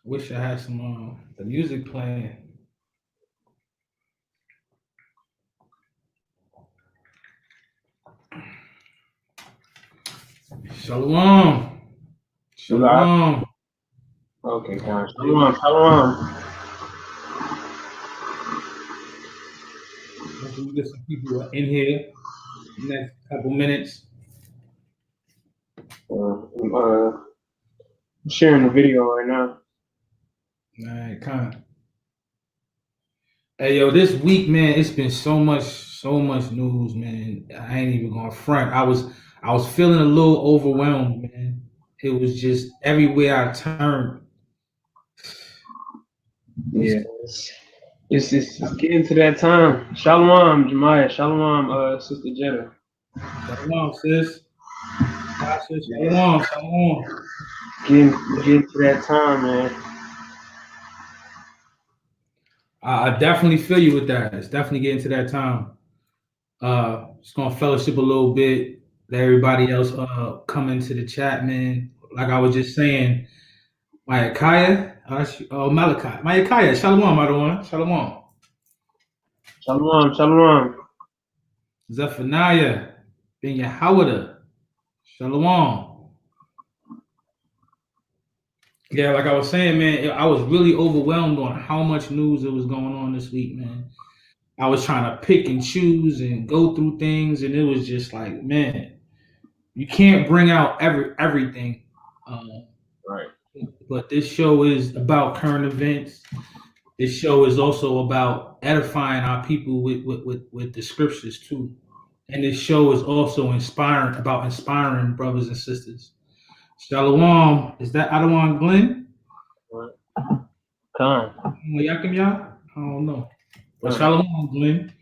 Wish I had some the music playing. Shalom. You live? Shalom. Okay, guys. Shalom, shalom. Hopefully we get some people in here in the next couple minutes. I'm sharing the video right now. All right, kind of. Hey yo, this week, man, it's been so much news, man. I ain't even gonna front. I was feeling a little overwhelmed, man. It was just everywhere I turned. It's Yeah, it's getting to that time. Shalom, Jemiah. Shalom, Sister Jetta. shalom, sis. Tasha, Yeah, shalom, shalom. getting to that time, man. I definitely feel you with that. It's definitely getting to that time. Just gonna fellowship a little bit. Let everybody else come into the chat, man. Like I was just saying, Mayakaya, Malachi, Mayakaya, Shalom, Adawan, Shalom, Shalom, shalom. Zephaniah, Ben Yahawada, Shalom. Yeah, like I was saying, man, I was really overwhelmed on how much news it was going on this week, man. I was trying to pick and choose and go through things, and it was just like, man, you can't bring out everything. Um, Right. but this show is about current events. This show is also about edifying our people with the scriptures too. And this show is also inspiring brothers and sisters. Shalom. Is that Adawan Glenn? Right. Khan. Yakim Ya? I don't know. But Khan. Shalom Glenn.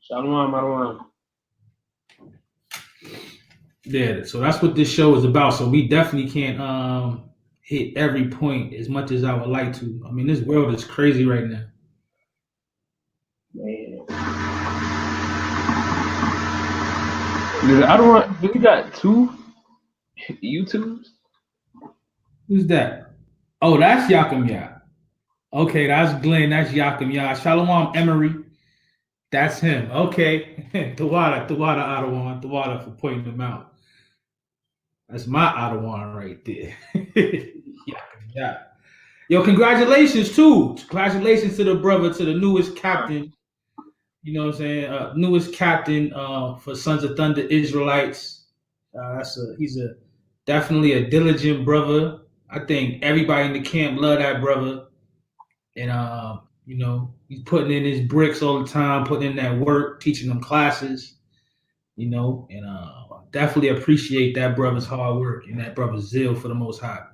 Shalom, Marwan. Yeah, so that's what this show is about. So we definitely can't hit every point as much as I would like to. I mean, this world is crazy right now. Man. I don't want. Do we got two YouTubes? Who's that? Oh, that's Yakim Ya. Okay, that's Glenn. That's Yakim Ya. Shalom Emery. That's him. Okay. Tawada Adawan. Tawada for pointing them out. That's my Adawan right there. Yakim Ya. Yo, congratulations too. Congratulations to the brother, to the newest captain. You know what I'm saying? Newest captain for Sons of Thunder Israelites. He's a definitely a diligent brother. I think everybody in the camp love that brother, and he's putting in his bricks all the time, putting in that work, teaching them classes. And definitely appreciate that brother's hard work and that brother's zeal for the Most High.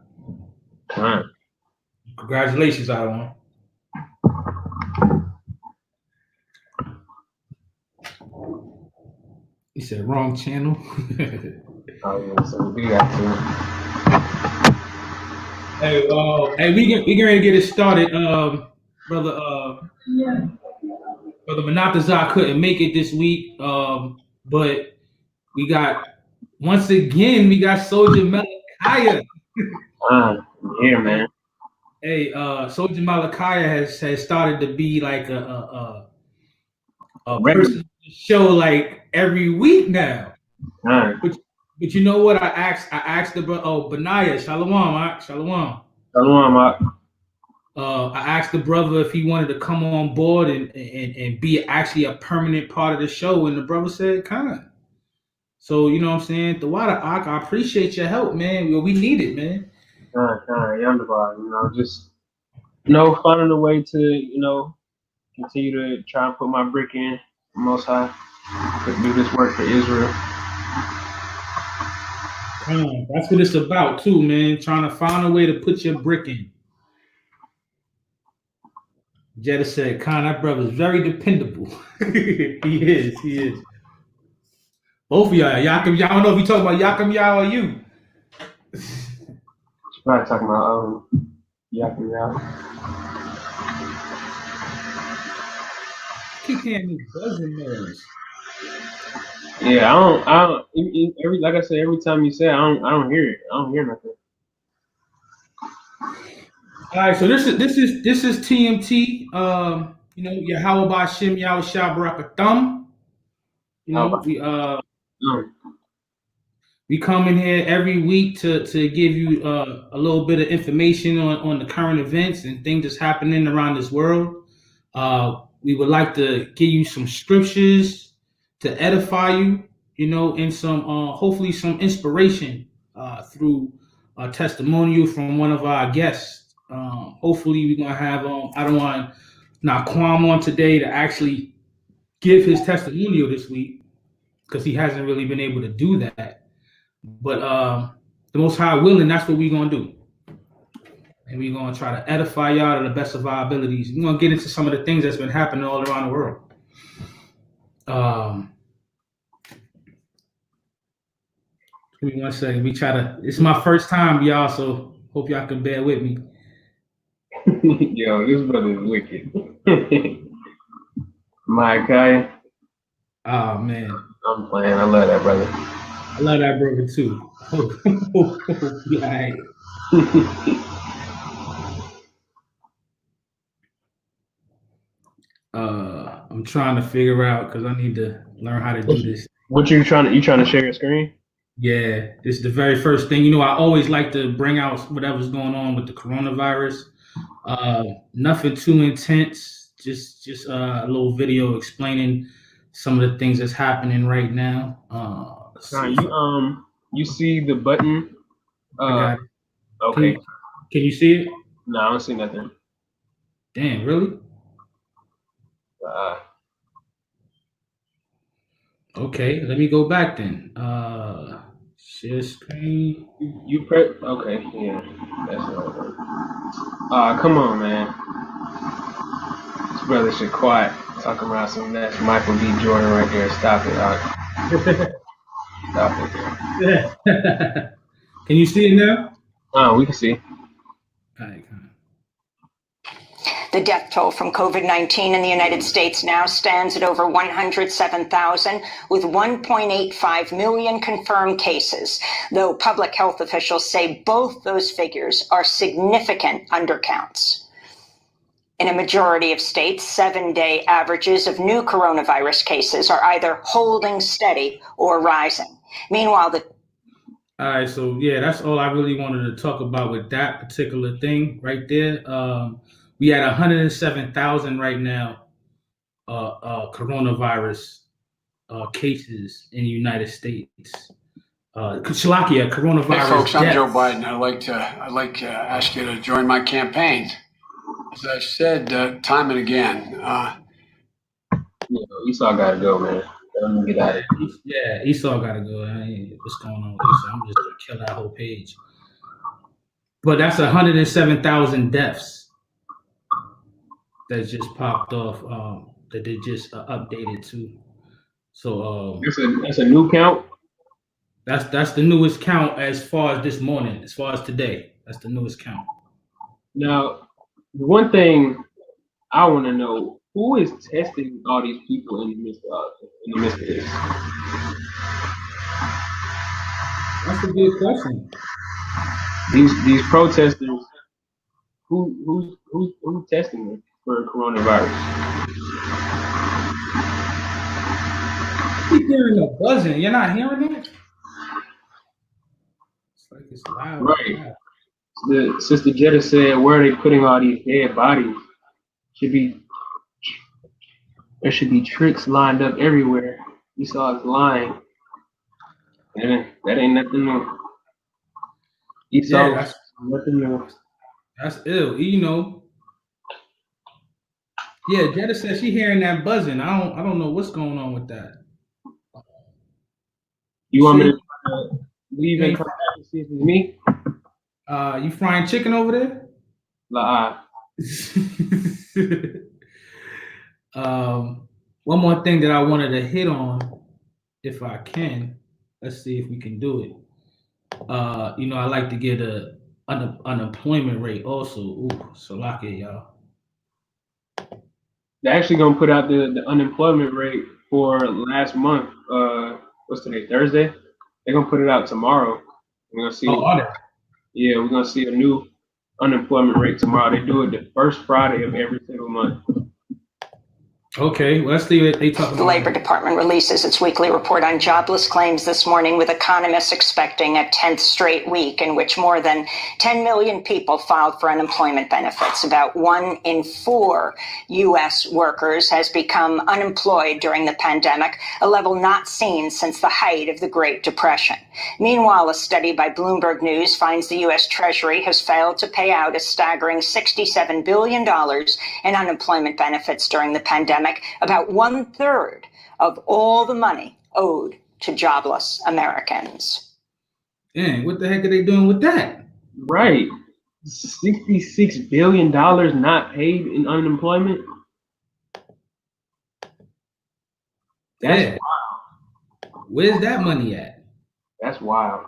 Khan. Congratulations, Adawan. He said wrong channel. Oh yeah, so we do got Hey, we getting ready to get it started. Brother, brother Manatazar couldn't make it this week. But we got once again we got Soldier Malachi. Khan. I'm here, man. Hey, Soldier Malachi has started to be like a Regular. person to show like every week now. Khan. But but you know what? I asked the Benaiah Shalom, Shalom. Shalom, I asked the brother if he wanted to come on board and be actually a permanent part of the show, and the brother said, "Kind." So you know what I'm saying? The water, I appreciate your help, man. We need it, man. Khan. Yonderbar. Just finding a way to continue to try and put my brick in, Most High, to do this work for Israel. That's what it's about too, man. Trying to find a way to put your brick in. Jetta said, "Khan, that brother's very dependable. He is. He is. Both of y'all, Yakim. Y'all don't know if you talking about Yakim Yah or you. She's probably talking about Yakin Yah. Keep hearing this buzzing noise. Yeah, I don't. Every like I said, every time you say, it, I don't hear it. I don't hear nothing. All right, so this is TMT. Yahweh Bashim Yahweh Shabarakat. How about um, We come in here every week to give you a little bit of information on the current events and things that's happening around this world. We would like to give you some scriptures to edify you, and some hopefully some inspiration through a testimonial from one of our guests. Hopefully, we're gonna have I don't want Naquam on today to actually give his testimonial this week because he hasn't really been able to do that. But the Most High willing, that's what we're gonna do, and we're gonna try to edify y'all to the best of our abilities. We're gonna get into some of the things that's been happening all around the world. Um, Give me 1 second. We try to. It's my first time, y'all, so hope y'all can bear with me. Yo, this brother is wicked. My guy. Oh man, I'm playing. I love that brother. I love that brother too. Yeah. I'm trying to figure out because I need to learn how to do this. What you trying to share your screen? Yeah, this is the very first thing. I always like to bring out whatever's going on with the coronavirus. Nothing too intense. Just a little video explaining some of the things that's happening right now. You see the button? I got it. Okay. Can you see it? No, I don't see nothing. Damn, really? Okay, let me go back then. Share screen. You press. Okay, yeah, that's right. Come on, man. This brother should quiet. Talking about some that's Michael B. Jordan right there. Stop it. Stop it. Can you see it now? Oh, we can see. All right. The death toll from COVID-19 in the United States now stands at over 107,000, with 1.85 million confirmed cases, though public health officials say both those figures are significant undercounts. In a majority of states, 7-day averages of new coronavirus cases are either holding steady or rising. Meanwhile, all right, so yeah, that's all I really wanted to talk about with that particular thing right there. We had 107,000 right now coronavirus cases in the United States. Czechoslovakia coronavirus. Hey folks, I'm deaths. Joe Biden. I'd like to ask you to join my campaign. As I've said time and again. Esau gotta go, man. Let him get out of here. Yeah, Esau gotta go. What's going on with Esau? I'm just gonna kill that whole page. But that's 107,000 deaths that just popped off. That they just updated to. So that's a new count. That's the newest count as far as this morning, as far as today. That's the newest count. Now, one thing I want to know: who is testing all these people in the midst of this? That's a good question. These protesters, who's testing them for coronavirus? You're hearing the buzzing. You're not hearing that? It's like it's loud. Right. Loud. The Sister Jetta said, "Where are they putting all these dead bodies? There should be tricks lined up everywhere." Esau is lying. And that ain't nothing new. Esau, Yeah, that's nothing new. That's ill. Yeah, Jetta said she hearing that buzzing. I don't know what's going on with that. You want me to leave and come back and see if it's me? You frying chicken over there? One more thing that I wanted to hit on, if I can. Let's see if we can do it. I like to get a unemployment rate also. Ooh, so lock it, y'all. They're actually gonna put out the unemployment rate for last month. What's today? Thursday. They're gonna put it out tomorrow. We're gonna see. Oh, are they? Yeah, we're gonna see a new unemployment rate tomorrow. They do it the first Friday of every single month. Okay, well, let's see what they talking The about. Labor Department releases its weekly report on jobless claims this morning, with economists expecting a 10th straight week in which more than 10 million people filed for unemployment benefits. About 1 in 4 U.S. workers has become unemployed during the pandemic, a level not seen since the height of the Great Depression. Meanwhile, a study by Bloomberg News finds the U.S. Treasury has failed to pay out a staggering $67 billion in unemployment benefits during the pandemic, about 1/3 of all the money owed to jobless Americans. Dang, what the heck are they doing with that? Right. $66 billion not paid in unemployment. That's Yeah. Where's that money at? That's wild.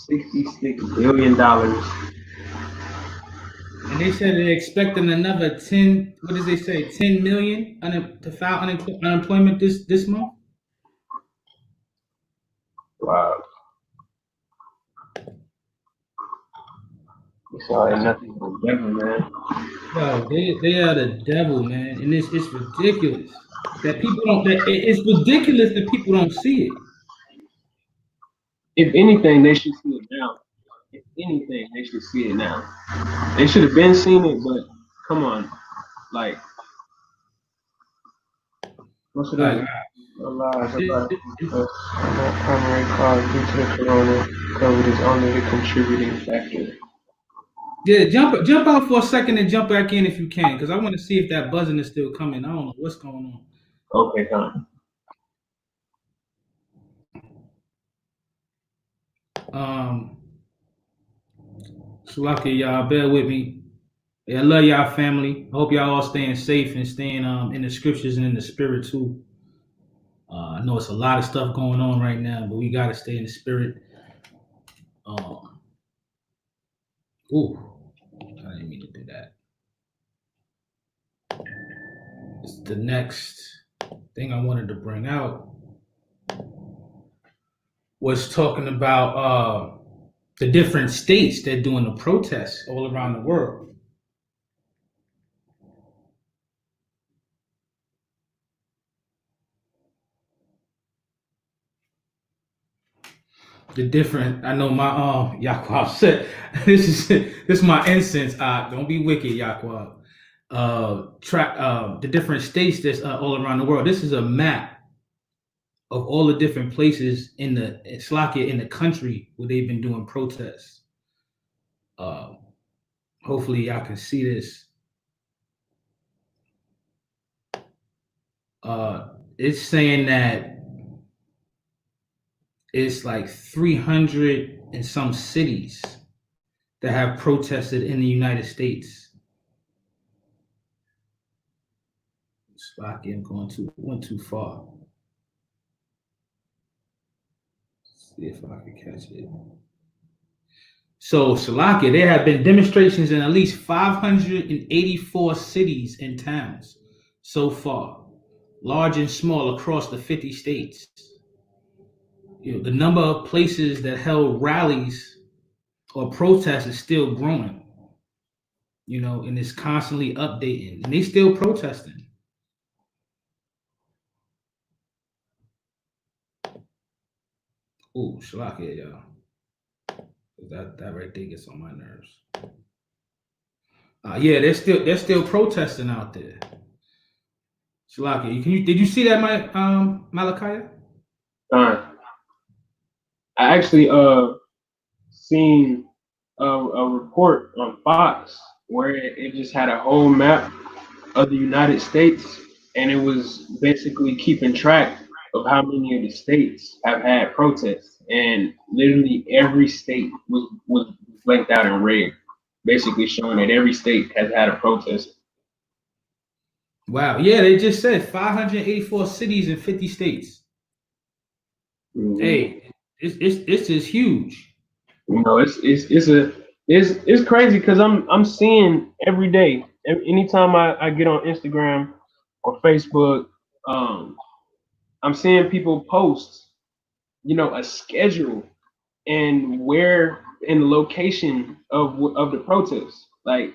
$66 billion. And they said they're expecting another 10. What does they say? 10 million to file unemployment this month. Wow. It's all ain't nothing but devil, man. Yo, they are the devil, man, and it's ridiculous that people don't. It's ridiculous that people don't see it. If anything, they should see it now. If anything, they should see it now. They should have been seen it, but come on, like what's it Like, like? Alive, primary cause due to the corona. COVID is only the contributing factor. yeah, jump out for a second and jump back in if you can, because I want to see if that buzzing is still coming. I don't know what's going Okay, fine. on. So lucky y'all, bear with me. Yeah, I love y'all family. I hope y'all all staying safe and staying in the scriptures and in the spirit too. I know it's a lot of stuff going on right now, but we gotta stay in the spirit. Ooh, I didn't mean to do that. It's the next thing I wanted to bring out was talking about the different states that are doing the protests all around the world. The different, I know my Yaquab said this is my incense. Don't be wicked, Yaquab. The different states that's all around the world. This is a map of all the different places in Slovakia in the country where they've been doing protests. Hopefully y'all can see this. It's saying that it's like 300 and some cities that have protested in the United States. Slovakia, went too far. Let's see if I can catch it. So Slovakia, there have been demonstrations in at least 584 cities and towns so far, large and small, across the 50 states. The number of places that held rallies or protests is still growing, and it's constantly updating, and they still protesting. Oh, Slovakia, y'all. That right there gets on my nerves. Yeah, they're still protesting out there. Slovakia, did you see that, Malachi? I actually seen a report on Fox where it just had a whole map of the United States, and it was basically keeping track of how many of the states have had protests, and literally every state was blanked out in red, basically showing that every state has had a protest. Wow, yeah, they just said 584 cities in 50 states. Mm-hmm. Hey, it's just huge. It's crazy because I'm seeing every day, anytime I get on Instagram or Facebook, I'm seeing people post, a schedule and where and the location of the protest. Like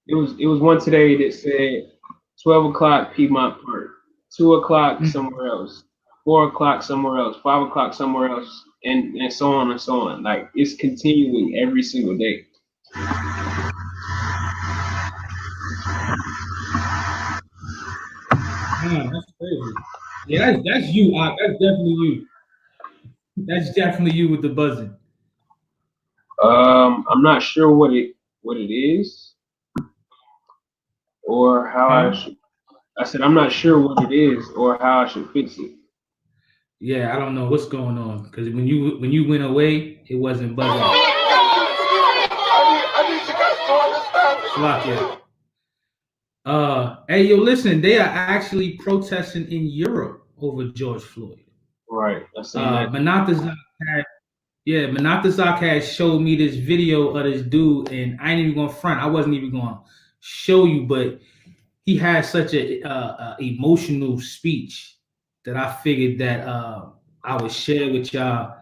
it was one today that said 12 o'clock Piedmont Park, 2 o'clock somewhere else, 4 o'clock somewhere else, 5 o'clock somewhere else, and so on and so on. Like it's continuing every single day. Man, that's crazy. Yeah, that's you. That's definitely you. That's definitely you with the buzzing. I'm not sure what it is or how I Huh? should. I said I'm not sure what it is or how I should fix it. Yeah, I don't know what's going on because when you went away, it wasn't buzzing. I need you guys to understand. Slock, hey, yo, listen, they are actually protesting in Europe over George Floyd. Right. I seen that. Manatazak had, yeah, Manatazak had showed me this video of this dude, and I ain't even going to front. I wasn't even going to show you, but he had such a emotional speech that I figured that I would share with y'all.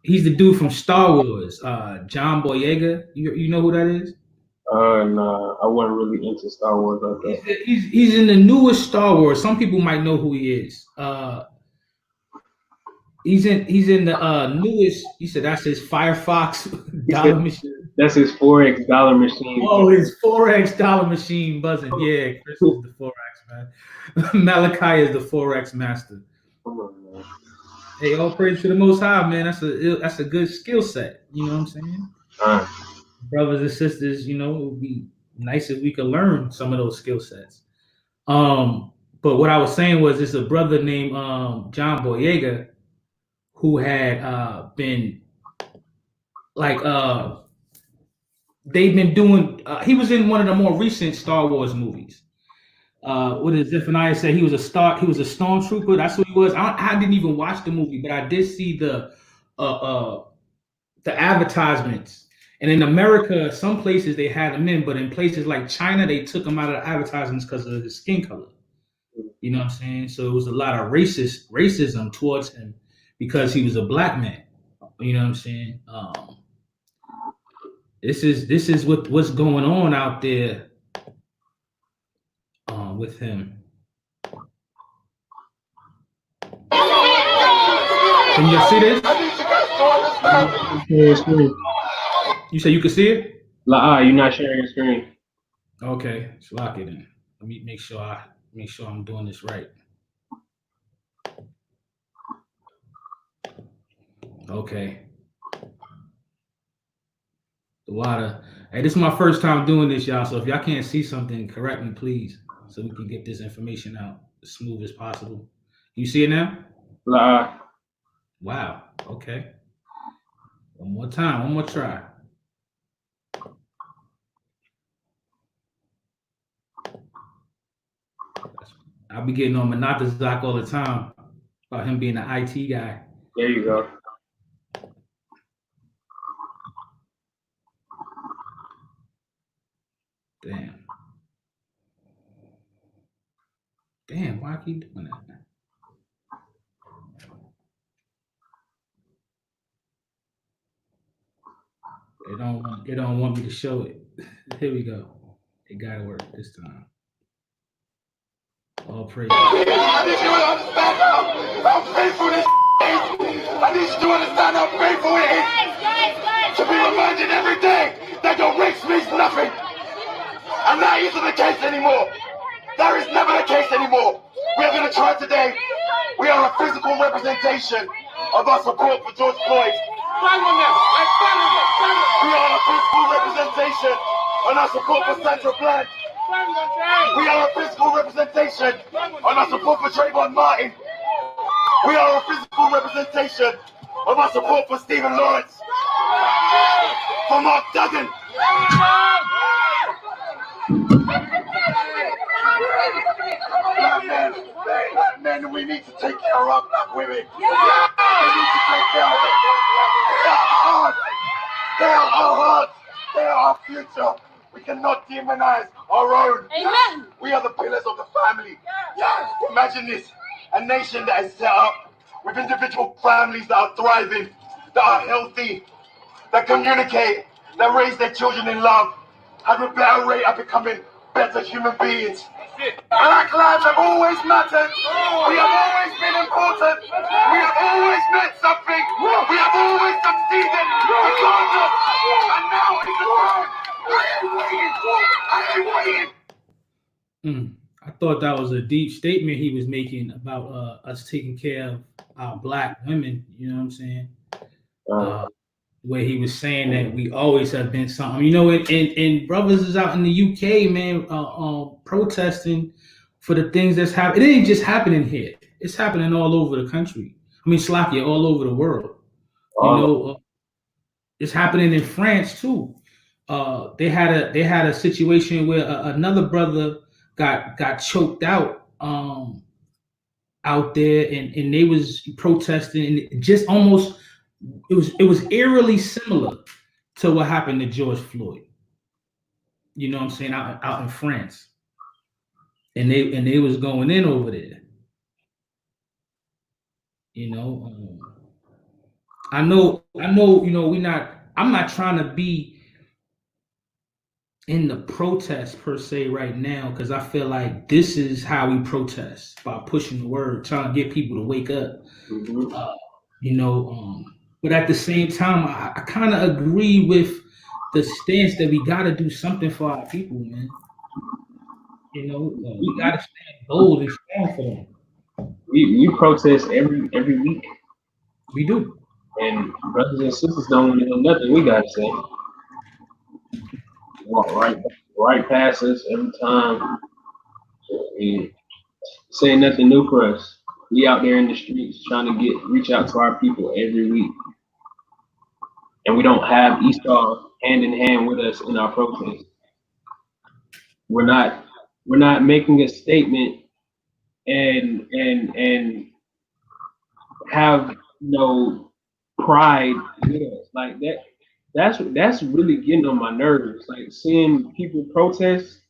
He's the dude from Star Wars, John Boyega. You know who that is? Nah, I wasn't really into Star Wars like that. He's in the newest Star Wars. Some people might know who he is. He's in the newest. He said that's his Firefox He dollar said machine. that's his Forex dollar machine. Oh, his Forex dollar machine buzzing. Yeah, Chris is the Forex man. Malachi is the Forex master. Come on, man. Hey, all praise to the Most High, man. That's a good skill set. You know what I'm saying? Brothers and sisters, it would be nice if we could learn some of those skill sets. But what I was saying was, it's a brother named John Boyega who had been like they've been doing. He was in one of the more recent Star Wars movies. What did Zephaniah say? He was a star. He was a stormtrooper. That's what he was. I didn't even watch the movie, but I did see the advertisements. And in America, some places they had him in, but in places like China, they took him out of the advertisements because of his skin color. You know what I'm saying? So it was a lot of racism towards him because he was a black man. You know what I'm saying? This is what's going on out there with him. Can you see this? You say you can see it? You're not sharing your screen. Okay, so lock it in. Let me make sure I'm doing this right. Okay. The water. Hey, this is my first time doing this, y'all. So if y'all can't see something, correct me, please, so we can get this information out as smooth as possible. You see it now? Wow. Okay. One more time. One more try. I'll be getting on Manatazak all the time about him being an IT guy. There you go. Damn, why I keep doing that? They don't want me to show it. Here we go. It gotta work this time. All praise. I need you to understand how painful this is. I need you to understand how painful it is to be reminded every day that your race means nothing. And that isn't the case anymore. That is never the case anymore. We are going to try today. We are a physical representation of our support for George Floyd. We are a physical representation on our support for Sandra Bland. We are a physical representation on our support for Trayvon Martin. We are a physical representation of our support for Stephen Lawrence. For Mark Duggan. Black men, we need to take care of our black women. We need to take care of them. They are hard. They are our hearts. They are our future. We cannot demonize our own. Amen. We are the pillars of the family. Yes. Imagine this, a nation that is set up with individual families that are thriving, that are healthy, that communicate, that raise their children in love, have a better rate of becoming better human beings. Black lives have always mattered. We have always been important. We have always meant something. We have always succeeded, regardless. And now it's the time. I ain't waiting. I ain't waiting. I thought that was a deep statement he was making about us taking care of our Black women. You know what I'm saying? Where he was saying that we always have been something. You know, and brothers is out in the UK, man, protesting for the things that's happening. It ain't just happening here. It's happening all over the country. I mean, Slovakia, all over the world. You know, it's happening in France too. They had a situation where another brother got choked out out there, and they was protesting, and just almost it was eerily similar to what happened to George Floyd. You know what I'm saying, out in France, and they was going in over there. You know, I know. You know, I'm not trying to be in the protest per se right now, because I feel like this is how we protest, by pushing the word, trying to get people to wake up. You know, but at the same time, I kind of agree with the stance that we got to do something for our people, man. You know, we got to stand bold and strong for them. We protest every week. We do. And brothers and sisters don't want to know nothing we got to say. Walk right past us every time. We say nothing new for us. We out there in the streets trying to reach out to our people every week. And we don't have Esau hand in hand with us in our protest. We're not making a statement and have pride with us. Like that. That's really getting on my nerves. Like seeing people protest,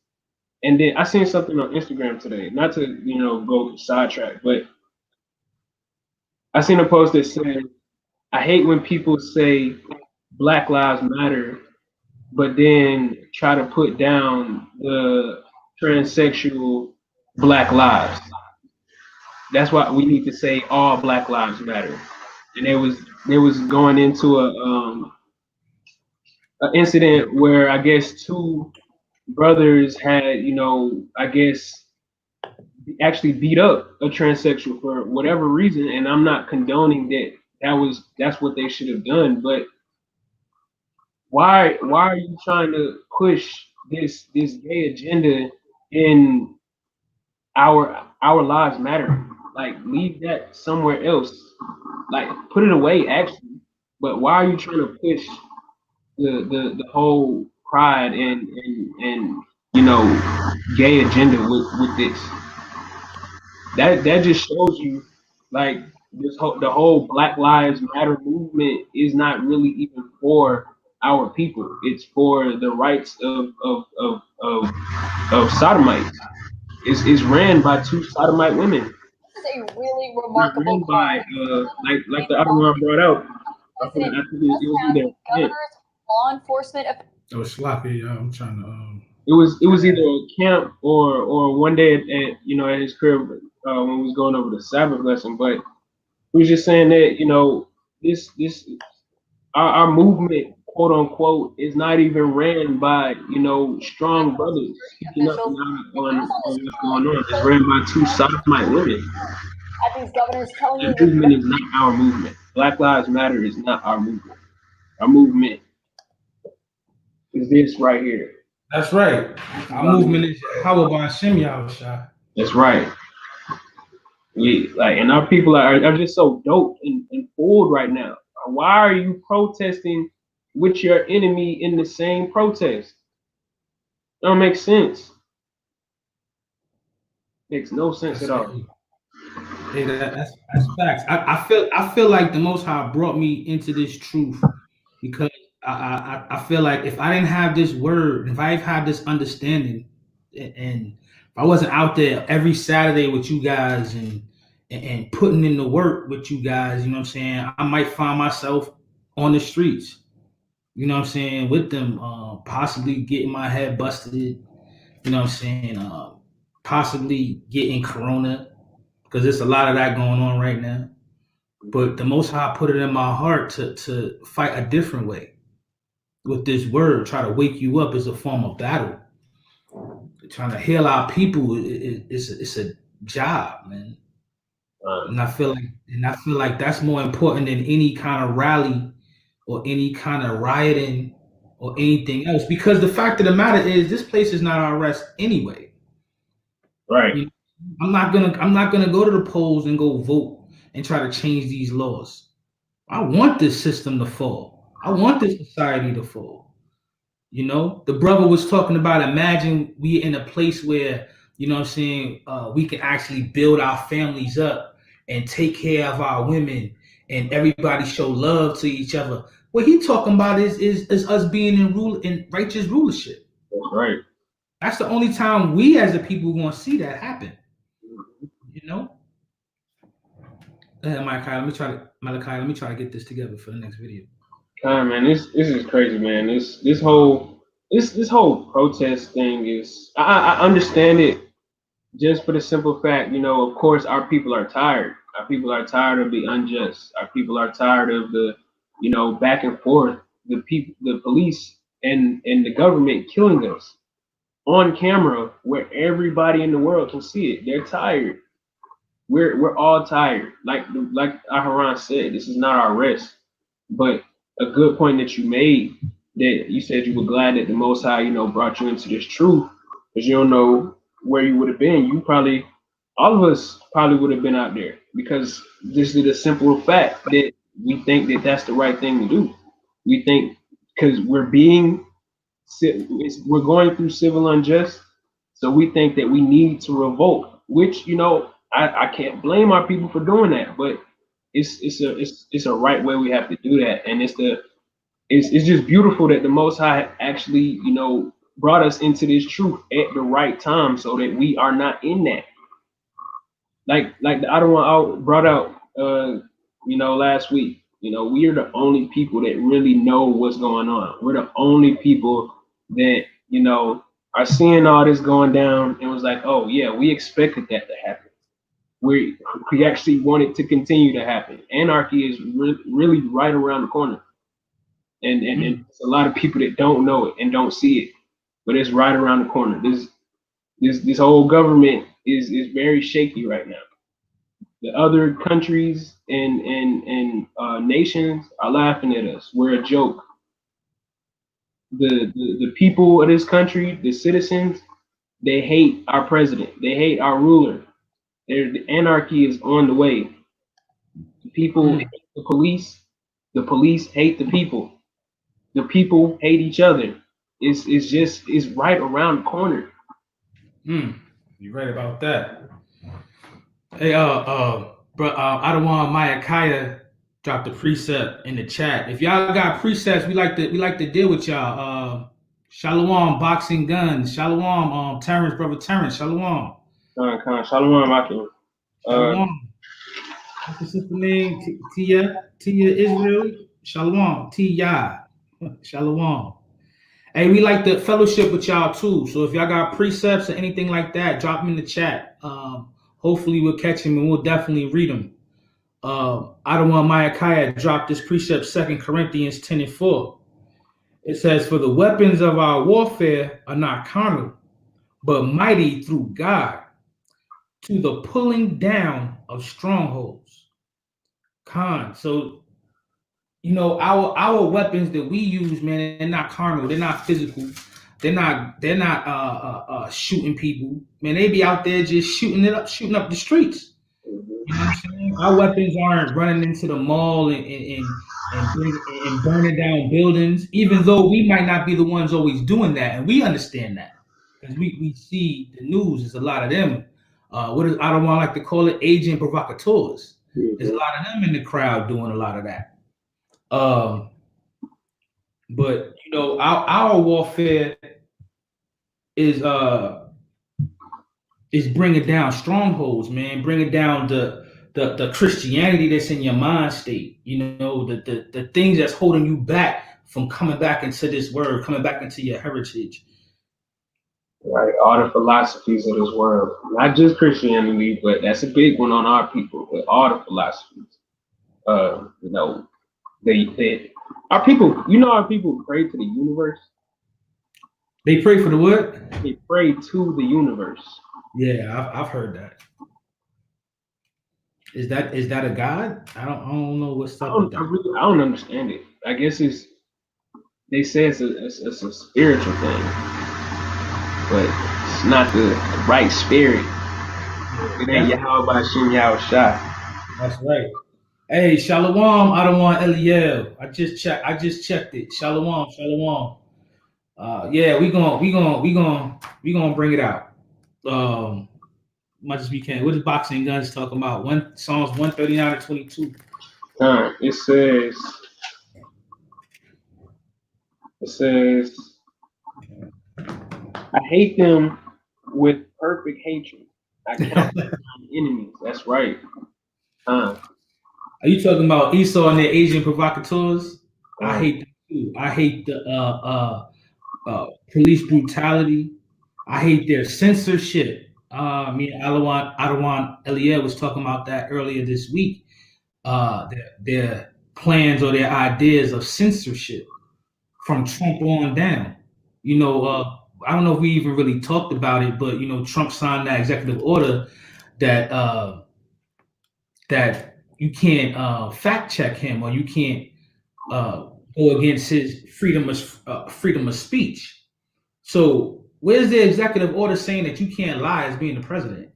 and then I seen something on Instagram today. Not to go sidetrack, but I seen a post that said, "I hate when people say Black Lives Matter, but then try to put down the transsexual Black lives. That's why we need to say all Black Lives Matter." And they was going into an incident where I guess two brothers had, I guess actually beat up a transsexual for whatever reason, and I'm not condoning that's what they should have done, but why are you trying to push this gay agenda in our lives matter? Like, leave that somewhere else. Like, put it away actually. But why are you trying to push the whole pride and gay agenda with this? That just shows you, like, the whole Black Lives Matter movement is not really even for our people. It's for the rights of sodomites. It's ran by two sodomite women. This is a really remarkable by like the other one brought out. I think it was either governor's law enforcement. It was sloppy. I'm trying to. It was either a camp or one day at his crib when we was going over the Sabbath lesson. But he was just saying that this our movement, quote unquote, is not even ran by strong brothers speaking up on what's going on. It's ran by two sodomite women. At these governors telling you that movement is not our movement. Black Lives Matter is not our movement. Our movement is this right here. That's right. Our movement is how about Hashem Yahushua. That's right. And our people are just so dope and fooled right now. Why are you protesting with your enemy in the same protest? That don't make sense. Makes no sense at all. Hey, that's facts. I feel like the Most High brought me into this truth because I feel like if I didn't have this word, if I had this understanding, and if I wasn't out there every Saturday with you guys and putting in the work with you guys, you know what I'm saying, I might find myself on the streets. You know what I'm saying? With them, possibly getting my head busted. You know what I'm saying? Possibly getting corona, because there's a lot of that going on right now. But the Most High put it in my heart to fight a different way with this word, try to wake you up as a form of battle. Trying to heal our people it's a job, man. And I feel like that's more important than any kind of rally or any kind of rioting or anything else. Because the fact of the matter is, this place is not our rest anyway. Right. You know, I'm not gonna go to the polls and go vote and try to change these laws. I want this system to fall. I want this society to fall. You know, the brother was talking about, imagine we in a place where, you know what I'm saying, we can actually build our families up and take care of our women and everybody show love to each other. What he talking about is us being in righteous rulership. That's right. That's the only time we as a people going to see that happen. You know? Malachi, let me try to get this together for the next video. Man, this is crazy, man. This whole protest thing is, I understand it just for the simple fact, you know, of course our people are tired. Our people are tired of the unjust. Our people are tired of the, you know, back and forth, the police and the government killing us on camera where everybody in the world can see it. They're tired. We're all tired. Like Aharon said, this is not our rest. But a good point that you made, that you said you were glad that the Most High, you know, brought you into this truth, because you don't know where you would have been. All of us probably would have been out there, because this is the simple fact that we think that that's the right thing to do. We think because we're going through civil unjust, so we think that we need to revolt, which, you know, I can't blame our people for doing that, but it's a right way we have to do that, and it's just beautiful that the Most High actually, you know, brought us into this truth at the right time, so that we are not in that. Like the other one I brought out, you know, last week. You know, we are the only people that really know what's going on. We're the only people that, you know, are seeing all this going down and was like, oh yeah, we expected that to happen. We actually want it to continue to happen. Anarchy is really right around the corner, and it's a lot of people that don't know it and don't see it, but it's right around the corner. This whole government is very shaky right now. The other countries and nations are laughing at us. We're a joke. The people of this country, the citizens, they hate our president. They hate our ruler. The anarchy is on the way. The people hate the police. The police hate the people. The people hate each other. It's right around the corner. You're right about that. Hey, Adawan Mayakaya dropped a precept in the chat. If y'all got precepts, we like to deal with y'all. Shalom, boxing guns. Shalom, Terrence, brother Terrence. Shalom. Shalom, Maki. Shalom. What's the sister name? Tia Israel. Shalom. Tia. Shalom. Hey, we like to fellowship with y'all too. So if y'all got precepts or anything like that, drop them in the chat. Hopefully we'll catch them and we'll definitely read them. Adawan Mayakaya dropped this precept, 2 Corinthians 10:4. It says, for the weapons of our warfare are not carnal, but mighty through God to the pulling down of strongholds. So, you know, our weapons that we use, man, they're not carnal, they're not physical, they're not shooting people, man. They be out there just shooting up the streets. You know what I'm saying? Our weapons aren't running into the mall and burning down buildings, even though we might not be the ones always doing that, and we understand that because we see the news. There's a lot of them. I don't want to like to call it agent provocateurs. There's a lot of them in the crowd doing a lot of that. But you know, our warfare is bringing down strongholds, man. Bringing down the Christianity that's in your mind state. You know, the things that's holding you back from coming back into this word, coming back into your heritage. Right, all the philosophies of this world, not just Christianity, but that's a big one on our people. But all the philosophies, you know, they our people. You know, our people pray to the universe. They pray for the what? They pray to the universe. Yeah, I've heard that. Is that a god? I don't know what's up with that. I don't understand it. I guess they say it's a spiritual thing, but it's not the right spirit. It ain't Yahweh Shem Yahushua. That's right. Hey, Shalom, Adawan Eliel. I just checked it. Shalom. Yeah, we gonna bring it out. Much as we can. What is Boxing Guns talking about? Psalms 139 and 22. It says, I hate them with perfect hatred. I count them enemies. That's right. Are you talking about Esau and their Asian provocateurs? I hate them too. I hate the police brutality. I hate their censorship. Me and Adawan Eliel was talking about that earlier this week. Their plans or their ideas of censorship from Trump on down. You know, I don't know if we even really talked about it, but you know, Trump signed that executive order that that you can't fact check him or you can't go against his freedom of speech. So where's the executive order saying that you can't lie as being the president?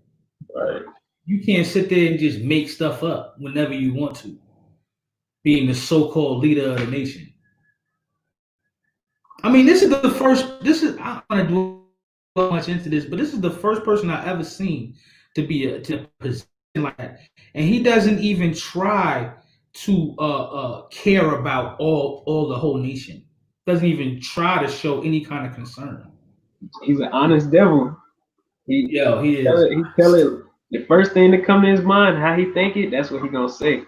Right. You can't sit there and just make stuff up whenever you want to, being the so-called leader of the nation. I mean, this is I don't want to do much into this, but this is the first person I've ever seen to be a position like that, and he doesn't even try to care about all the whole nation. Doesn't even try to show any kind of concern. He's an honest devil. He is. He tell it the first thing that come to his mind, how he think it. That's what he gonna say.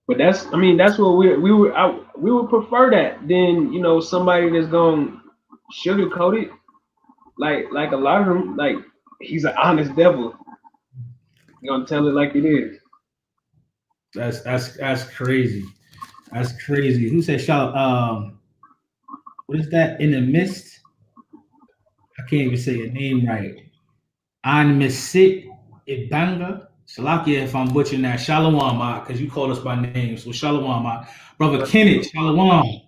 But that's what we would prefer that than somebody that's gonna sugarcoat it. Like a lot of them, like he's an honest devil. He's gonna tell it like it is. That's crazy. That's crazy. Who said shout? What is that? In the mist? I can't even say your name right. An Misit Ibanga. Salakia if I'm butchering that. Shalom, because you called us by name. So Shalom, Brother Kenneth, Shalom.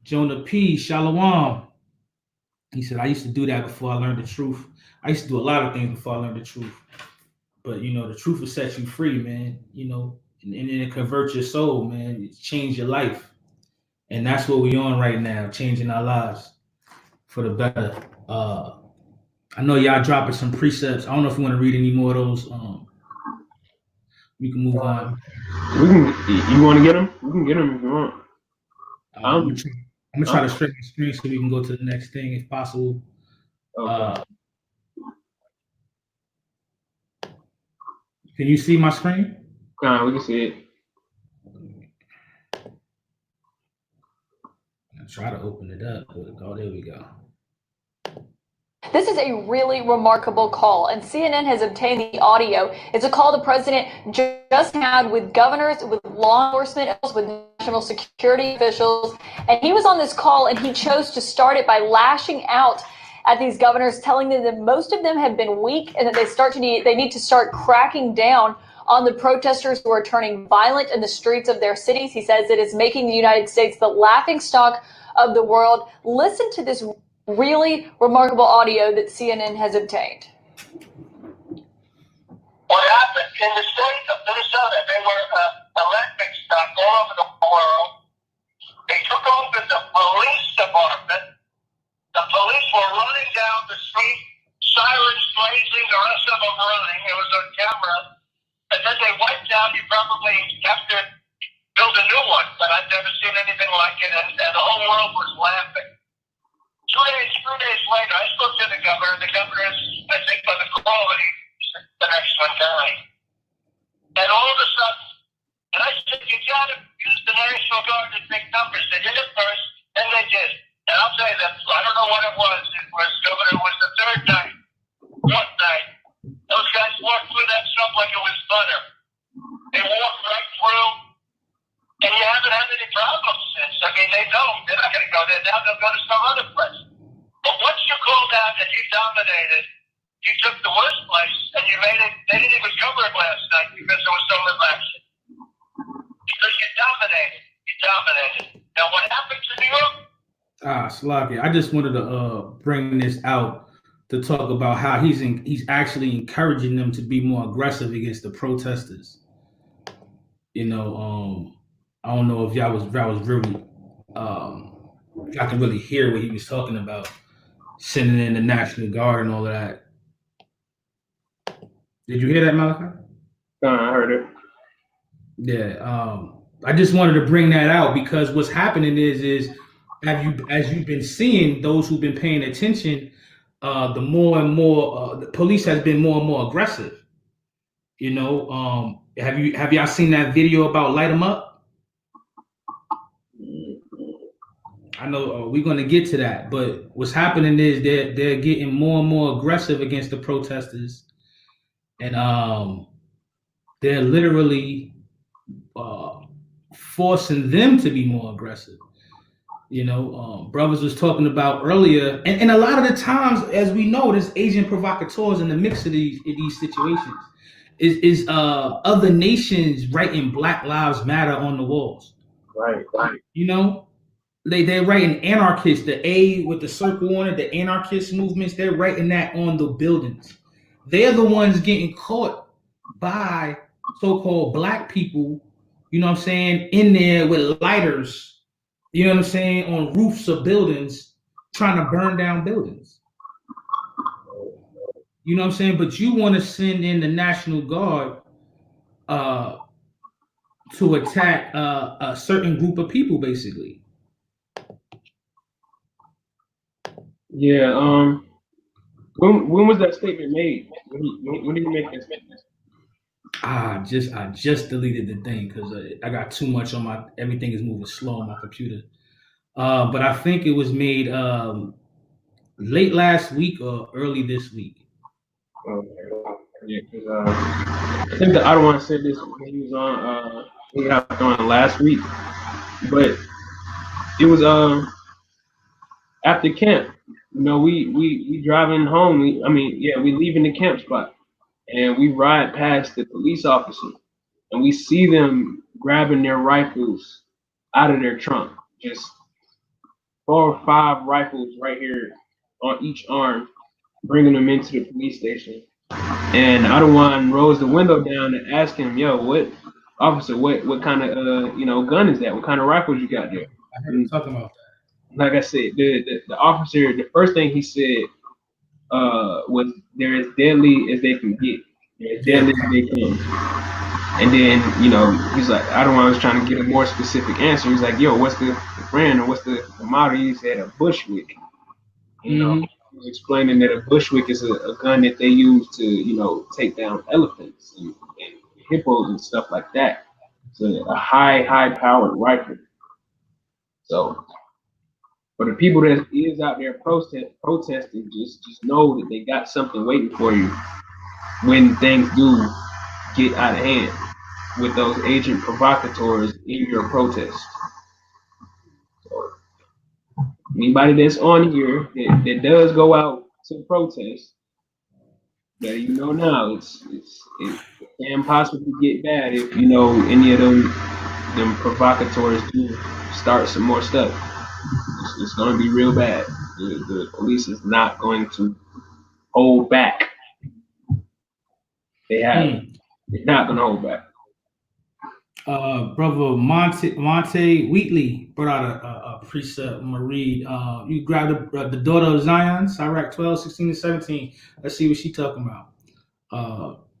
Jonah P, Shalom. He said, I used to do that before I learned the truth. I used to do a lot of things before I learned the truth. But, the truth will set you free, man. And then it converts your soul, man. It change your life. And that's what we're on right now, changing our lives for the better. I know y'all dropping some precepts. I don't know if you want to read any more of those. We can move on. You want to get them? We can get them if you want. I'm gonna try to straighten the screen so we can go to the next thing if possible. Okay. Can you see my screen? We can see it. I'll try to open it up. Oh, there we go. This is a really remarkable call, and CNN has obtained the audio. It's a call the president just had with governors, with law enforcement, with national security officials, and he was on this call and he chose to start it by lashing out at these governors, telling them that most of them have been weak and that they need to start cracking down on the protesters who are turning violent in the streets of their cities. He says it is making the United States the laughingstock of the world. Listen to this really remarkable audio that CNN has obtained. What happened in the state of Minnesota, they were a laughing stock all over the world. They took over the police department. The police were running down the street, sirens blazing, the rest of them running. It was on camera. And then they wiped out. You probably have to build a new one, but I've never seen anything like it. And the whole world was laughing. 2 days later, I spoke to the governor. The governor is, I think, by the quality, the next one died. And all of a sudden, and I said, you got to use the national National Guard in big numbers. They did it first, then they did. And I'll tell you that, I don't know what it was. Governor, it was the third night, fourth night. Those guys walked through that stuff like it was butter. They walked right through, and you haven't had any problems since. I mean, they know they're not going to go there now. They'll go to some other place. But once you called out and you dominated, you took the worst place, and you made it. They didn't even cover it last night because there was so little action. Because you dominated. You dominated. Now, what happened to New York? Slaki, I just wanted to bring this out to talk about how he's actually encouraging them to be more aggressive against the protesters. You know, I don't know if y'all was really I can really hear what he was talking about, sending in the National Guard and all of that. Did you hear that, Malachi? I heard it. Yeah. I just wanted to bring that out because what's happening is as you've been seeing, those who've been paying attention, the more and more the police has been more and more aggressive. You know, have y'all seen that video about light them up? I know we're going to get to that, but what's happening is they're getting more and more aggressive against the protesters, and they're literally forcing them to be more aggressive. You know, brothers was talking about earlier, and a lot of the times, as we know, there's agent provocateurs in the mix of these situations. Is other nations writing Black Lives Matter on the walls? Right. You know, they're writing anarchists, the A with the circle on it, the anarchist movements. They're writing that on the buildings. They're the ones getting caught by so-called Black people. You know what I'm saying? In there with lighters. You know what I'm saying? On roofs of buildings, trying to burn down buildings. You know what I'm saying? But you want to send in the National Guard to attack a certain group of people, basically. Yeah. When was that statement made? When did he make that statement? I just deleted the thing because I got too much on my. Everything is moving slow on my computer. But I think it was made late last week or early this week. Okay. Yeah, because I think the Ottawa said this when he was on. He got on last week, but it was after camp. You know, we driving home. We leaving the camp spot, and we ride past the police officer, and we see them grabbing their rifles out of their trunk, just 4 or 5 rifles right here on each arm, bringing them into the police station. And Adawan rolls the window down and asks him, "Yo, what kind of gun is that? What kind of rifles you got there?" I heard him talking about that. Like I said, the officer, the first thing he said was, "They're as deadly as they can get. They're as deadly as they can." And then, he's like, Adawan was trying to get a more specific answer. He's like, "Yo, what's the brand or what's the model?" He said a Bushwick. He was explaining that a Bushwick is a gun that they use to, take down elephants and hippos and stuff like that. So a high-powered rifle. So for the people that is out there protesting, just know that they got something waiting for you when things do get out of hand with those agent provocateurs in your protest. So anybody that's on here that does go out to protest, that now it's can possibly get bad if any of them provocateurs do start some more stuff. It's going to be real bad. The police is not going to hold back. They're not going to hold back. Brother Monte Wheatley brought out a precept. I'm gonna read. You grabbed the daughter of Zion, Sirach 12, 16 and 17. Let's see what she talking about.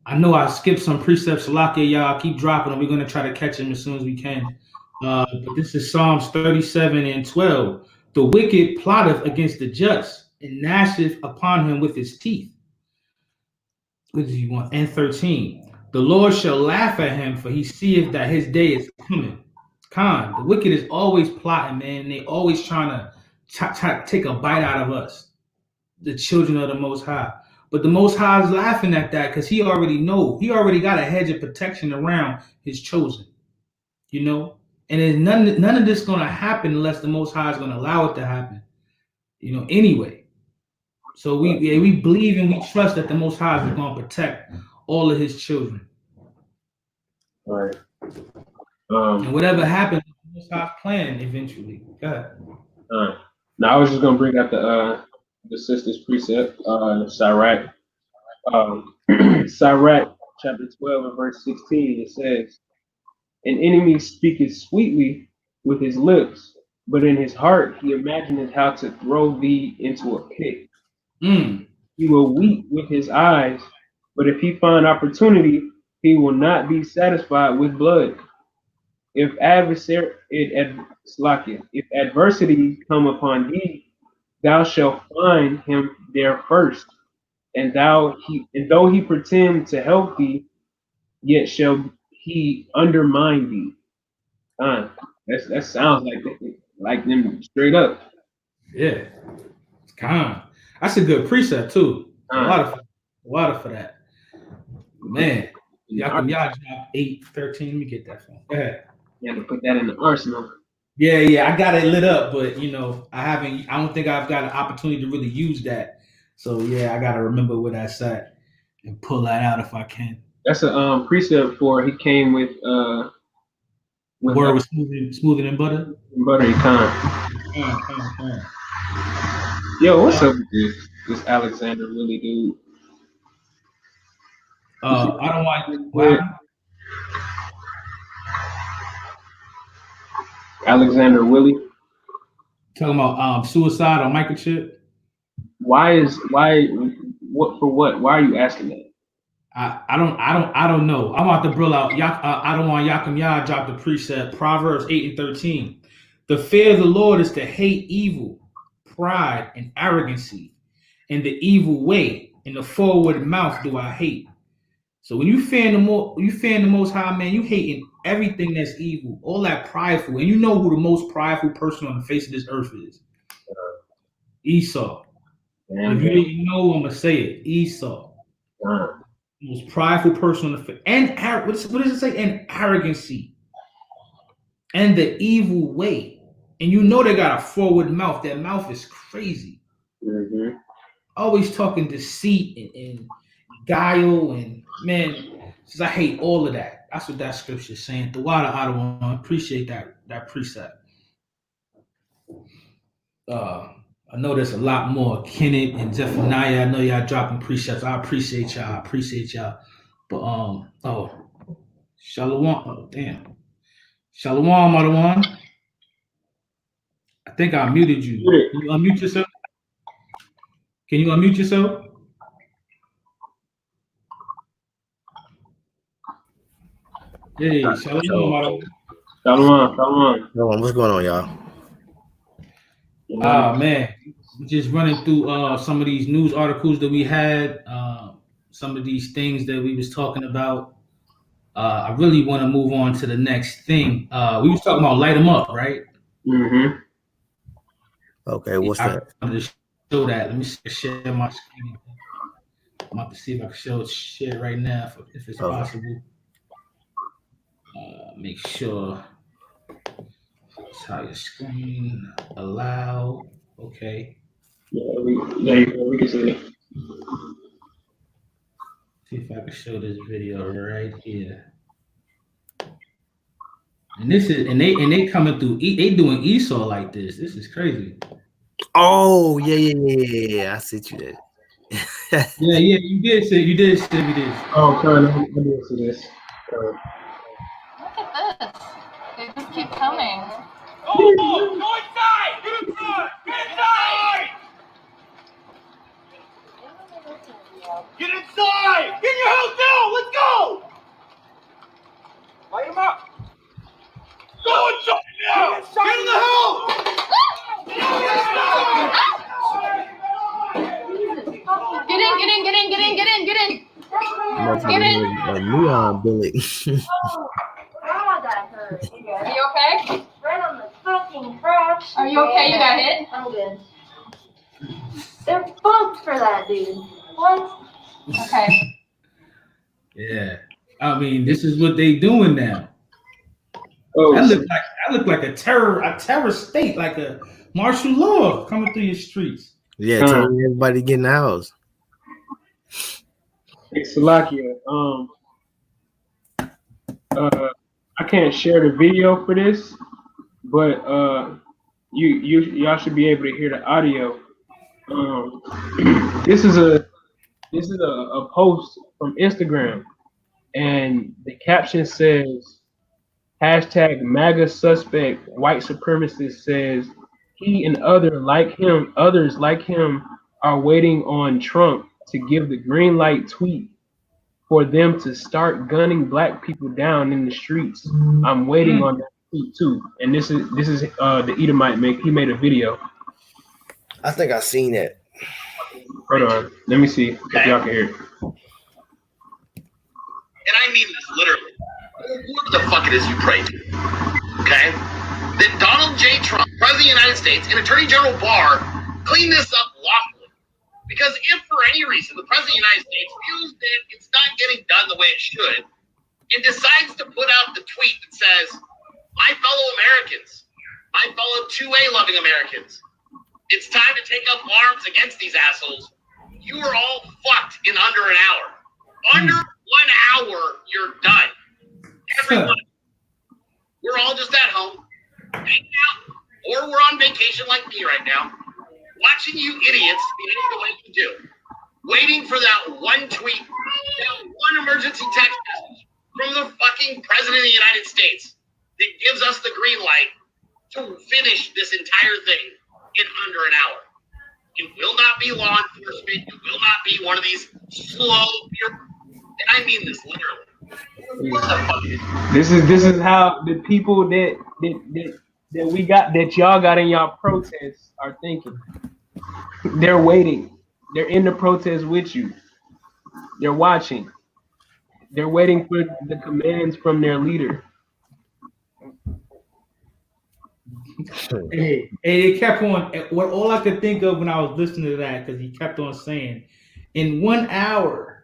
I know I skipped some precepts. Salaki, y'all keep dropping them. We're gonna try to catch them as soon as we can. But this is Psalms 37 and 12. The wicked plotteth against the just, and gnasheth upon him with his teeth. What do you want? And 13. The Lord shall laugh at him, for he seeth that his day is coming. The wicked is always plotting, man. They always trying to take a bite out of us, the children of the Most High. But the Most High is laughing at that because he already got a hedge of protection around his chosen, you know. And there's none of this gonna happen unless the Most High is gonna allow it to happen, you know. Anyway, so we believe and we trust that the Most High is gonna protect all of his children. All right. And whatever happens, the Most High's plan eventually. Go ahead. All right. Now I was just gonna bring out the sister's precept, Sirach. Sirach chapter 12 and verse 16. It says, "An enemy speaketh sweetly with his lips, but in his heart he imagineth how to throw thee into a pit. He will weep with his eyes, but if he find opportunity, he will not be satisfied with blood. If adversity come upon thee, thou shalt find him there first. And though he pretend to help thee, yet shall he undermine thee." That sounds like them straight up. Yeah, that's a good precept too. A lot of for that. Man, Yakum Yah dropped 8:13. Let me get that phone. Go ahead. You have to put that in the arsenal. Yeah, I got it lit up, but you know, I don't think I've got an opportunity to really use that. So yeah, I gotta remember where that's at and pull that out if I can. That's a precept for he came with word was smoother than butter. Buttery kind. Yo, what's up with this Alexander Willie dude? I don't want Alexander Willie talking about suicide on microchip. Why? What for? What? Why are you asking that? I don't know. I'm about to bring out. I don't want Yakum Yah drop the precept. Proverbs 8:13. The fear of the Lord is to hate evil, pride, and arrogancy, and the evil way, and the forward mouth do I hate. So when you fear the Most High, man, you hating everything that's evil, all that prideful, and you know who the most prideful person on the face of this earth is? Esau. If you didn't know, I'm gonna say it. Esau. Most prideful person on the face. And what does it say? And arrogancy. And the evil way. And you know they got a forward mouth. Their mouth is crazy. Mm-hmm. Always talking deceit and guile, and man, says I hate all of that. That's what that scripture is saying. The water out of one. Appreciate that precept. I know there's a lot more. Kenneth and Zephaniah, I know y'all dropping precepts. I appreciate y'all. But Shalom. Oh damn. Shalom, Adawan. I think I muted you. Can you unmute yourself? Hey, Shalom. Shalom. What's going on, y'all? Man, just running through some of these news articles that we had, some of these things that we was talking about. I really want to move on to the next thing. We was talking about light them up, right? Mm-hmm. Okay, what's that? I wanted to show that. Let me share my screen. I'm about to see if I can share it right now if it's possible. Make sure entire screen, allow. Okay. Yeah, we can see it. See if I can show this video right here. And this is and they coming through. They doing Esau like this. This is crazy. Oh yeah. I see you there. yeah, you did say this. Oh, kind of. I did see this. Look at this. They just keep coming. Go inside! Get inside! Get inside! Get in your hotel! Let's go! Light him up! Go inside now! Get in the house! Get in. A neon bullet. Are you okay? okay? Right on the fucking crotch. Are you okay? You got hit? I'm good. They're fucked for that, dude. What? Okay. Yeah. I mean, this is what they doing now. Oh, That look like a terror state, like a martial law coming through your streets. Yeah, telling everybody to get in the house. hey, Salakia, I can't share the video for this, but y'all should be able to hear the audio. This is a post from Instagram, and the caption says hashtag MAGA suspect white supremacist says he and others like him are waiting on Trump to give the green light tweet for them to start gunning black people down in the streets. I'm waiting on that tweet too. And this is the Edomite he made a video. I think I've seen it. Hold on, let me see if y'all can hear it. And I mean this literally. Whoever the fuck it is you pray to, okay? That Donald J. Trump, President of the United States, and Attorney General Barr clean this up lawfully. Because if for any reason the President of the United States feels that it's not getting done the way it should, and decides to put out the tweet that says, my fellow Americans, my fellow 2A loving Americans, it's time to take up arms against these assholes. You are all fucked in under an hour. Under 1 hour, you're done. Everyone. We're all just at home, hanging out, or we're on vacation like me right now, watching you idiots behave the way you do. Waiting for that one tweet, that one emergency text message from the fucking President of the United States that gives us the green light to finish this entire thing in under an hour. It will not be law enforcement. It will not be one of these slow, and I mean this literally. What the fuck? This is how the people that we got, that y'all got in y'all protests, are thinking. They're waiting. They're in the protest with you. They're watching. They're waiting for the commands from their leader. Hey, it kept on. What all I could think of when I was listening to that, because he kept on saying, in 1 hour,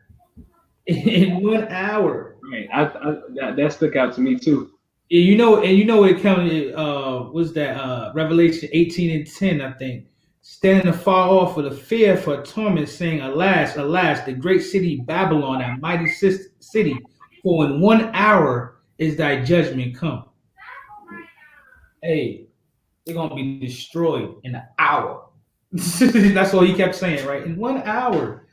in 1 hour. Right, that stuck out to me too. You know what it comes. Was that Revelation 18:10? I think, standing afar off with a fear for torment, saying, "Alas, alas, the great city Babylon, that mighty city, for in 1 hour is thy judgment come." Hey, they're gonna be destroyed in an hour. That's all he kept saying, right? In 1 hour.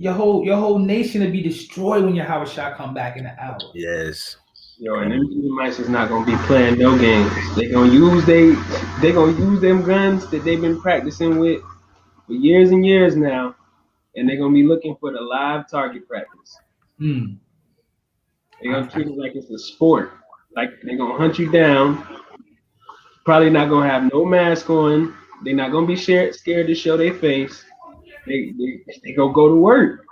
Your whole nation will be destroyed when your Habashah come back in an hour. Yes. Yo, and them Edomites is not gonna be playing no games. They gonna use them guns that they've been practicing with for years and years now, and they're gonna be looking for the live target practice. They're gonna treat it like it's a sport. Like they're gonna hunt you down. Probably not gonna have no mask on. They're not gonna be scared to show their face. They gonna go to work.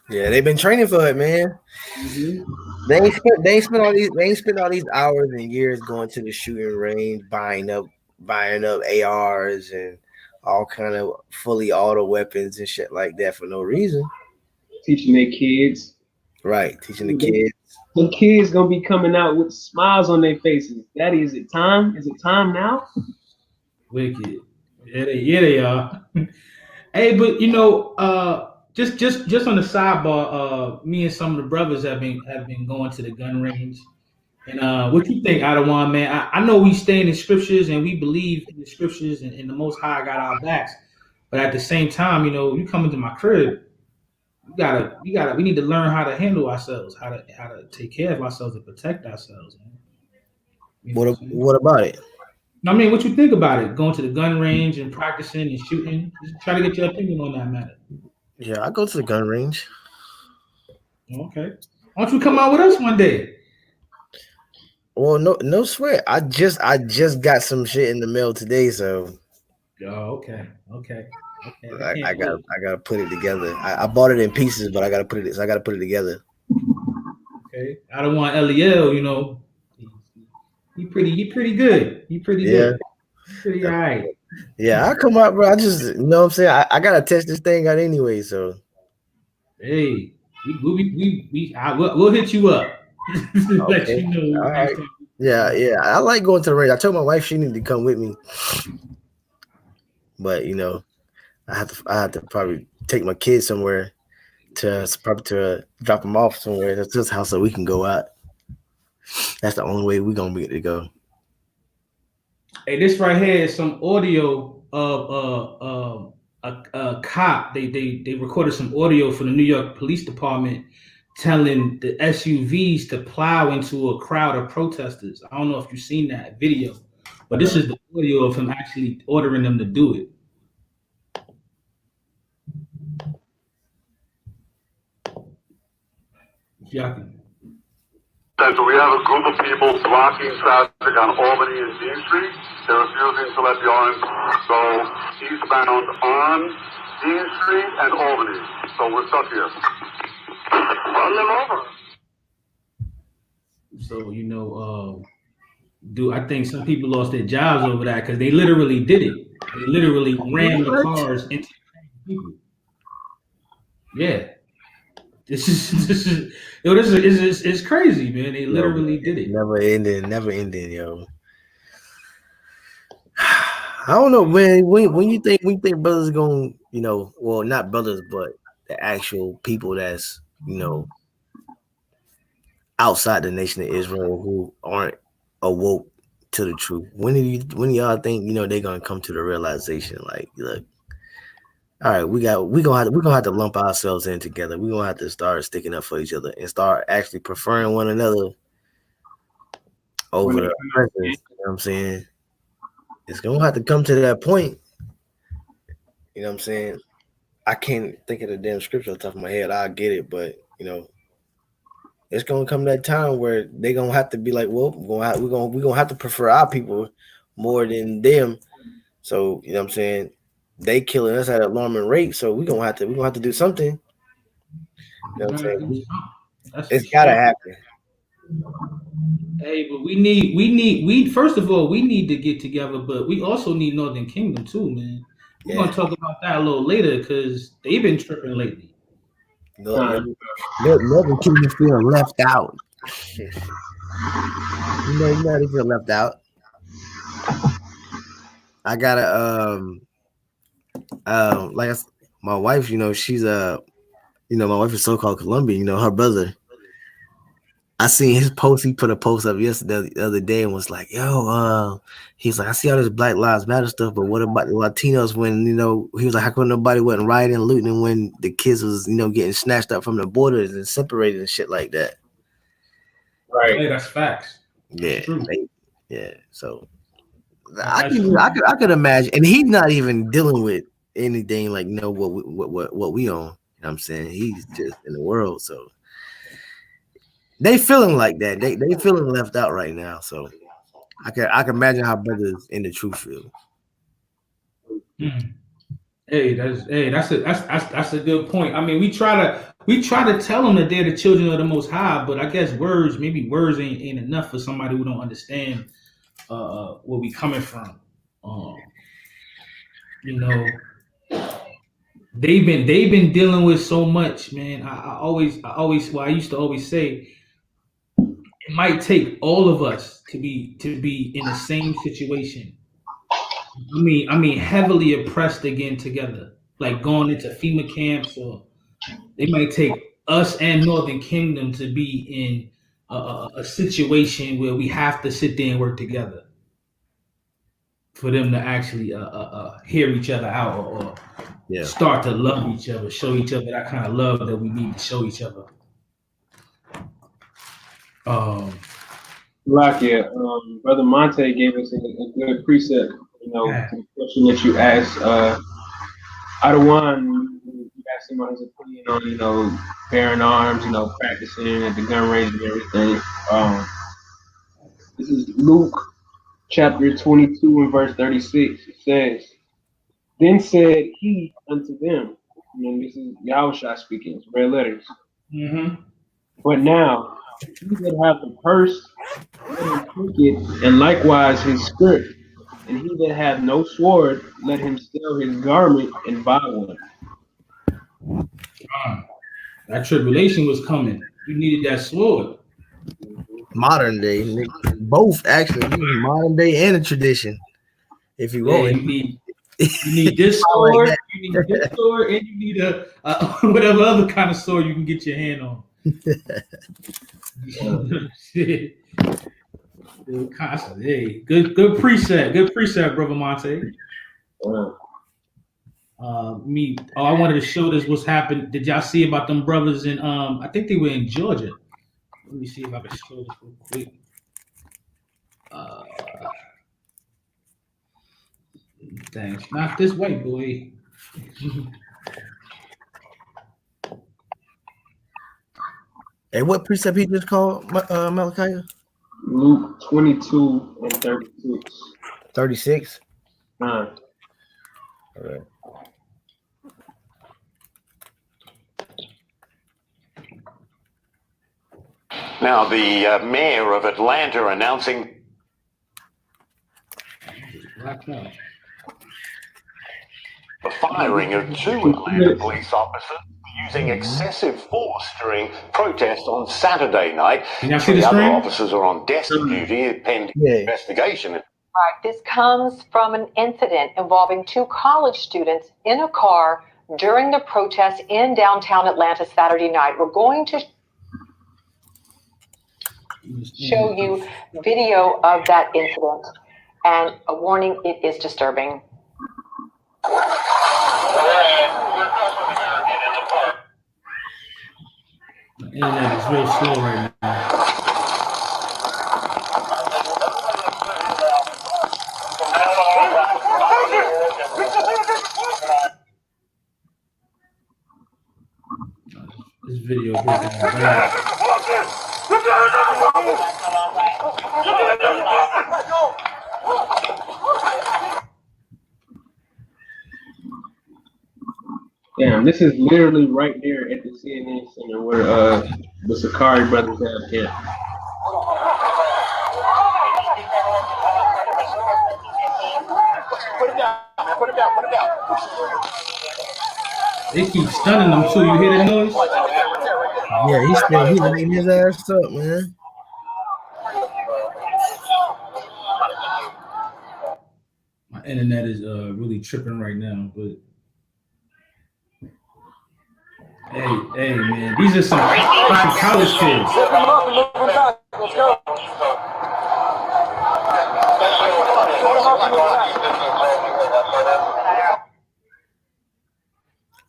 Yeah, they've been training for it, man. Mm-hmm. They ain't spent all these hours and years going to the shooting range, buying up ARs and all kind of fully auto weapons and shit like that for no reason. Teaching their kids. Right, teaching the kids. The kids gonna be coming out with smiles on their faces. Daddy, is it time? Is it time now? Wicked. Yeah, they are. Hey, but just on the sidebar, me and some of the brothers have been going to the gun range. And what you think, Adawan, man? I know we stay in the scriptures and we believe in the scriptures and the Most High got our backs. But at the same time, you come into my crib, we need to learn how to handle ourselves, how to take care of ourselves and protect ourselves, man. What about it? I mean, what you think about it? Going to the gun range and practicing and shooting? Just try to get your opinion on that matter. Yeah, I go to the gun range. Okay. Why don't you come out with us one day? Well, no sweat. I just got some shit in the mail today, so. Oh, okay. I gotta put it together. I bought it in pieces, but I gotta put it together. Okay. I don't want Eliel, He pretty good. He pretty good. Pretty all right. Yeah, I come out, bro. I just, you know what I'm saying? I gotta test this thing out anyway, so. Hey, we'll hit you up. Let Okay. you know. All right. Yeah. I like going to the range. I told my wife she needed to come with me. But you know, I have to probably take my kids somewhere to drop them off somewhere that's this house so we can go out. That's the only way we're gonna be able to go. Hey, this right here is some audio of a cop. They recorded some audio for the New York Police Department telling the SUVs to plow into a crowd of protesters. I don't know if you've seen that video, but this is the audio of him actually ordering them to do it. Y'all can. So we have a group of people blocking traffic on Albany and D Street. They're refusing to let the orange go eastbound on D Street and Albany. So we're stuck here. Run them over. So I think some people lost their jobs over that because they literally did it. They literally ran the cars into people. Yeah. This is crazy, man. They literally did it. Never ending, yo. I don't know, man. When you think brothers gonna, well, not brothers, but the actual people that's, outside the nation of Israel who aren't awoke to the truth. When y'all think, they're gonna come to the realization, like, look, all right, we're gonna have to lump ourselves in together. We're gonna have to start sticking up for each other and start actually preferring one another over the presence. You know what I'm saying? It's gonna have to come to that point. You know what I'm saying? I can't think of the damn scripture on top of my head. I get it, but it's gonna come that time where they're gonna have to be like, well, we're gonna have to prefer our people more than them. So you know what I'm saying? They killing us at an alarming rate, so we're gonna have to do something. You know what I'm saying? It's gotta happen. Hey, but we first of all we need to get together, but we also need Northern Kingdom too, man. We're gonna talk about that a little later because they've been tripping lately. Northern Kingdom feel left out. They feel left out. I gotta my wife, she's my wife is so-called Colombian, her brother. I seen his post. He put a post up yesterday, the other day, and was like, "Yo, he's like, I see all this Black Lives Matter stuff, but what about the Latinos? When he was like, how come nobody wasn't rioting, looting when the kids was getting snatched up from the borders and separated and shit like that?" Right. Hey, that's facts. Yeah, true. Yeah. So I could imagine, and he's not even dealing with anything like what we own. You know what I'm saying? He's just in the world, so. They feeling like that. They feeling left out right now. So I can imagine how brothers in the truth feel. Hey, that's a good point. I mean, we try to tell them that they're the children of the Most High, but I guess words ain't enough for somebody who don't understand where we coming from. They've been dealing with so much, man. I used to always say it might take all of us to be in the same situation. I mean, heavily oppressed again together, like going into FEMA camps, or they might take us and Northern Kingdom to be in a situation where we have to sit there and work together for them to actually hear each other out or start to love each other, show each other that kind of love that we need to show each other. Brother Monte gave us a good precept, to the question that you asked. Adawan, you asked him on his opinion on, bearing arms, practicing at the gun range and everything. This is Luke chapter 22 and verse 36. It says, "Then said he unto them," and this is Yahushua speaking, it's red letters. Mm-hmm. But now, he that hath the purse, let him take it, and likewise his skirt. And he that hath no sword, let him sell his garment and buy one. That tribulation was coming. You needed that sword. Modern day, both actually, modern day and a tradition. If you Yeah, want, you need this like sword, that. you need this sword, and you need a whatever other kind of sword you can get your hand on. Shit. Hey, good preset, brother Monte. I wanted to show this what's happened. Did y'all see about them brothers in I think they were in Georgia. Let me see if I can show this real quick. Thanks. Not this white boy. Hey, what precept he just called Malachi? Luke 22 and 36. 36. Uh, All right. Now, the mayor of Atlanta announcing the firing of 2 Atlanta police officers using excessive force during protests on Saturday night. Can y'all see the 3 other screen? officers are on desk duty pending investigation. Right. This comes from an incident involving 2 college students in a car during the protest in downtown Atlanta Saturday night. We're going to show you video of that incident, and a warning, it is disturbing. The internet is real slow right now. This video breaking down. Damn, this is literally right there at the CNN Center where the Sakari brothers have camp. Put it down, man. Put it down. Put it down. They keep stunning them too. You hear that noise? Yeah, he's still lighting his ass up, man. My internet is really tripping right now, but hey, man, these are some college kids. Let's go.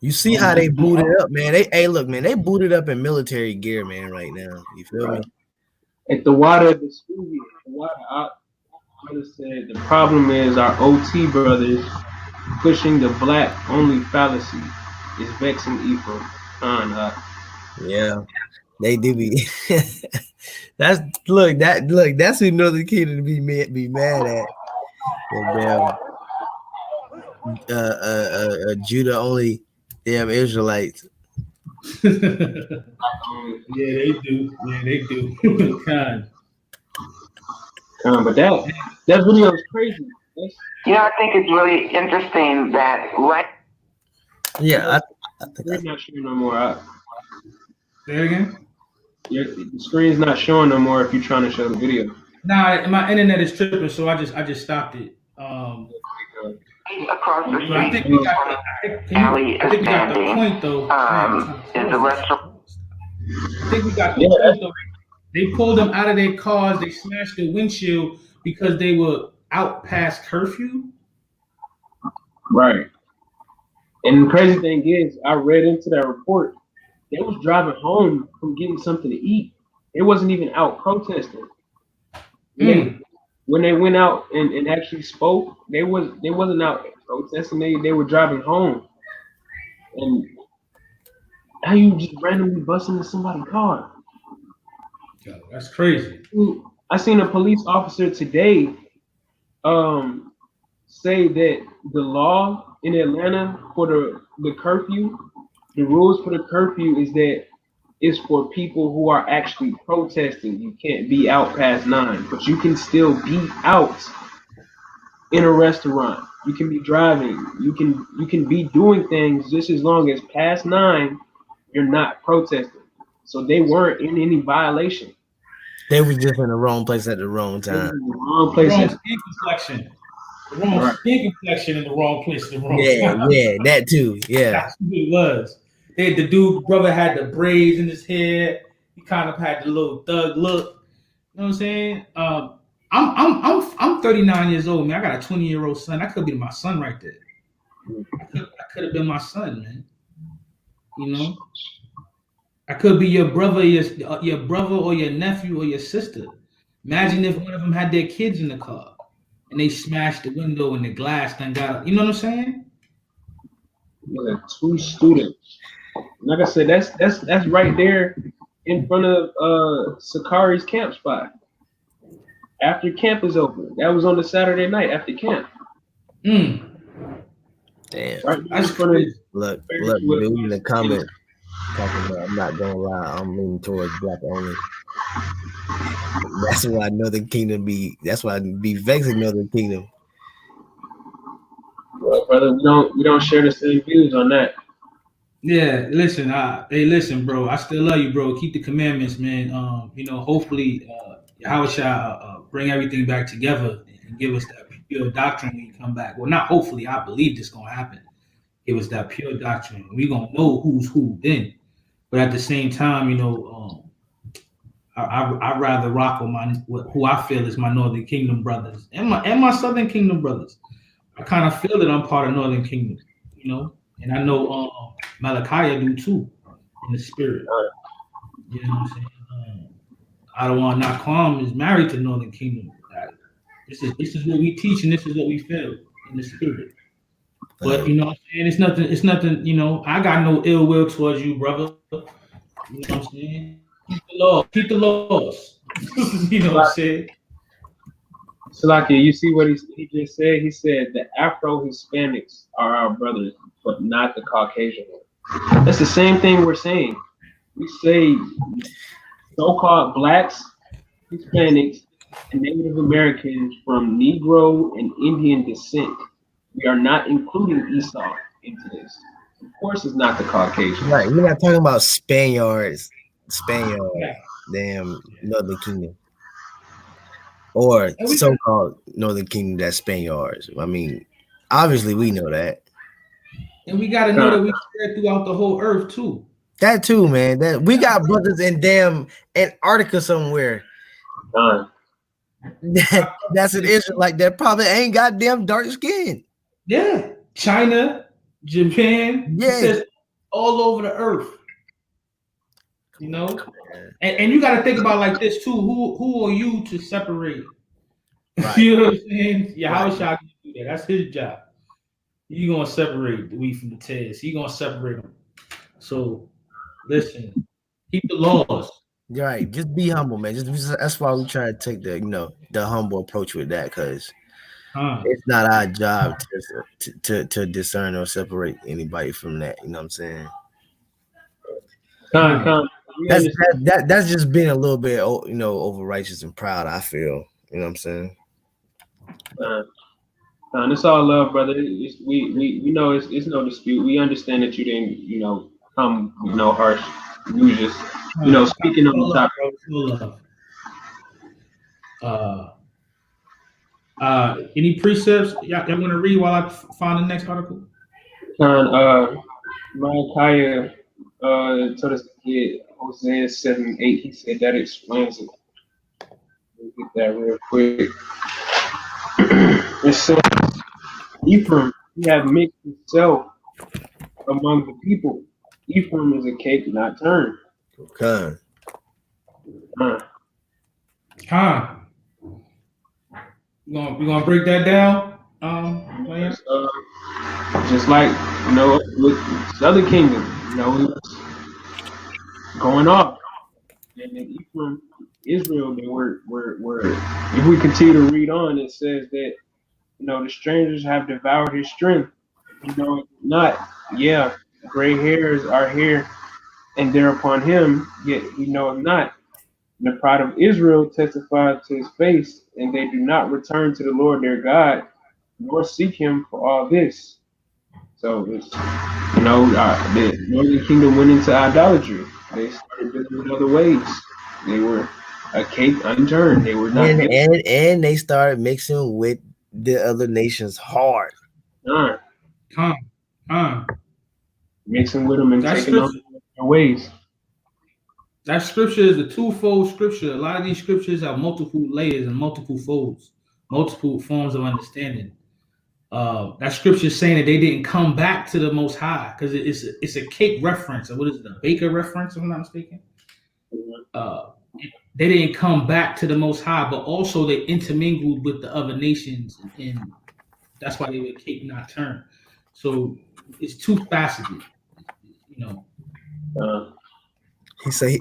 You see how they booted up, man. They booted up in military gear, man, right now. You feel me? At the water, the school, the water out. Brother said the problem is our OT brothers pushing the black only fallacy is vexing Ephraim. Yeah, they do be. That's who Northern Kingdom be mad at. Judah only damn Israelites. Yeah, they do. God. But that video is crazy. I think it's really interesting that I think it's not showing no more. Say it again. The screen's not showing no more if you're trying to show the video. Nah, my internet is tripping, so I just stopped it. across the street, I think we got the point though. is the restaurant. I think we got the point though. They pulled them out of their cars. They smashed their windshield because they were out past curfew. Right. And the crazy thing is, I read into that report. They was driving home from getting something to eat. It wasn't even out protesting. When they went out and actually spoke, they wasn't out protesting. They were driving home. And how you just randomly bust into somebody's car? Yo, that's crazy. I seen a police officer today say that the law in Atlanta for the curfew, the rules for the curfew is that is for people who are actually protesting. You can't be out past 9, but you can still be out in a restaurant. You can be driving. You can be doing things just as long as past 9 you're not protesting. So they weren't in any violation. They was just in the wrong place at the wrong They were time. in the wrong The place. wrong skin complexion. The wrong Right. skin complexion in the wrong place at the wrong Yeah, time. yeah, that too. Yeah. That's who it was. The dude brother had the braids in his hair. He kind of had the little thug look. You know what I'm saying? I'm 39 years old, man. I got a 20-year-old son. That could be my son right there. I could have been my son, man. You know, I could be your brother, your brother or your nephew or your sister. Imagine if one of them had their kids in the car and they smashed the window and the glass then got. You know what I'm saying? Yeah, 2 students. Like I said, that's right there in front of Sakari's camp spot. After camp is over. That was on the Saturday night after camp. Mm. Damn. Right there in That's front of crazy. Look, Ferris dude wheel. in the comments talking about I'm not gonna lie, I'm leaning towards black only. That's why Northern Kingdom be. That's why I be vexing Northern Kingdom. Well, brother, we don't share the same views on that. Yeah, listen, hey, listen, bro. I still love you, bro. Keep the commandments, man. You know, hopefully, how shall bring everything back together and give us that pure doctrine when you come back. Well, not hopefully. I believe this gonna happen. Give us that pure doctrine. We gonna know who's who then. But at the same time, you know, I'd rather rock with who I feel is my Northern Kingdom brothers and my Southern Kingdom brothers. I kind of feel that I'm part of Northern Kingdom, you know, and I know Malachi do too in the spirit. You know what I'm saying? I don't want Naquam is married to Northern Kingdom. This is what we teach and this is what we feel in the spirit. But you know what I'm saying? It's nothing, you know, I got no ill will towards you, brother. You know what I'm saying? Keep the laws. You know what I'm saying? Salaki, you see what he just said? He said the Afro Hispanics are our brothers, but not the Caucasian ones. That's the same thing we're saying. We say so-called blacks, Hispanics, and Native Americans from Negro and Indian descent. We are not including Esau into this. Of course, it's not the Caucasian. Right, we're not talking about Spaniards, Yeah. damn Northern Kingdom, or so-called Northern Kingdom that's Spaniards. I mean, obviously we know that, and we got to know that we spread throughout the whole earth too. That too, man. That we got brothers in damn Antarctica somewhere. That's an Israelite that probably ain't got damn dark skin. Yeah, China, Japan, yeah, it says all over the earth. You know, and you got to think about like this too. Who are you to separate? Right. You know what I'm saying? Yeah, how shall you do that? That's his job. You gonna separate the wheat from the tares. He gonna separate them. So, listen, keep the laws. Right, just be humble, man. Just that's why we try to take the humble approach with that, because it's not our job to discern or separate anybody from that. You know what I'm saying? That's just being a little bit, over righteous and proud. I feel, you know what I'm saying? It's all love, brother. We know it's no dispute. We understand that you didn't, come with no harsh uses. Speaking on the topic. Any precepts y'all want to read while I find the next article? Malachi told us to get Hosea 7:8. He said that explains it. Let me get that real quick. It says, Ephraim, he have mixed himself among the people. Ephraim is a cake not turned. We gonna break that down. Just like with Southern Kingdom, going off, and then Ephraim, Israel, they were. If we continue to read on, it says that the strangers have devoured his strength. Not gray hairs are here, and thereupon him, yet he knoweth not. And the pride of Israel testified to his face, and they do not return to the Lord their God, nor seek him for all this. So it's, the northern kingdom went into idolatry. They started doing it other ways. They were a cake unturned. They were not and they started mixing with the other nations hard. Mixing with them and taking on their ways. That scripture is a twofold scripture. A lot of these scriptures have multiple layers and multiple folds, multiple forms of understanding. That scripture is saying that they didn't come back to the Most High because it's a cake reference. Or what is it, a baker reference, if I'm not mistaken? They didn't come back to the Most High, but also they intermingled with the other nations, and that's why they were cake not turned. So it's two faceted, He say,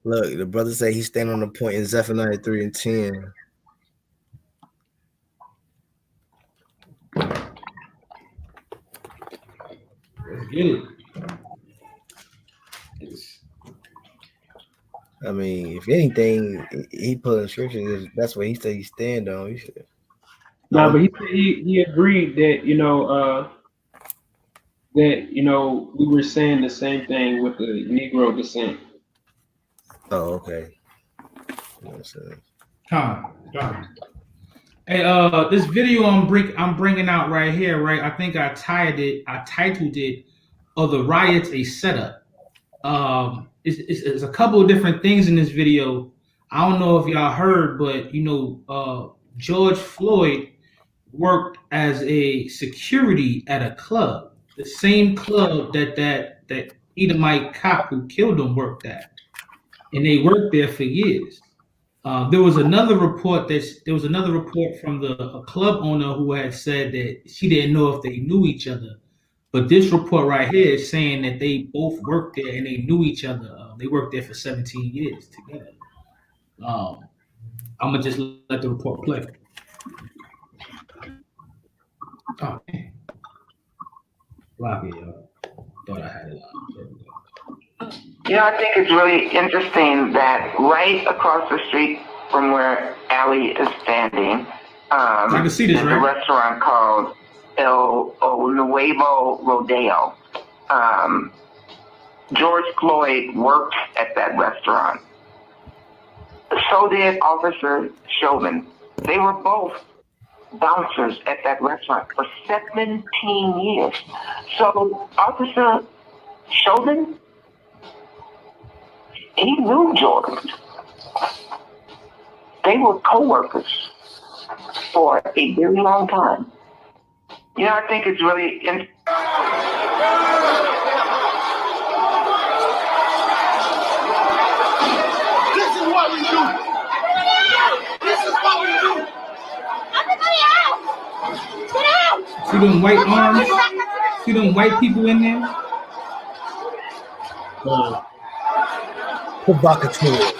look, the brother say he stand on the point in Zephaniah 3 and 10. Get it. I mean, if anything, he put in scripture. That's what he said he stand on. You should. No, but he agreed that we were saying the same thing with the Negro descent. Oh, okay. Hey, this video I'm bringing out right here, right? I think I titled it, "The Riots a Setup." It's a couple of different things in this video. I don't know if y'all heard, but George Floyd worked as a security at a club, the same club that Edomite cop who killed him worked at, and they worked there for years. There was another report from a club owner who had said that she didn't know if they knew each other. But this report right here is saying that they both worked there and they knew each other. They worked there for 17 years together. I'm gonna just let the report play. Oh, man. Block it, y'all. Thought I had it on. I think it's really interesting that right across the street from where Allie is standing, I can see this, there's a restaurant called El Nuevo Rodeo. George Floyd worked at that restaurant. So did Officer Chauvin. They were both bouncers at that restaurant for 17 years. So Officer Chauvin, he knew George. They were co-workers for a very long time. I think it's really This is what we do. This is what we do. Everybody out! Get out! See them white arms? See them white people in there? Provocateur.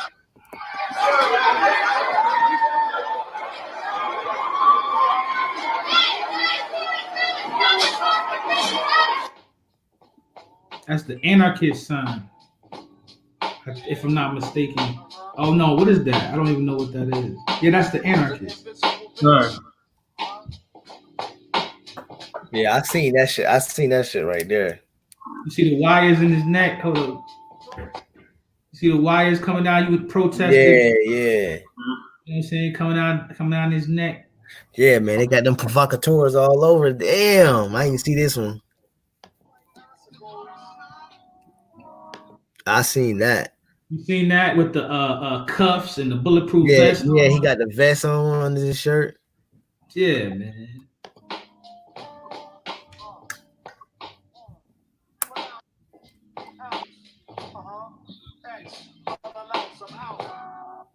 That's the anarchist sign, if I'm not mistaken. Oh no, what is that? I don't even know what that is. Yeah, that's the anarchist. Yeah, I seen that shit right there. You see the wires in his neck? Hold up. You see the wires coming down? You would protest. Yeah. You know what I'm saying? Coming down his neck. Yeah, man, they got them provocateurs all over. Damn, I didn't see this one. I seen that. You seen that with the cuffs and the bulletproof vest? Yeah, he got the vest on under his shirt. Yeah, man.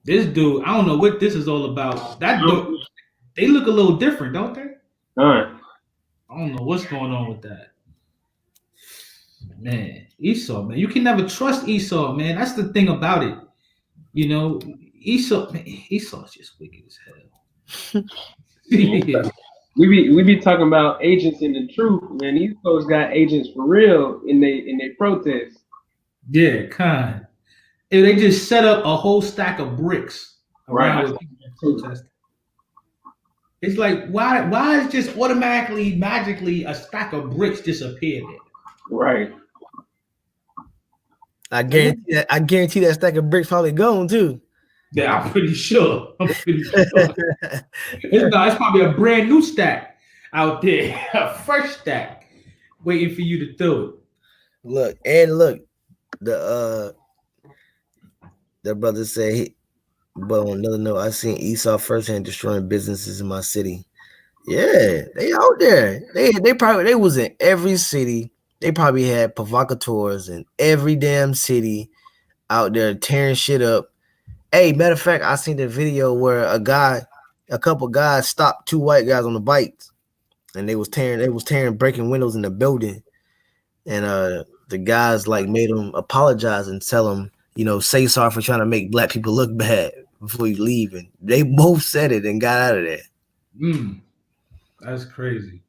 This dude, I don't know what this is all about. That dude, they look a little different, don't they? I don't know what's going on with that. Man, Esau, man. You can never trust Esau, man. That's the thing about it. Esau's just wicked as hell. Yeah. We be talking about agents in the truth, man. These folks got agents for real in they protests. Yeah, kind. And they just set up a whole stack of bricks around Right. where people are protesting. It's like why is just automatically magically a stack of bricks disappeared there? Right. I guarantee that stack of bricks probably gone too. Yeah, I'm pretty sure. It's probably a brand new stack out there, a fresh stack, waiting for you to throw it. Look, the brother said, but on another note, I seen Esau firsthand destroying businesses in my city. Yeah, they out there. They was in every city. They probably had provocateurs in every damn city out there tearing shit up. Hey, matter of fact, I seen the video where a couple guys stopped two white guys on the bikes, and they was breaking windows in the building, and the guys like made them apologize and tell them, say sorry for trying to make black people look bad before you leave, and they both said it and got out of there. That's crazy.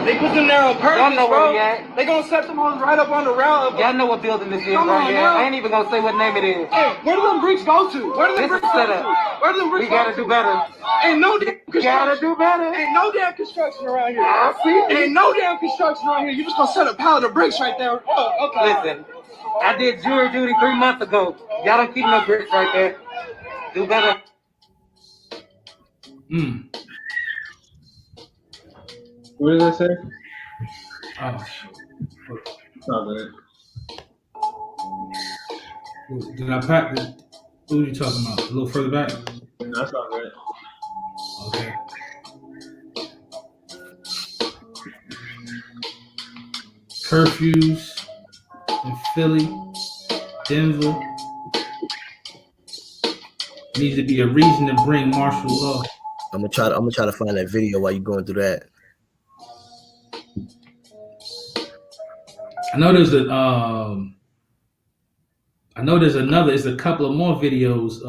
They put them there on purpose, y'all know where we at. They gonna set them on right up on the rail. Y'all know what building this is right here. I ain't even gonna say what name it is. Hey, where do them bricks go to? Where do them bricks go to? Where do them bricks go to? We gotta do better. Ain't no damn construction. Gotta do better. Ain't no damn construction around here. Ain't no damn construction around here. You just gonna set a pallet of bricks right there. Oh, okay. Listen, I did jury duty 3 months ago. Y'all don't keep no bricks right there. Do better. What does that say? Oh, it's all good. Did I pack this? What are you talking about? A little further back? No, that's all good. Okay. Curfews in Philly, Denver. Needs to be a reason to bring martial law. I'm gonna try to find that video while you're going through that. I know there's a couple of more videos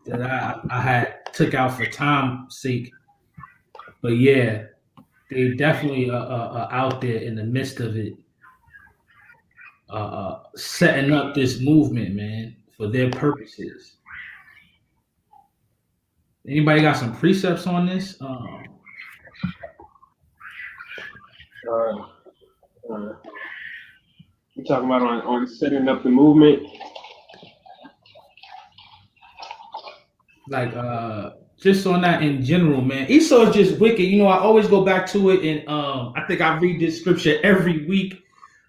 that I had took out for time's sake. But yeah, they definitely are out there in the midst of it, setting up this movement, man, for their purposes. Anybody got some precepts on this? You're talking about on setting up the movement? Like, just on that in general, man. Esau is just wicked. I always go back to it, and I think I read this scripture every week.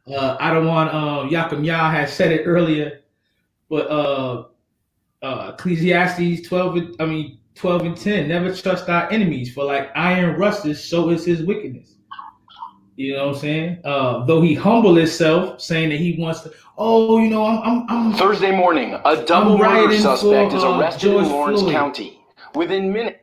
I don't want Yakum Yah has said it earlier, but Ecclesiastes 12 and 10, never trust our enemies, for like iron rusteth, so is his wickedness. You know what I'm saying? Though he humble himself, saying that he wants to. I'm Thursday morning, a double murder suspect is arrested in Lawrence County. Within minutes,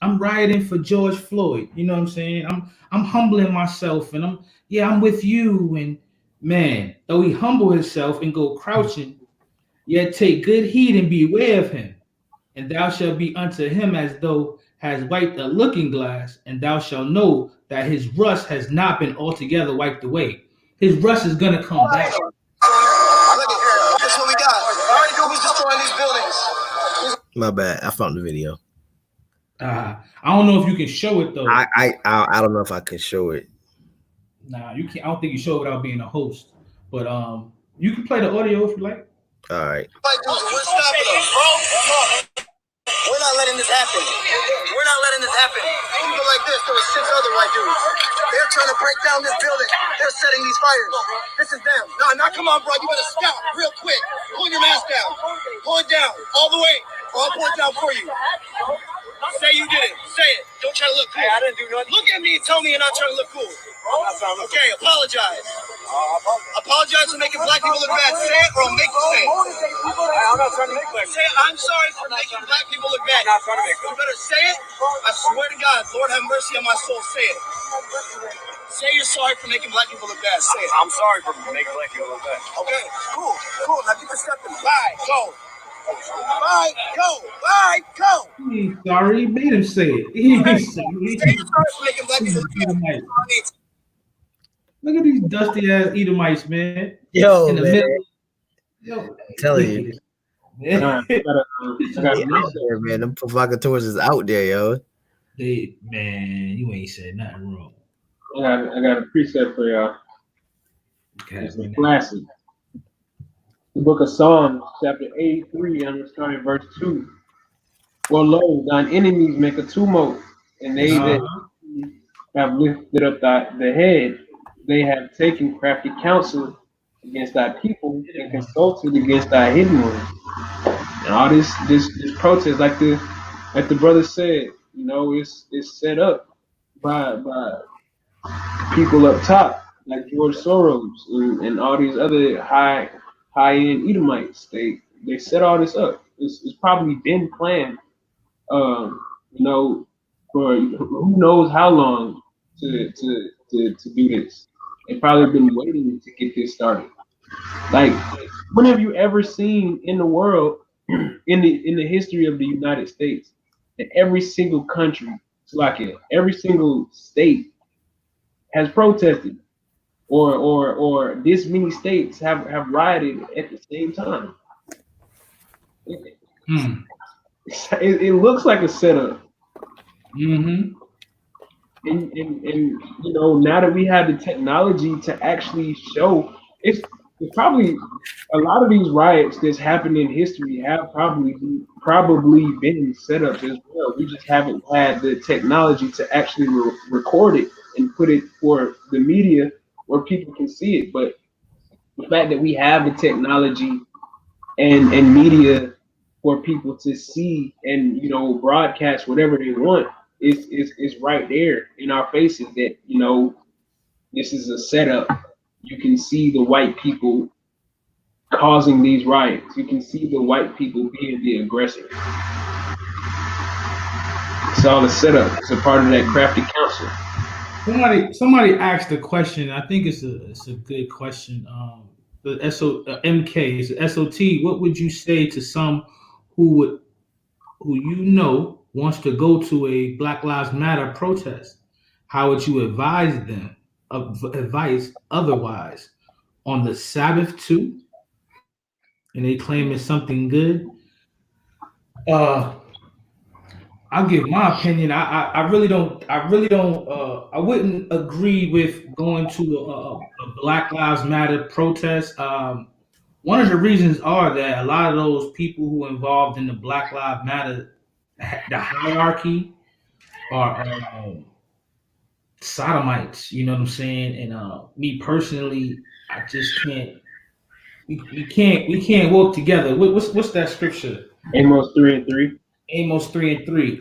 I'm rioting for George Floyd. You know what I'm saying? I'm humbling myself, and I'm with you. And man, though he humble himself and go crouching, yet take good heed and beware of him. And thou shalt be unto him as though has wiped a looking glass, and thou shalt know that his rust has not been altogether wiped away. His rust is gonna come back. Look at here. That's what we got. All right, do is destroying these buildings. My bad. I found the video. I don't know if you can show it though. I don't know if I can show it. Nah, you can't. I don't think you show it without being a host. But you can play the audio if you like. All right. We're stopping them. We're not letting this happen. We're not letting this happen. People like this, there were 6 other white dudes. They're trying to break down this building. They're setting these fires. This is them. No, come on, bro. You better stop real quick. Pull your mask down. Pull it down all the way. Or I'll pull it down for you. Say you did it. Say it. Don't try to look cool. Hey, I didn't do nothing. Look at me and tell me you're not trying to look cool. Okay, apologize. Apologize for making black people look bad. Say it or I'll make you say it. I'm not trying to make black people. Say it. I'm sorry for making black people look bad. I'm not trying to make them. You better say it. I swear to God, Lord have mercy on my soul. Say it. Say you're sorry for making black people look bad. Say it. I'm sorry for making black people look bad. Okay, cool. Now keep it stepping. Bye. Go. Bye, go. Bye, go. He ain't sorry. He made him say it. He ain't sorry. Say you started making black people Edomite. Look at these dusty ass Edomites, man. Yo, in the man. middle. Yo, I'm telling you. man. I got a out there, man. Them provocateurs is out there, yo. Man, you ain't said nothing wrong. I got a precept for y'all. Okay, it's a classic. The book of Psalms, chapter 83, I'm going to start at verse 2. For lo, thine enemies make a tumult, and they that have lifted up the head, they have taken crafty counsel against thy people and consulted against thy hidden ones. And all this protest, like the brother said, it's set up by people up top, like George Soros and all these other high end Edomites. They set all this up. It's probably been planned, for who knows how long to do this. They've probably been waiting to get this started. Like, when have you ever seen in the world, in the history of the United States, that every single country, every single state has protested, or this many states have rioted at the same time? It looks like a setup. Mm-hmm. And now that we have the technology to actually show, it's probably a lot of these riots that's happened in history have probably been setups as well. We just haven't had the technology to actually record it and put it for the media where people can see it. But the fact that we have the technology and media for people to see and broadcast whatever they want is right there in our faces, that this is a setup. You can see the white people causing these riots. You can see the white people being the aggressor. It's all a setup. It's a part of that crafty counsel. Somebody asked a question. I think it's a good question. The MK is SOT. What would you say to some who wants to go to a Black Lives Matter protest? How would you advise them? Advice otherwise on the Sabbath too? And they claim it's something good. I'll give my opinion. I really don't. I wouldn't agree with going to a Black Lives Matter protest. One of the reasons are that a lot of those people who are involved in the Black Lives Matter, the hierarchy, are sodomites. You know what I'm saying? And me personally, I just can't. We can't work together. What's that scripture? Amos 3:3. Amos 3:3.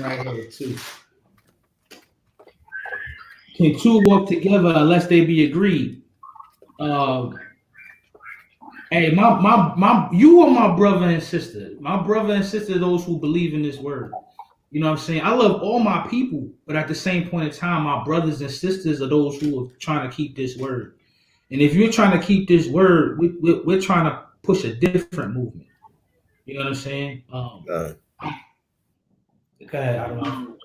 Right here too. Can two walk together unless they be agreed? Hey, you are my brother and sister. My brother and sister, those who believe in this word. You know what I'm saying? I love all my people, but at the same point in time, my brothers and sisters are those who are trying to keep this word. And if you're trying to keep this word, we're trying to push a different movement. You know what I'm saying? Go ahead, I don't know.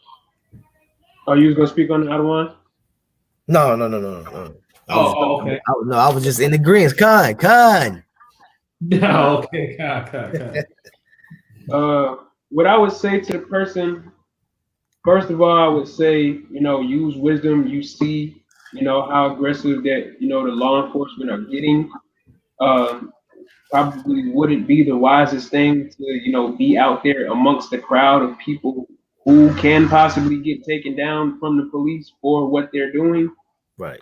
Oh, you was gonna speak on the other one? No. Okay. I was just in agreement. Con. No, okay, con. What I would say to the person, first of all, I would say, use wisdom. You see, how aggressive that, the law enforcement are getting. Probably wouldn't be the wisest thing to, be out there amongst the crowd of people who can possibly get taken down from the police for what they're doing. Right.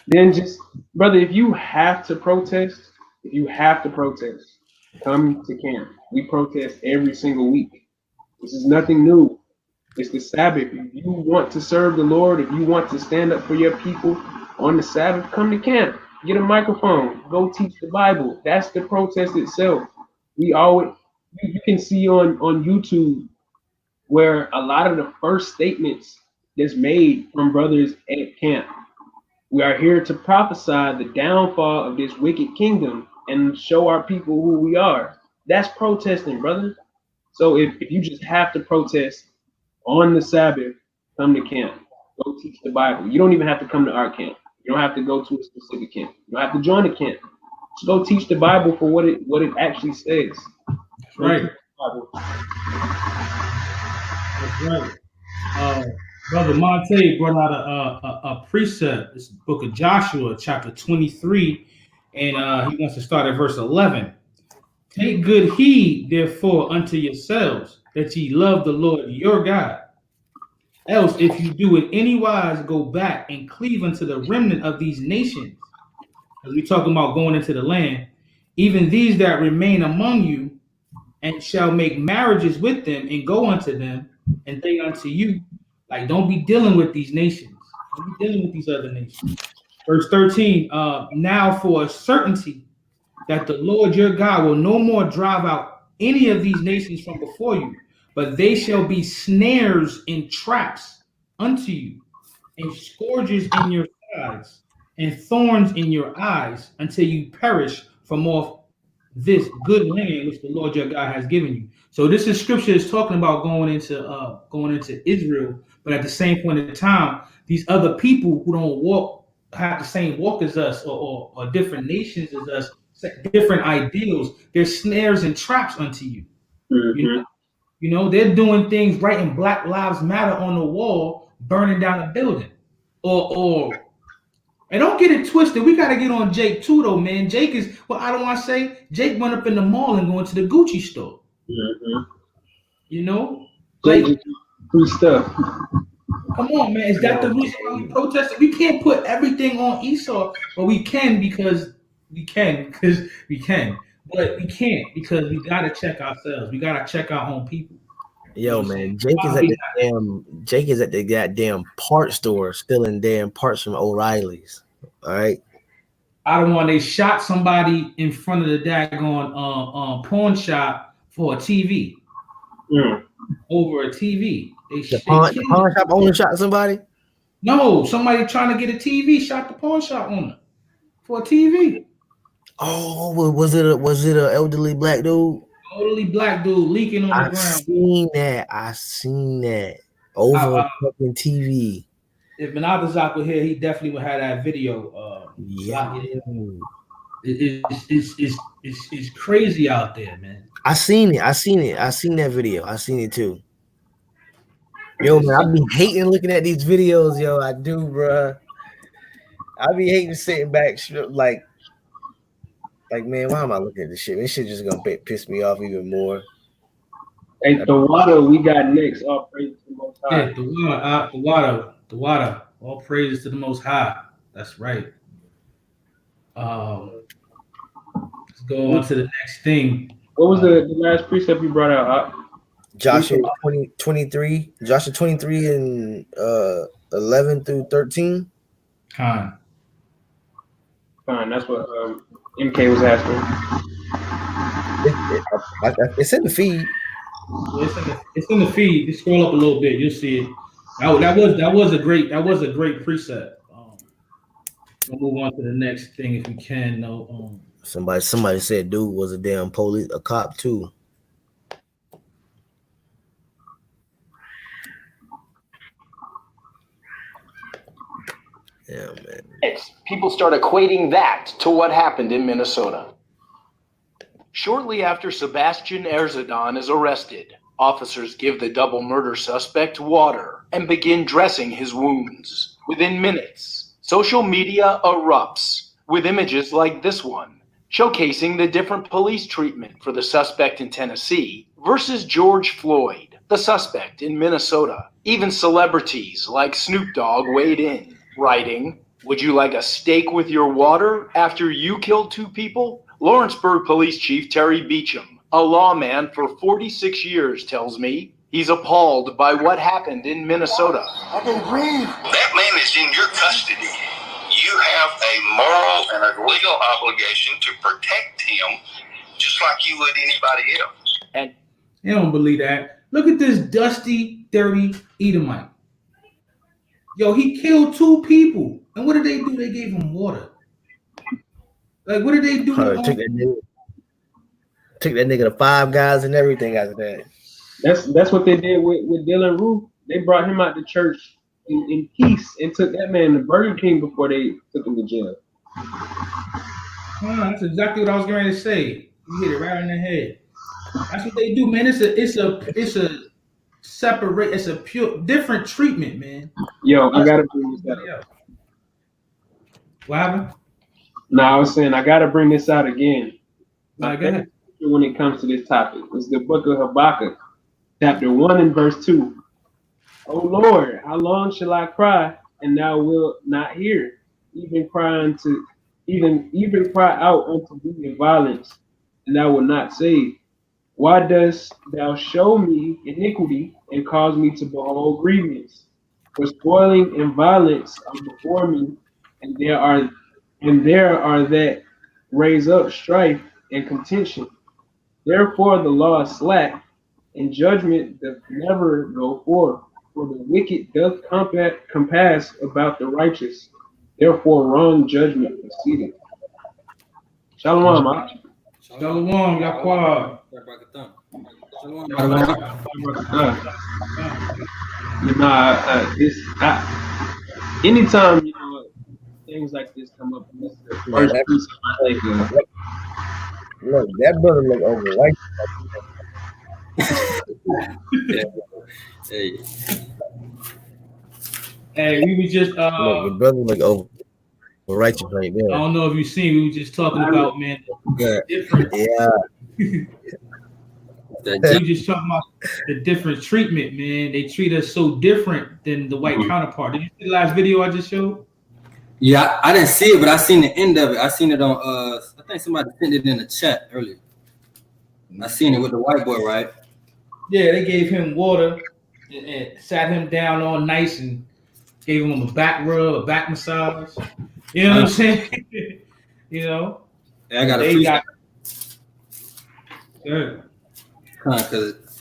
Then just, brother, if you have to protest, come to camp. We protest every single week. This is nothing new. It's the Sabbath. If you want to serve the Lord, if you want to stand up for your people on the Sabbath, come to camp. Get a microphone. Go teach the Bible. That's the protest itself. You can see on YouTube where a lot of the first statements that's made from brothers at camp. We are here to prophesy the downfall of this wicked kingdom and show our people who we are. That's protesting, brother. So if you just have to protest on the Sabbath, come to camp. Go teach the Bible. You don't even have to come to our camp. You don't have to go to a specific camp. You don't have to join a camp. Just go teach the Bible for what it actually says. That's right. That's right. Brother Monte brought out a precept. This book of Joshua, chapter 23, and he wants to start at verse 11. Take good heed, therefore, unto yourselves, that ye love the Lord your God. Else, if you do in any wise go back and cleave unto the remnant of these nations, as we talking about going into the land, even these that remain among you, and shall make marriages with them and go unto them, and they unto you. Like, don't be dealing with these nations. Don't be dealing with these other nations. Verse 13, now for a certainty that the Lord your God will no more drive out any of these nations from before you, but they shall be snares and traps unto you, and scourges in your sides, and thorns in your eyes, until you perish from off this good land which the Lord your God has given you. So this is scripture is talking about going into Israel, but at the same point in time, these other people who don't have the same walk as us, or different nations as us, different ideals, they're snares and traps unto you. Mm-hmm. You know, they're doing things, writing Black Lives Matter on the wall, burning down a building, or and don't get it twisted. We got to get on Jake too, though, man. Jake is, well, I don't want to say, Jake went up in the mall and going to the Gucci store. Mm-hmm. You know? Jake Like, free stuff. Come on, man. Is that the reason why we protested? We can't put everything on Esau, but we can because we can. But we can't because we got to check ourselves. We got to check our own people. Yo, man, Jake is at the goddamn part store stealing damn parts from O'Reilly's. All right. I don't want they shot somebody in front of the daggone pawn shop for a TV. Over a TV. The pawn shop owner shot somebody? No, somebody trying to get a TV shot the pawn shop owner for a TV. Oh, was it a elderly black dude? Elderly black dude leaking on the ground. I seen that over a fucking TV. If Benazazak were here, he definitely would have that video. It's crazy out there, man. I seen it. I seen that video. I seen it too. Yo, man, I be hating looking at these videos, yo. I do, bruh. I be hating sitting back, like, man, why am I looking at this shit? This shit just gonna piss me off even more. Hey, the water we got next. All praise to the Most High. Yeah, the water. All praises to the Most High. That's right. Let's go on to the next thing. What was the last precept you brought out? Joshua 23. Joshua 23 and 11 through 13. Fine. That's what MK was asking. It's in the feed. It's in the feed. Just scroll up a little bit, you'll see it. That was a great precept. We'll move on to the next thing if we can. No. Somebody said dude was a damn a cop too. Yeah, man. People start equating that to what happened in Minnesota. Shortly after Sebastian Erzadon is arrested, officers give the double murder suspect water and begin dressing his wounds. Within minutes, social media erupts with images like this one, showcasing the different police treatment for the suspect in Tennessee versus George Floyd, the suspect in Minnesota. Even celebrities like Snoop Dogg weighed in, writing, "Would you like a steak with your water after you killed two people?" Lawrenceburg Police Chief Terry Beecham, a lawman for 46 years, tells me he's appalled by what happened in Minnesota. I can breathe. That man is in your custody. You have a moral and a legal obligation to protect him just like you would anybody else. And you don't believe that. Look at this dusty, dirty Edomite. Yo, he killed two people. And what did they do? They gave him water. Like, what did they do? Took that nigga to Five Guys and everything after that. That's what they did with Dylan Roof. They brought him out to church in peace and took that man to Burger King before they took him to jail. That's exactly what I was going to say. You hit it right on the head. That's what they do, man. It's a separate. It's a pure different treatment, man. Yo, I gotta bring this out. What happened? No, I was saying I gotta bring this out again. Go ahead. When it comes to this topic, it's the book of Habakkuk, chapter 1 and verse 2. O Lord, how long shall I cry, and thou wilt not hear? Even cry out unto thee in violence, and thou wilt not save. Why dost thou show me iniquity and cause me to behold grievance? For spoiling and violence are before me, and there are that raise up strife and contention. Therefore the law is slack, and judgment doth never go forth. For the wicked doth compass about the righteous. Therefore wrong judgment proceedeth. Shalom, Mach. Shalom, Yaquad. Anytime things like this come up, look, that brother look overweight. Hey, we was just look, your brother look overweight right there. I don't know if you seen. We were just talking about, man, different. Yeah. We just talking about the different treatment, man. They treat us so different than the white counterpart. Did you see the last video I just showed? Yeah, I didn't see it, but I seen the end of it. I seen it on I think somebody sent it in the chat earlier. I seen it with the white boy, right? Yeah, they gave him water and sat him down all nice and gave him a back rub, a back massage. You know what I'm saying? You know? Yeah, I got they got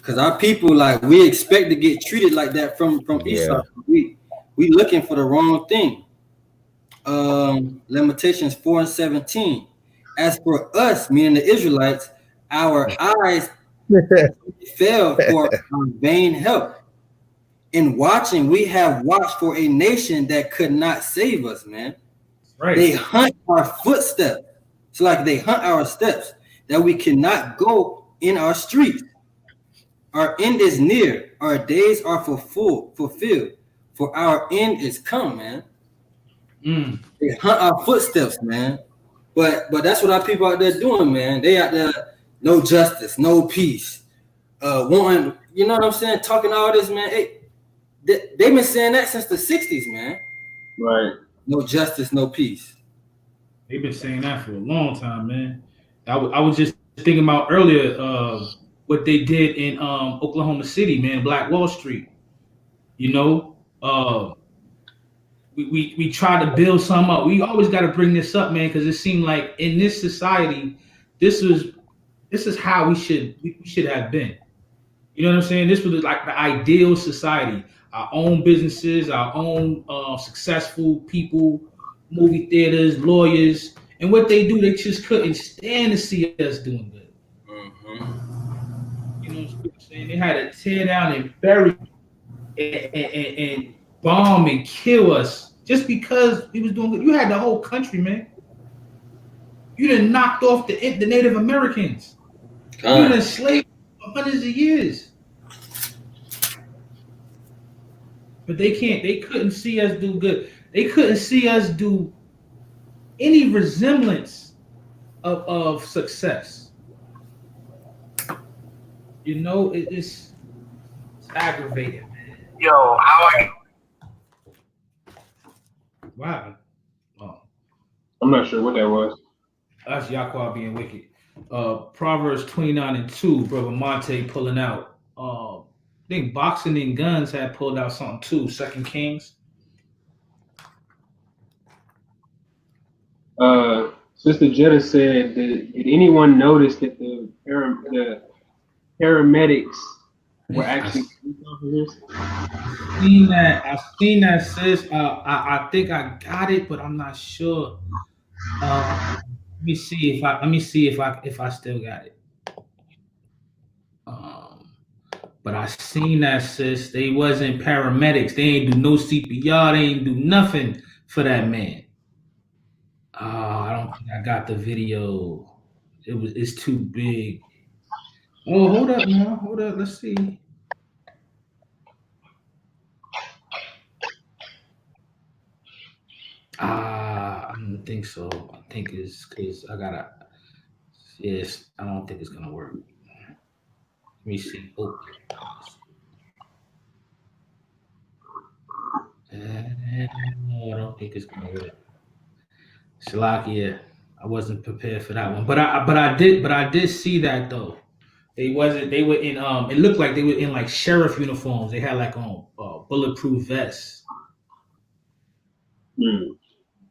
Cause our people, like, we expect to get treated like that from Esau. We looking for the wrong thing. Lamentations 4:17. As for us, meaning the Israelites, our eyes fell for our vain help. In watching, we have watched for a nation that could not save us, man. Right. They hunt our footsteps. It's like they hunt our steps that we cannot go in our streets. Our end is near. Our days are fulfilled. For our end is come, man. They hunt our footsteps, man. But that's what our people out there doing, man. They out there, no justice, no peace. Wanting, you know what I'm saying? Talking all this, man. Hey, they've been saying that since the 60s, man. Right. No justice, no peace. They've been saying that for a long time, man. I was just thinking about earlier what they did in Oklahoma City, man, Black Wall Street. You know, we try to build some up. We always got to bring this up, man, because it seemed like in this society, this is how we should have been. You know what I'm saying? This was like the ideal society. Our own businesses, our own successful people, movie theaters, lawyers, and what they do, they just couldn't stand to see us doing good. You know what I'm saying? They had to tear down and bury and bomb and kill us just because we was doing good. You had the whole country, man. You done knocked off the Native Americans. You done enslaved for hundreds of years. But they couldn't see us do good. They couldn't see us do any resemblance of success. You know, it's aggravating, man. Yo, how are you? Wow. Oh. I'm not sure what that was. That's Yaquah being wicked. Proverbs 29:2, Brother Monte pulling out. I think Boxing and Guns had pulled out something too. 2 Kings. Sister Jetta said, did anyone notice that the paramedics were actually police officers? I've seen that, sis. I think I got it, but I'm not sure. Let me see if I still got it. But I seen that, sis. They wasn't paramedics. They ain't do no CPR. They ain't do nothing for that man. I don't think I got the video. It's too big. Oh, hold up now. Hold up. Let's see. I don't think so. I think it's because I gotta. Yes, I don't think it's gonna work. Let me see. Open. No, I don't think it's gonna work. Shalakia, I wasn't prepared for that one, but I did see that though. They were in it looked like they were in like sheriff uniforms. They had like on bulletproof vests.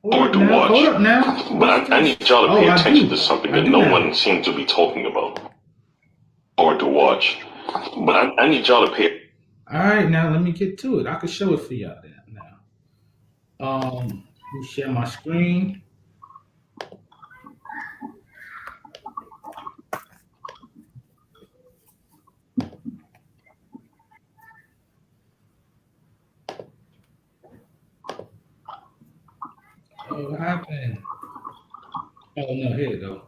Hard to watch. Hold up now. But I need y'all to pay attention to something that no one seems to be talking about. Hard to watch. But I need y'all to pay. All right, now let me get to it. I can show it for y'all there now. Let me share my screen. Oh, what happened? Oh no, here you go.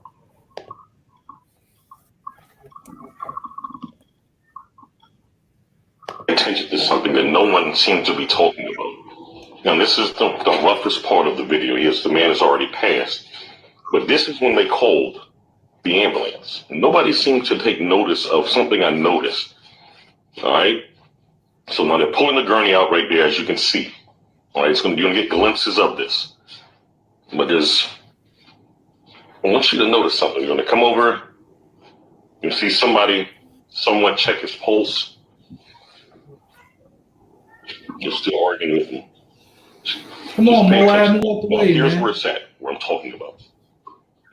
Attention to something that no one seems to be talking about. Now, this is the roughest part of the video. Yes, the man has already passed. But this is when they called the ambulance. Nobody seemed to take notice of something I noticed. All right? So now they're pulling the gurney out right there, as you can see. All right? You're going to get glimpses of this. But I want you to notice something. You're going to come over. You see someone check his pulse. You're still arguing with him. Come on, Moab, move out the way, here's man. where it's at, where I'm talking about.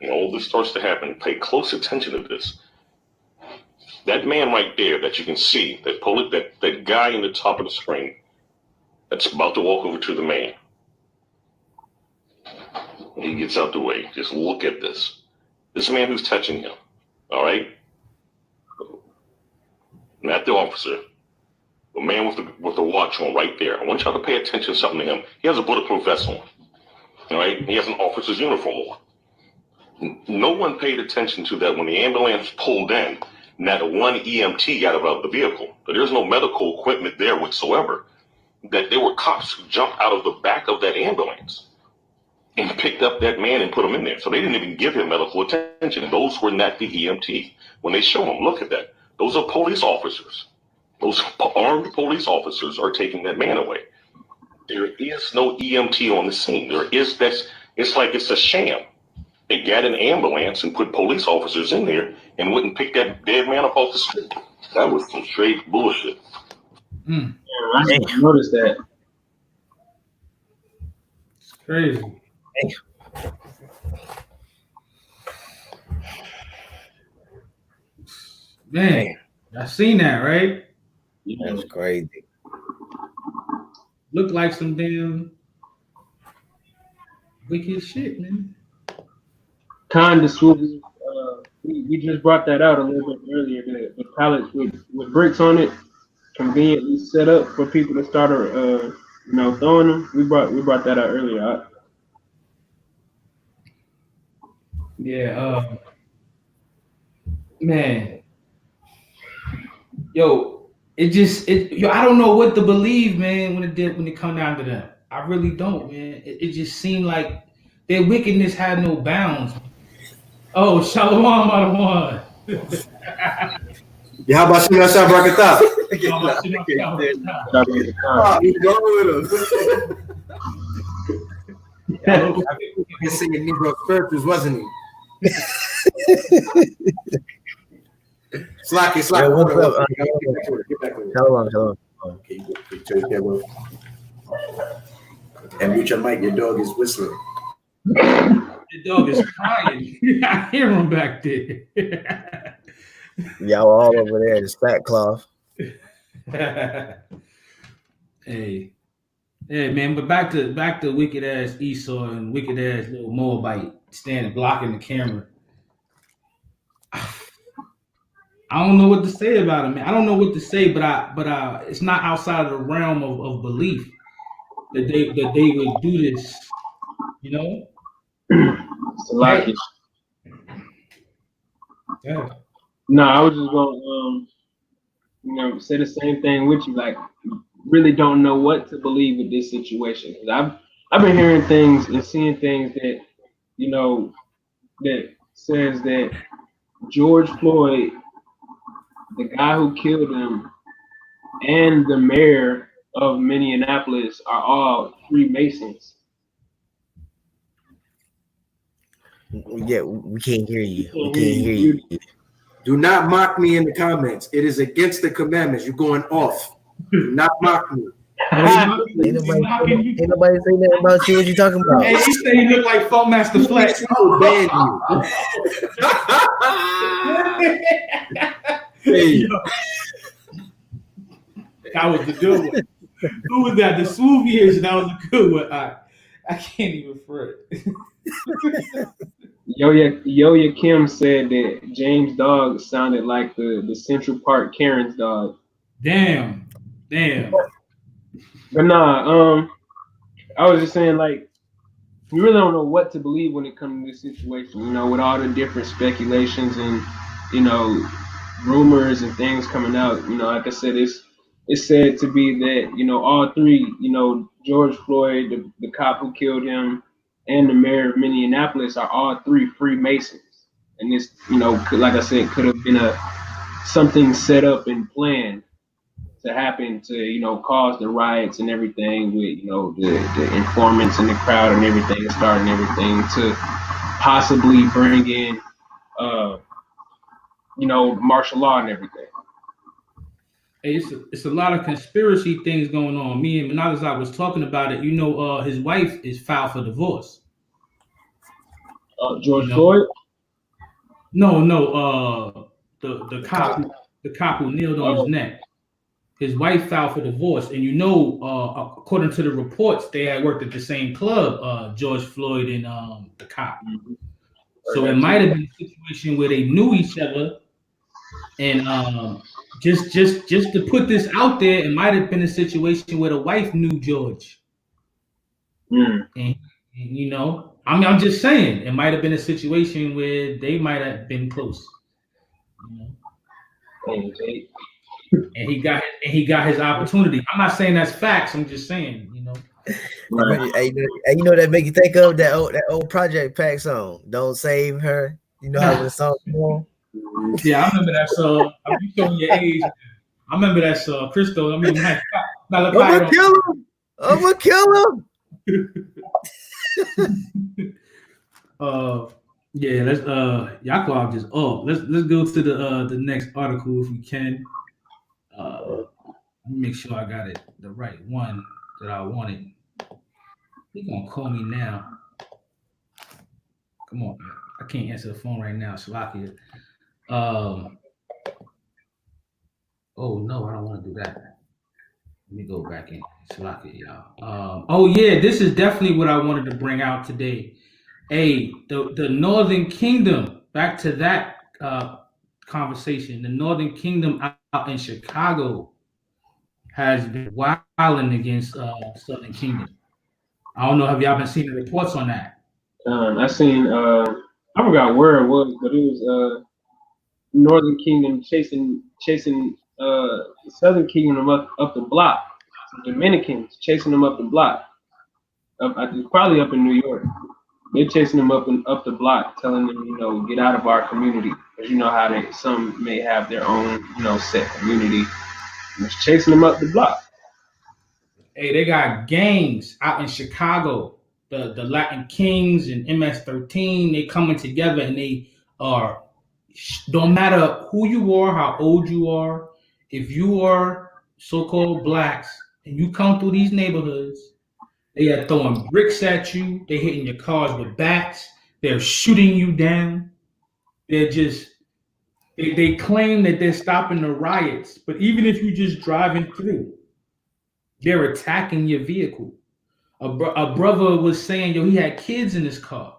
All this starts to happen. Pay close attention to this. That man right there that you can see, that guy in the top of the screen, that's about to walk over to the man. He gets out the way. Just look at this. This man who's touching him. All right? Not the officer. The man with the watch on right there. I want y'all to pay attention to something to him. He has a bulletproof vest on. All right? He has an officer's uniform on. No one paid attention to that when the ambulance pulled in. Not one EMT got out of the vehicle. There's no medical equipment there whatsoever. That there were cops who jumped out of the back of that ambulance and picked up that man and put him in there. So they didn't even give him medical attention. Those were not the EMT. When they show him, look at that. Those are police officers. Those armed police officers are taking that man away. There is no EMT on the scene. It's like it's a sham. They got an ambulance and put police officers in there and wouldn't pick that dead man up off the street. That was some straight bullshit. Yeah, I didn't notice that. It's crazy. Man, I seen that, right? That's crazy. Look like some damn wicked shit, man. Kind of swoopy. We just brought that out a little bit earlier. The pallets with bricks on it, conveniently set up for people to start, throwing them. We brought that out earlier. Yeah, man. Yo, I don't know what to believe, man, when it come down to them. I really don't, man. It just seemed like their wickedness had no bounds. Oh, Shalom Adawan. Yeah, how about Shina Shabrakata? He's going with him. He was singing Negro Scriptures, wasn't he? Slacky. Hey, what's up? Hello. Okay, you turn your camera. And mute your mic. Your dog is whistling. The dog is crying. I hear him back there. Y'all all over there in sackcloth. Hey, man, but back to wicked ass Esau and wicked ass little Moabite standing blocking the camera. I don't know what to say about it, man. I don't know what to say, but it's not outside of the realm of belief that they would do this, you know? Salaki. Yeah. No, I was just gonna say the same thing with you. Like, really don't know what to believe with this situation. 'Cause I've been hearing things and seeing things that that says that George Floyd, the guy who killed him, and the mayor of Minneapolis are all Freemasons. Yeah, we can't hear you. We can't hear you. Do not mock me in the comments. It is against the commandments. You're going off. Do not mock me. Ain't nobody say nothing about you. What you talking about? Hey, he say you look like Funk Master Flex. I will ban you. Hey. That was the good one. Who was that? The smooth years. That was a good one. I can't even front. Yo-Ya Kim said that James' dog sounded like the Central Park Karen's dog. Damn. But nah, I was just saying, like, you really don't know what to believe when it comes to this situation. You know, with all the different speculations and rumors and things coming out. You know, like I said, it's said to be that all three, George Floyd, the cop who killed him, and the mayor of Minneapolis are all three Freemasons. And this, like I said, could have been something set up and planned to happen to, cause the riots and everything with, the informants in the crowd and everything, starting everything to possibly bring in, martial law and everything. Hey, it's a lot of conspiracy things going on. Me and Manazar was talking about it. His wife is filed for divorce. George Floyd? No. The cop who kneeled on his neck. His wife filed for divorce, and according to the reports, they had worked at the same club, George Floyd and the cop. Mm-hmm. So it might have been a situation where they knew each other, and just to put this out there, it might have been a situation where the wife knew George. And I'm just saying, it might have been a situation where they might have been close. And he got his opportunity. I'm not saying that's facts. I'm just saying, Right. Hey, that make you think of that old Project Pack song, "Don't Save Her." You know how the song goes? Yeah, I remember that song. You showing your age. I remember that song, Crystal. I'm gonna kill him. I'm gonna kill him. Yeah, let's Yakov just let's go to the next article if we can. Let me make sure I got it the right one that I wanted. He gonna call me now. Come on, man. I can't answer the phone right now, Slovakia. Oh no, I don't want to do that. Let me go back in Slovakia, y'all. This is definitely what I wanted to bring out today. Hey, the Northern Kingdom. Back to that conversation. The Northern Kingdom out in Chicago has been wilding against Southern Kingdom. I don't know. Have y'all been seeing the reports on that? I seen. I forgot where it was, but it was Northern Kingdom chasing Southern Kingdom up the block. The Dominicans chasing them up the block. Probably up in New York. They're chasing them up the block, telling them, get out of our community. Because you know how some may have their own, set community. And it's chasing them up the block. Hey, they got gangs out in Chicago. The Latin Kings and MS-13, they coming together, and they are, don't matter who you are, how old you are, if you are so-called blacks and you come through these neighborhoods, they are throwing bricks at you, they're hitting your cars with bats, they're shooting you down. They're just, they claim that they're stopping the riots, but even if you're just driving through, they're attacking your vehicle. A brother was saying, he had kids in his car.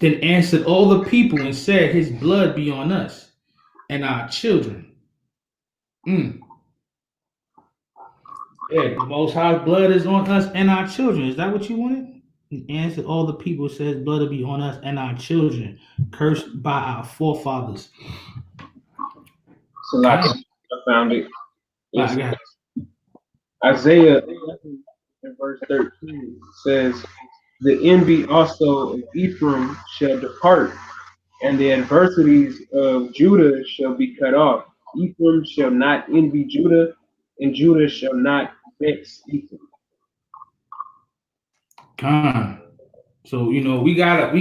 then answered all the people and said, his blood be on us and our children. Mm. Yeah, the Most High blood is on us and our children. Is that what you wanted? He answered all the people, says, blood will be on us and our children, cursed by our forefathers. So like I found it. I It's got Isaiah 11 in verse 13 says, the envy also of Ephraim shall depart, and the adversities of Judah shall be cut off. Ephraim shall not envy Judah, and Judah shall not vex Ephraim. Con. So we gotta,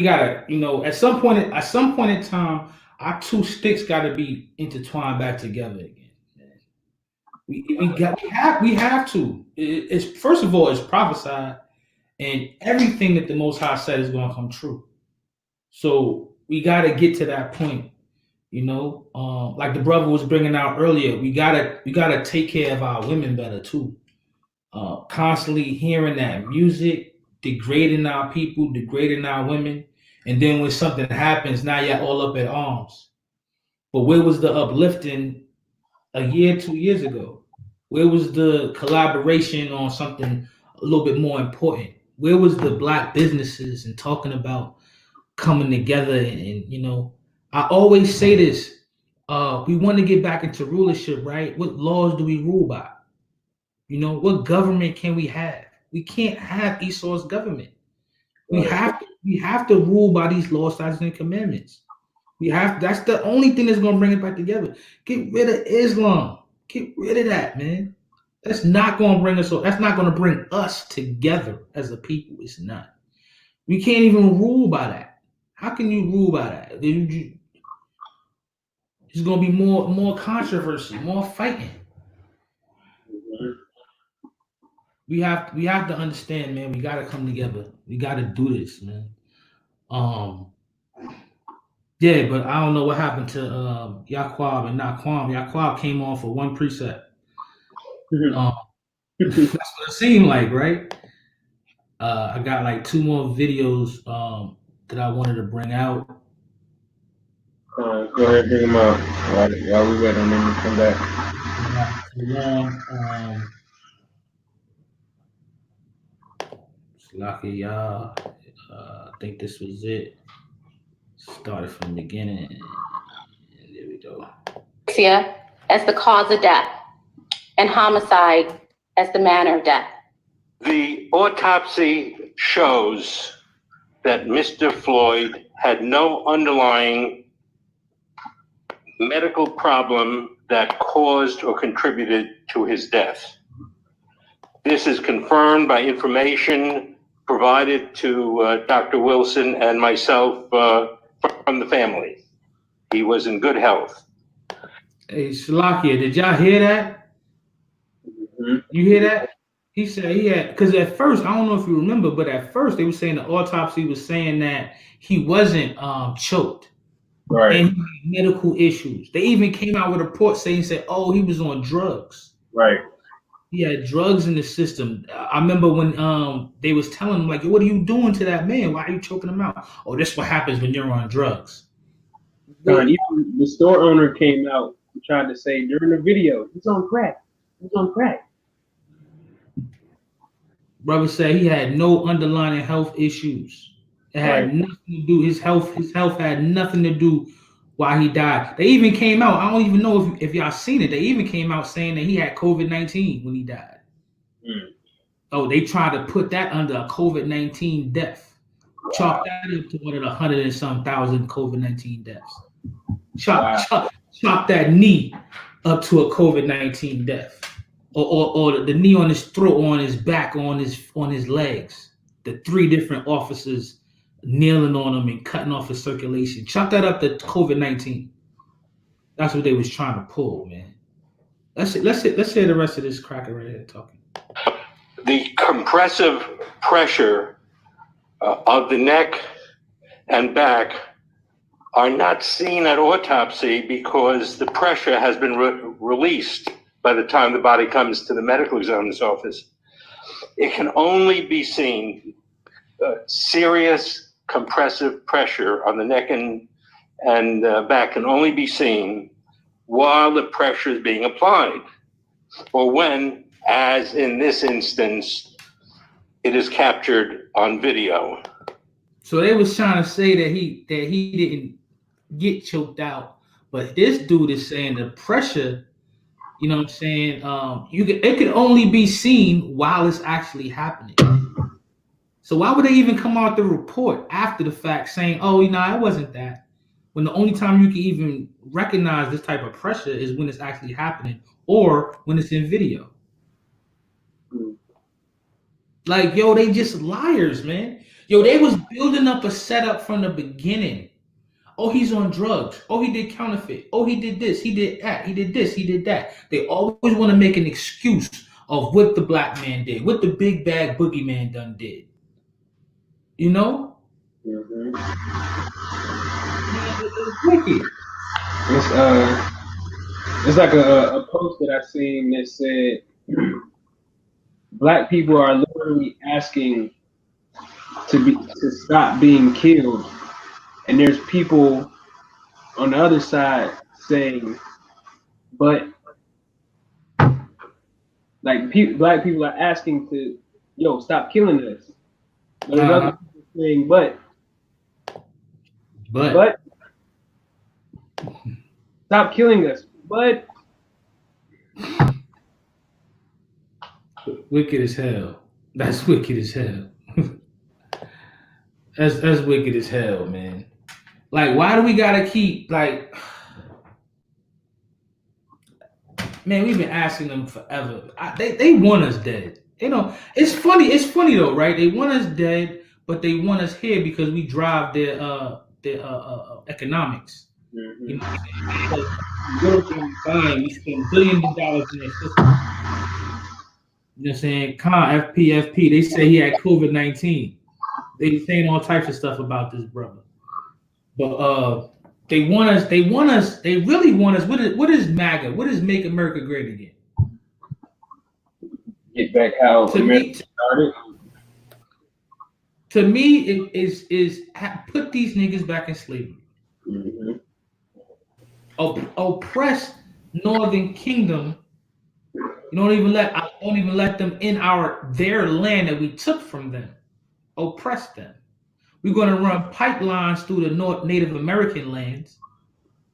at some point in time, our two sticks gotta be intertwined back together again. We have to. It's first of all, it's prophesied, and everything that the Most High said is going to come true. So we got to get to that point. Like the brother was bringing out earlier, we gotta take care of our women better too. Constantly hearing that music degrading our people, degrading our women, and then when something happens, now you're all up at arms. But where was the uplifting a year, 2 years ago? Where was the collaboration on something a little bit more important? Where was the black businesses and talking about coming together? And I always say this: we want to get back into rulership, right? What laws do we rule by? What government can we have? We can't have Esau's government. We have to rule by these laws, statutes, and commandments. That's the only thing that's gonna bring it back together. Get rid of Islam. Get rid of that, man. That's not gonna bring us. That's not gonna bring us together as a people. It's not. We can't even rule by that. How can you rule by that? There's gonna be more controversy, more fighting. We have to understand, man. We gotta come together. We gotta do this, man. Yeah, but I don't know what happened to Yaquab and Naquam. Yaquab came on for one precept. That's what it seemed like, right? I got like two more videos that I wanted to bring out. Go ahead, bring them out while we wait on them to come back. Lucky y'all. I think this was it. Started from the beginning. And there we go. Asphyxia as the cause of death and homicide as the manner of death. The autopsy shows that Mr. Floyd had no underlying medical problem that caused or contributed to his death. This is confirmed by information provided to Dr. Wilson and myself from the family. He was in good health. Hey, Shalakia, did y'all hear that? Mm-hmm. You hear that? He said he had, because at first, I don't know if you remember, but at first they were saying the autopsy was saying that he wasn't choked. Right. And he had medical issues. They even came out with a report saying, oh, he was on drugs. Right. He had drugs in the system. I remember when they was telling him, like, what are you doing to that man? Why are you choking him out? Oh, this is what happens when you're on drugs. Even the store owner came out and tried to say during the video, he's on crack. He's on crack. Brother said he had no underlying health issues. It had nothing to do. His health had nothing to do why he died. They even came out. I don't even know if y'all seen it. They even came out saying that he had COVID-19 when he died. Oh, they tried to put that under a COVID-19 death. Wow. Chalk that up to one of the 100 and some thousand COVID-19 deaths. Chop that knee up to a COVID-19 death. Or the knee on his throat, on his back, on his legs. The 3 different officers kneeling on him and cutting off his circulation. Chop that up to COVID-19. That's what they was trying to pull, man. Let's hear the rest of this cracker right here talking. The compressive pressure of the neck and back are not seen at autopsy because the pressure has been released by the time the body comes to the medical examiner's office. It can only be seen serious compressive pressure on the neck and back can only be seen while the pressure is being applied, or when, as in this instance, it is captured on video. So they was trying to say that he didn't get choked out, but this dude is saying the pressure. You know what I'm saying? It could only be seen while it's actually happening. So why would they even come out the report after the fact saying, "Oh, it wasn't that," when the only time you can even recognize this type of pressure is when it's actually happening or when it's in video. Like, yo, they just liars, man. Yo, they was building up a setup from the beginning. Oh, he's on drugs. Oh, he did counterfeit. Oh, he did this. He did that. He did this. He did that. They always want to make an excuse of what the black man did, what the big bad boogeyman done did. You know? Mm-hmm. It's wicked. It's like a post that I seen that said black people are literally asking to stop being killed, and there's people on the other side saying, but like black people are asking to stop killing us, but there's other people saying but stop killing us, but wicked as hell. That's wicked as hell. That's wicked as hell, man. Like, why do we gotta keep like? Man, we've been asking them forever. They want us dead. You know, it's funny. It's funny though, right? They want us dead, but they want us here because we drive their economics. Mm-hmm. You know what I'm saying? Because we spend billions of dollars in their system. You know what I'm saying? FPFP, they say he had COVID-19. They saying all types of stuff about this brother. But they want us, they really want us. What is MAGA? What is Make America Great Again? Get back how America started. To me, it is put these niggas back in slavery. Mm-hmm. Oppress Northern Kingdom. You don't even let them in their land that we took from them. Oppress them. We're gonna run pipelines through the Native American lands.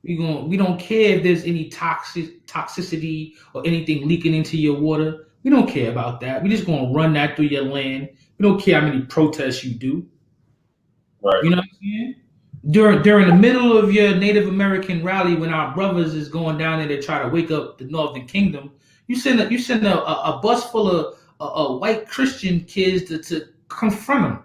We don't care if there's any toxicity or anything leaking into your water. We don't care about that. We're just gonna run that through your land. We don't care how many protests you do. Right. You know what I'm saying? During the middle of your Native American rally, when our brothers is going down there to try to wake up the Northern Kingdom, you send a bus full of white Christian kids to confront them.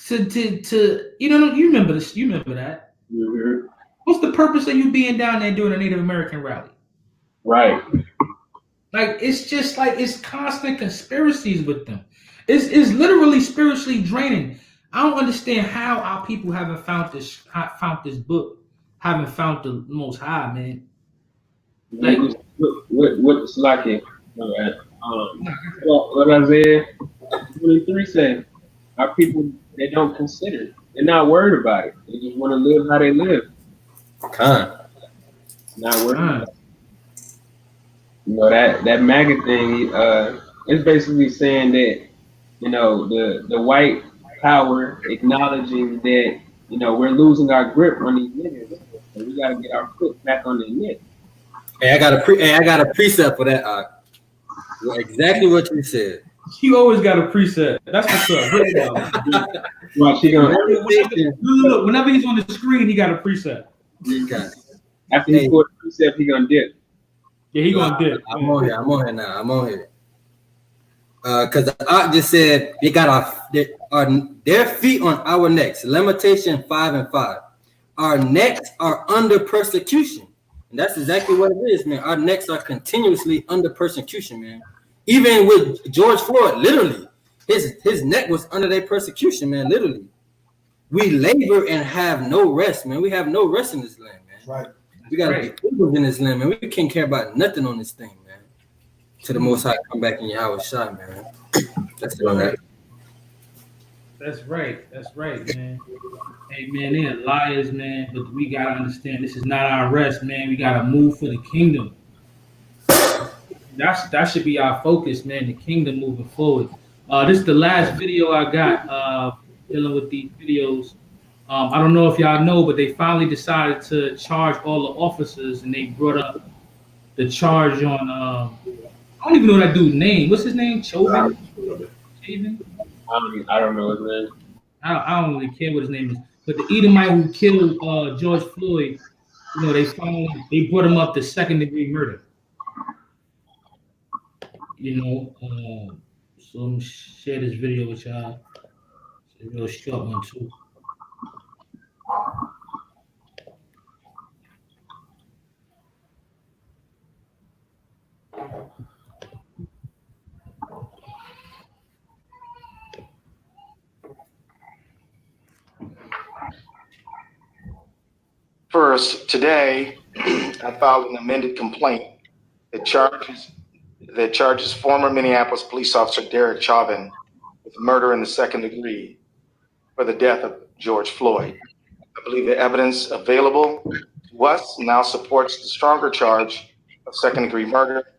To you remember this? You remember that? Mm-hmm. What's the purpose of you being down there doing a Native American rally? Right. Like, it's just like it's constant conspiracies with them. It's literally spiritually draining. I don't understand how our people haven't found this book, haven't found the Most High, man. Like what's like it? What Isaiah 23 said, our people, they don't consider. They're not worried about it. They just want to live how they live. Not worried about it. You know, that MAGA thing is basically saying that, the white power acknowledging that, we're losing our grip on these niggas. So we gotta get our foot back on their neck. Hey, I got a precept for that. Exactly what you said. You always got a preset. That's what's up. Well, Whenever he's on the screen, he got a preset. After he put a preset, he gonna dip. Yeah, he gonna dip. I'm on here now. I'm on here. Because the art just said they got their feet on our necks. Lamentation 5:5. Our necks are under persecution. And that's exactly what it is, man. Our necks are continuously under persecution, man. Even with George Floyd, literally, his neck was under their persecution, man. Literally, we labor and have no rest, man. We have no rest in this land, man. Right. We gotta be in this land, man. We can't care about nothing on this thing, man. To the Most High, come back in your house shot, man. That's it on that. That's right. That's right, man. Hey, man, they're liars, man. But we gotta understand this is not our rest, man. We gotta move for the kingdom. That should be our focus, man. The kingdom moving forward. This is the last video I got dealing with these videos. I don't know if y'all know, but they finally decided to charge all the officers, and they brought up the charge on. I don't even know that dude's name. What's his name? Chauvin. Chauvin. I don't know his name. I don't really care what his name is, but the Edomite who killed George Floyd, they brought him up to second degree murder. So I'm gonna share this video with y'all. It's a real short one too. First, today, I filed an amended complaint that charges former Minneapolis police officer Derek Chauvin with murder in the second degree for the death of George Floyd. I believe the evidence available to us now supports the stronger charge of second degree murder.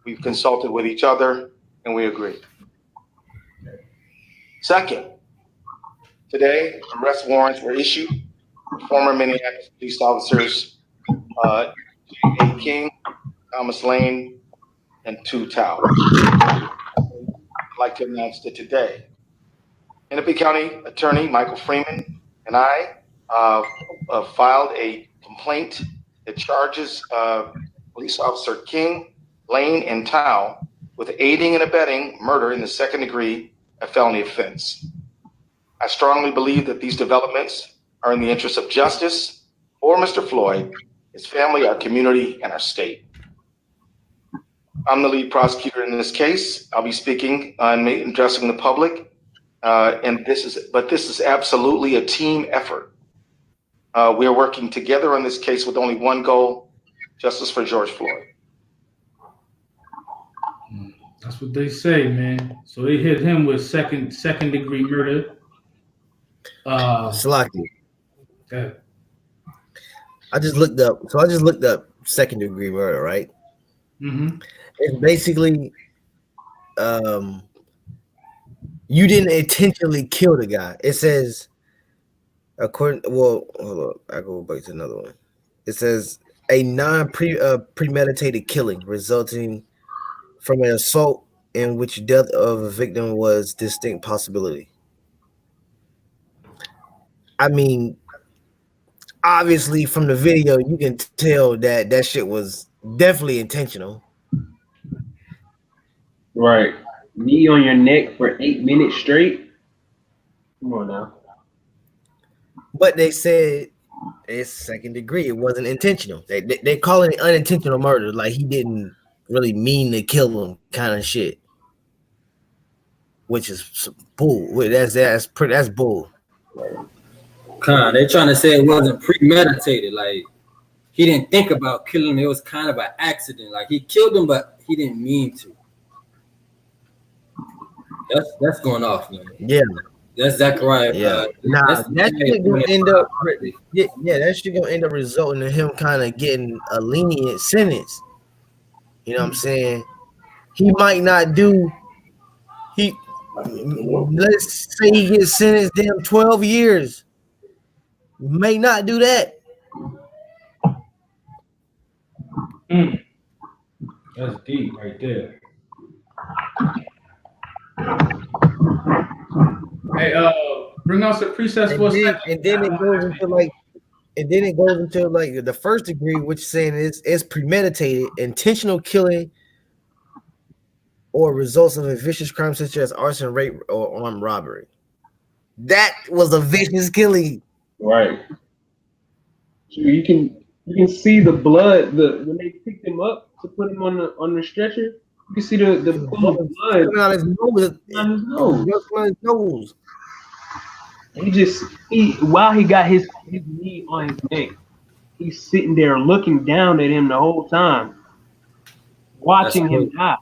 We've consulted with each other and we agree. Second, today, arrest warrants were issued for former Minneapolis police officers J.A. King, Thomas Lane, and Tu Tao. I'd like to announce that today, Hennepin County Attorney Michael Freeman and I filed a complaint that charges police officer King, Lane, and Tao with aiding and abetting murder in the second degree, a felony offense. I strongly believe that these developments are in the interest of justice for Mr. Floyd, his family, our community, and our state. I'm the lead prosecutor in this case. I'll be speaking and addressing the public, this is absolutely a team effort. We are working together on this case with only one goal: justice for George Floyd. That's what they say, man. So they hit him with second degree murder. Slocky. Okay. I just looked up second degree murder, right? Mm-hmm. It's basically you didn't intentionally kill the guy. It says hold up, I go back to another one. It says a premeditated killing resulting from an assault in which death of a victim was distinct possibility. I mean, obviously from the video you can tell that shit was definitely intentional. Right. Knee on your neck for 8 minutes straight. Come on now. But they said it's second degree. It wasn't intentional. They call it unintentional murder, like he didn't really mean to kill him, kind of shit. Which is bull. That's bull. They're trying to say it wasn't premeditated. Like he didn't think about killing him. It was kind of an accident. Like he killed him, but he didn't mean to. That's going off, man. Yeah. That's Zachariah. Yeah. That shit gonna end up. Yeah, that shit gonna end up resulting in him kind of getting a lenient sentence. You know what I'm saying? He might not do. Let's say he gets sentenced 12 years. May not do that. That's deep right there. Hey, bring out some precepts for a second. And then it goes into like the first degree, which is saying it's premeditated, intentional killing, or results of a vicious crime such as arson, rape, or armed robbery. That was a vicious killing. Right. So you can see the blood. When they picked him up to put him on the stretcher, you can see the pool of blood coming out his nose. While he got his knee on his neck, he's sitting there looking down at him the whole time, watching him die.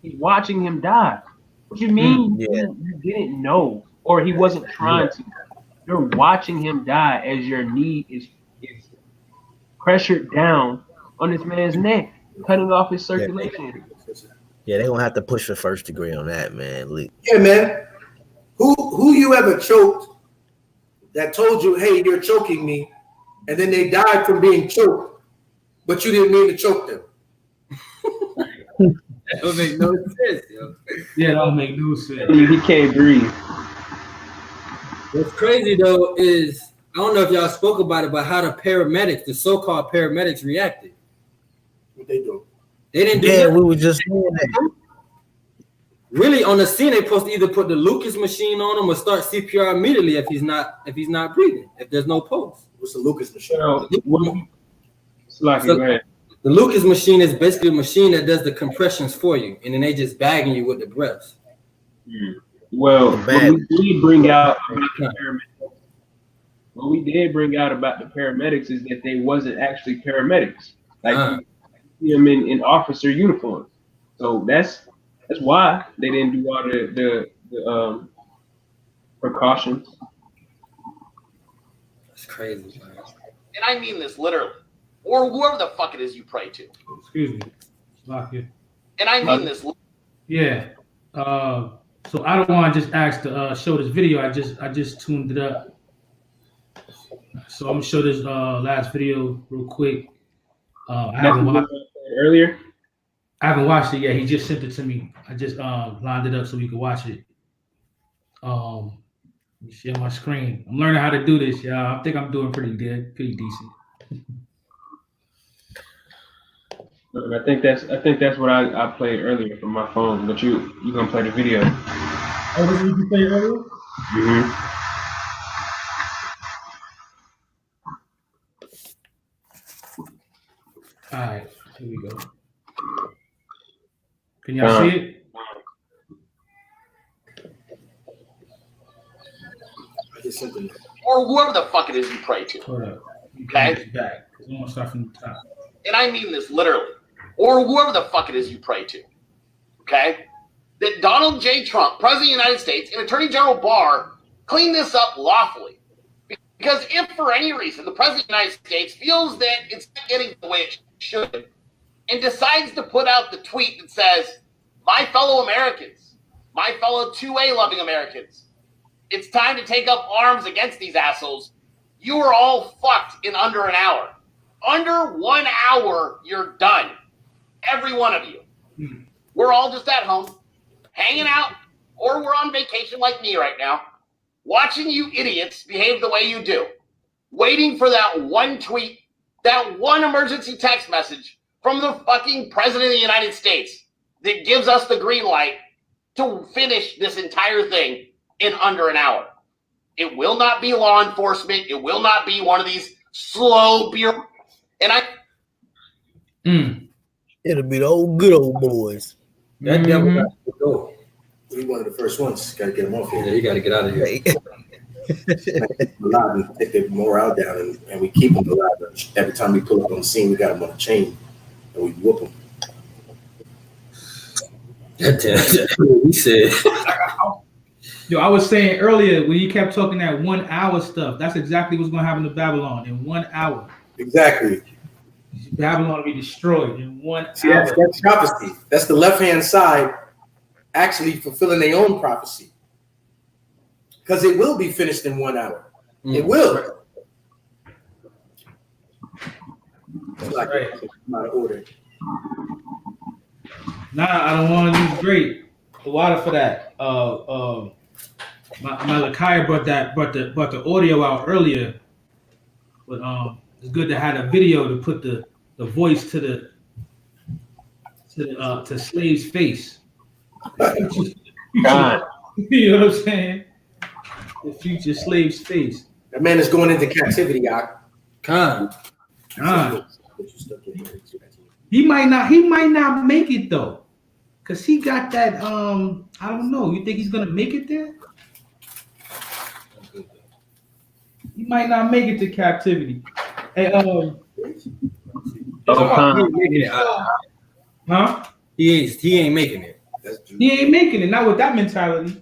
He's watching him die. What you mean? You didn't know? or he wasn't trying to. You're watching him die as your knee is pressured down on this man's neck, cutting off his circulation. Yeah, they're gonna have to push the first degree on that, man. Yeah, man. Who you ever choked that told you, hey, you're choking me, and then they died from being choked, but you didn't mean to choke them? That don't make no sense, yo. Yeah, that don't make no sense. He can't breathe. What's crazy though is I don't know if y'all spoke about it, but how the paramedics, the so-called paramedics, reacted. What they do? They didn't do Yeah, that. we were just saying that. Really, on the scene, they're supposed to either put the Lucas machine on him or start CPR immediately if he's not breathing, if there's no pulse. What's the Lucas machine? The Lucas machine is basically a machine that does the compressions for you, and then they just bagging you with the breaths. Well, what we did bring out about the paramedics is that they wasn't actually paramedics. Like you see them in officer uniforms. So that's why they didn't do all the precautions. That's crazy, man. And I mean this literally. Or whoever the fuck it is you pray to. Excuse me. Lock it. And I mean this. Yeah. So I don't want to just ask to show this video. I just tuned it up. So I'm gonna show this last video real quick. I haven't watched it earlier. I haven't watched it yet. He just sent it to me. I just lined it up so we could watch it. Let me share my screen. I'm learning how to do this, y'all. I think I'm doing pretty good, pretty decent. I think that's what I played earlier from my phone. But you gonna play the video? Oh, this is what you played earlier? Mm-hmm. All right, here we go. Can y'all see it? Or whoever the fuck it is you pray to. Hold up. Okay? Back. I'm gonna start from the top. And I mean this literally. Or whoever the fuck it is you pray to. Okay? That Donald J. Trump, President of the United States, and Attorney General Barr clean this up lawfully. Because if for any reason the President of the United States feels that it's not getting the way it should and decides to put out the tweet that says, my fellow Americans, my fellow 2A loving Americans, it's time to take up arms against these assholes. You are all fucked in under an hour. Under 1 hour, you're done. Every one of you. We're all just at home, hanging out, or we're on vacation like me right now, watching you idiots behave the way you do, waiting for that one tweet, that one emergency text message from the fucking President of the United States that gives us the green light to finish this entire thing in under an hour. It will not be law enforcement. It will not be one of these slow bureaucrats. And It'll be the old good old boys. That devil got to go. He's one of the first ones. Got to get him off here. Yeah, you got to get out of here. Alive and take the morale down, and we keep him alive. Every time we pull up on the scene, we got him on a chain, and we whoop him. That's what we said. Yo, I was saying earlier when you kept talking that 1 hour stuff, that's exactly what's going to happen to Babylon in 1 hour. Exactly. Babylon will be destroyed in 1 hour. That's prophecy. That's the left-hand side actually fulfilling their own prophecy. Because it will be finished in 1 hour. It will. It's like it's out of order. Nah, I don't want to use great water for that. My Lakaya brought the audio out earlier, but it's good to have a video to put the voice to Slave's face. God. You know what I'm saying? The future Slave's face. That man is going into captivity, y'all. Khan. He might not make it though. Cause he got that I don't know. You think he's gonna make it there? He might not make it to captivity. Hey, huh? He ain't making it. He ain't making it. Not with that mentality.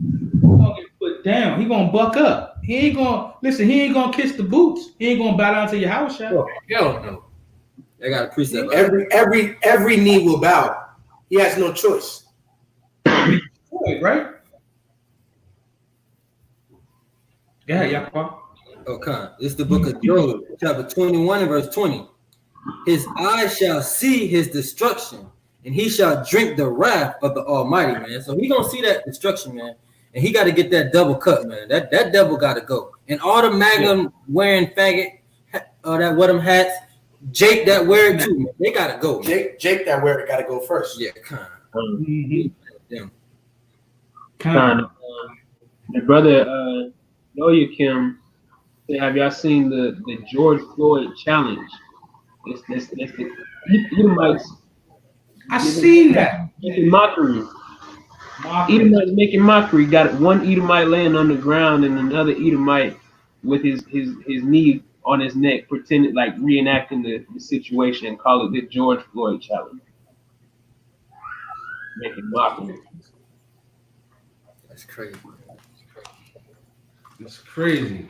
He's gonna get put put down. He gonna buck up. He ain't gonna listen. He ain't gonna kiss the boots. He ain't gonna bow down to your house shot. Oh, hell no. I got a precept. Every knee will bow. He has no choice. Right? Yeah, Yakwa. Okay. This is the book of Job, chapter 21 and verse 20. His eyes shall see his destruction, and he shall drink the wrath of the Almighty, man. So he gonna see that destruction, man. And he got to get that double cut, man. That devil got to go. And all the Magnum wearing faggot, that what them hats, Jake that wear it too, man. They got to go. Man. Jake that wear it got to go first. Yeah, kind of. The brother Noya Kim said, have y'all seen the George Floyd challenge? It's the Edomites. I seen that. Making mockery. Edomites making mockery. Got one Edomite laying on the ground and another Edomite with his knee on his neck, pretending like reenacting the situation, and call it the George Floyd challenge. Making mockery. That's crazy. It's crazy.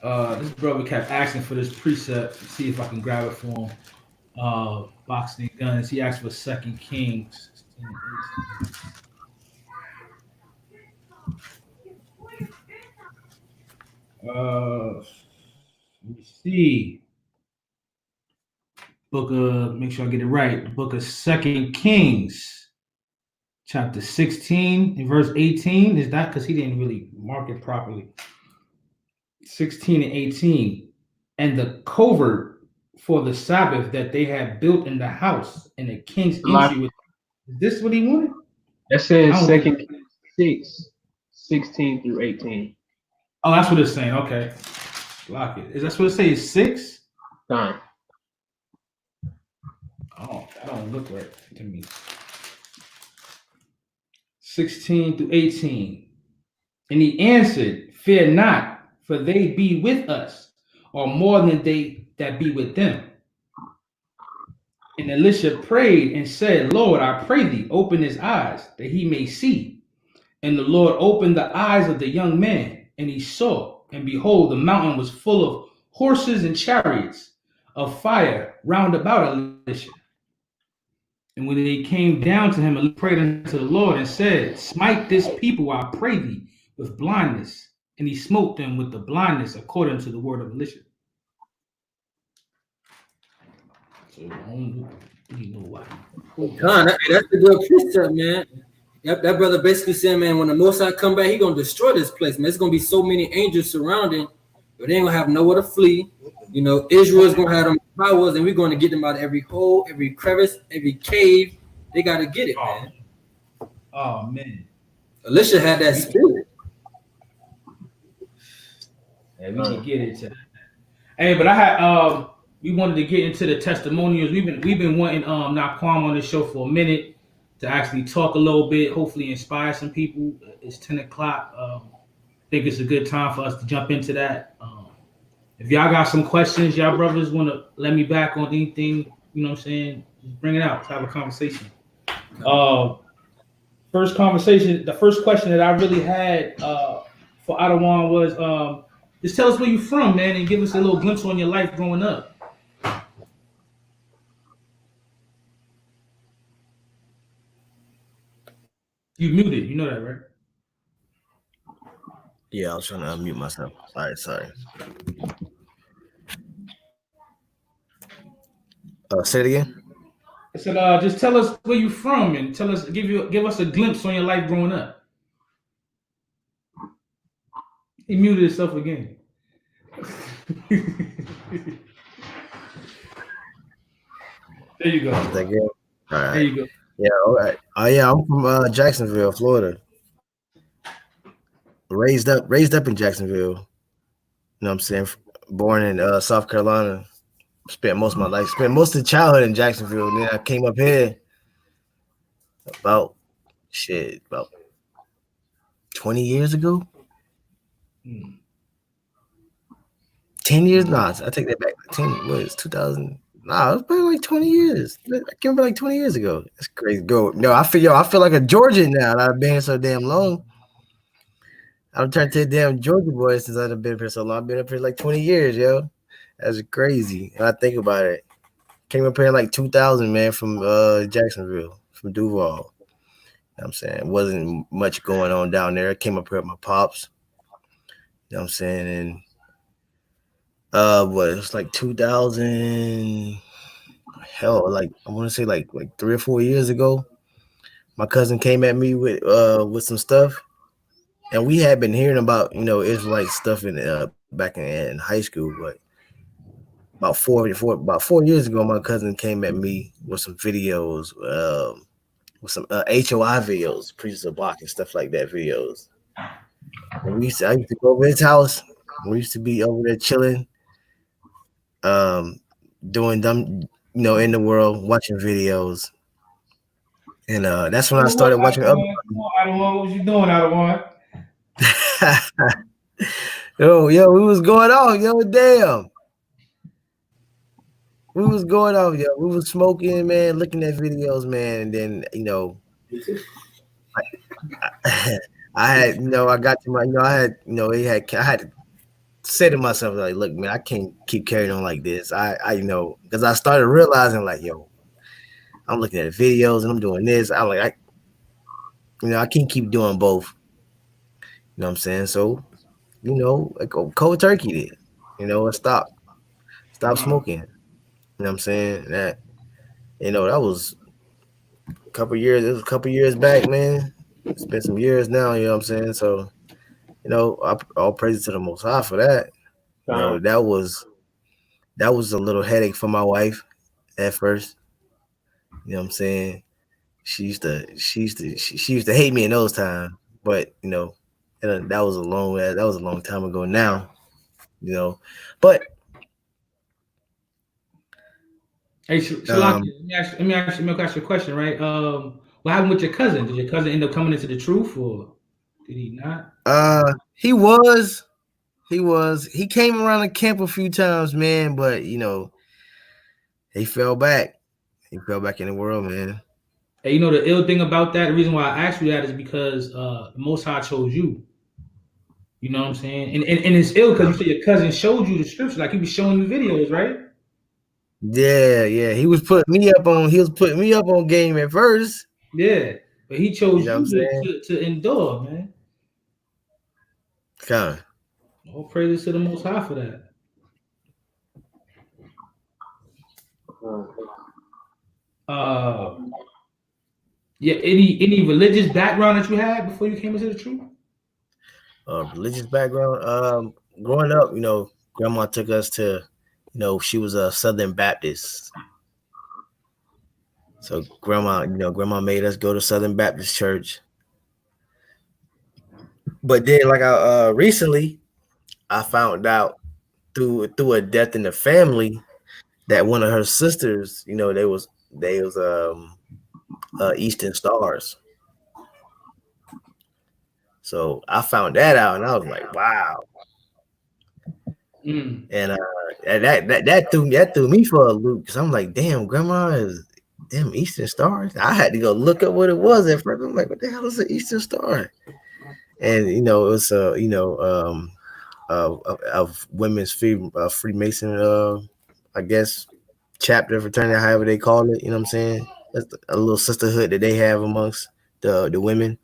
This brother kept asking for this precept. See if I can grab it for him. Boxing and guns. He asked for 2 Kings. Let me see. Book of, make sure I get it right. The book of 2 Kings, chapter 16 and verse 18. Is that because he didn't really mark it properly? 16 and 18. And the covert for the Sabbath that they had built in the house and the king's entry with. Is this what he wanted? That says 2 Kings 6, 16 through 18. Oh, that's what it's saying. Okay. Lock it. Is that what it says? 6? Fine. Oh, that don't look right to me. 16 through 18. And he answered, fear not, for they be with us, or more than they that be with them. And Elisha prayed and said, Lord, I pray thee, open his eyes, that he may see. And the Lord opened the eyes of the young man, and he saw, and behold, the mountain was full of horses and chariots of fire round about Elisha. And when they came down to him, he prayed unto the Lord and said, smite this people, I pray thee, with blindness. And he smote them with the blindness according to the word of Elisha. So I don't know why. That's the good precept, man. Yep, that brother basically saying, man, when the Most High come back, he gonna destroy this place, man. There's gonna be so many angels surrounding, but they ain't gonna have nowhere to flee. You know, Israel's gonna have them powers, and we're gonna get them out of every hole, every crevice, every cave. They gotta get it, man. Oh man. Elisha had that spirit. Yeah, we can get into that. Hey, but I had we wanted to get into the testimonials. We've been wanting Naquam on the show for a minute to actually talk a little bit, hopefully inspire some people. It's 10 o'clock. I think it's a good time for us to jump into that. If y'all got some questions, y'all brothers want to let me back on anything, you know what I'm saying? Just bring it out. Let's have a conversation. The first question that I really had for Adawan was just tell us where you're from, man, and give us a little glimpse on your life growing up. You muted, you know that, right? Yeah, I was trying to unmute myself. All right, sorry. Say it again. I said, just tell us where you're from and give us a glimpse on your life growing up. He muted himself again. There you go. All right. There you go. Yeah, all right. Oh yeah, I'm from Jacksonville, Florida. Raised up in Jacksonville. You know what I'm saying? Born in South Carolina. Spent most of my life, spent most of the childhood in Jacksonville. And then I came up here about 20 years ago. 10 years? Nah, I take that back. 10 was 2000. Nah, it was probably like 20 years. I came back like 20 years ago. That's crazy. No, I feel like a Georgian now. I've been here so damn long. I'm trying to damn Georgia boy since I've been up here so long. I've been up here like 20 years, yo. That's crazy. When I think about it. Came up here in like 2000, man, from Jacksonville, from Duval. You know what I'm saying? Wasn't much going on down there. I came up here with my pops. You know what I'm saying? And what it was like 2000, hell, like I want to say like 3 or 4 years ago. My cousin came at me with some stuff. And we had been hearing about, Israelite stuff back in high school, but about 4 years ago, my cousin came at me with some videos, with some HOI videos, preachers of block and stuff like that videos. And I used to go over his house. We used to be over there chilling, doing dumb, in the world, watching videos. And that's when I started watching other. What was you doing, Adawan? Yo, we was going off, damn. We was going off, yo. We was smoking, man, looking at videos, man, and then I had, I got to my, I had, I had to say to myself, like, look, man, I can't keep carrying on like this. Because I started realizing, like, yo, I'm looking at videos and I'm doing this. I'm like, I can't keep doing both. You know what I'm saying? So, I go cold turkey did. I stop smoking. You know what I'm saying? That was a couple years. It was a couple years back, man. It's been some years now. You know what I'm saying? So, all praise to the Most High for that. That was a little headache for my wife at first. You know what I'm saying? She used to hate me in those times, but that was a long time ago now. But hey, Shalaki, let me ask you a question, right? What happened with your cousin? Did your cousin end up coming into the truth, or did he not? He was. He came around the camp a few times, man, but he fell back. He fell back in the world, man. Hey, the ill thing about that, the reason why I asked you that is because the Most High chose you. You know what I'm saying? And it's ill because you said your cousin showed you the scripture, like he was showing you videos, right? Yeah. He was putting me up on game at first. Yeah, but he chose You know what I'm saying? to endure, man. Kind of. All praises to the Most High for that. Yeah. Any religious background that you had before you came into the truth? Religious background. Growing up, grandma took us to, she was a Southern Baptist. So grandma made us go to Southern Baptist church. But then, like recently, I found out through a death in the family that one of her sisters, they was Eastern Stars. So I found that out, and I was like, wow. And that threw me for a loop because I'm like, damn, grandma is damn Eastern Stars. I had to go look up what it was at first. I'm like, what the hell is an Eastern Star? And it was of women's Freemason, I guess, chapter, fraternity, however they call it. You know what I'm saying? That's a little sisterhood that they have amongst the women.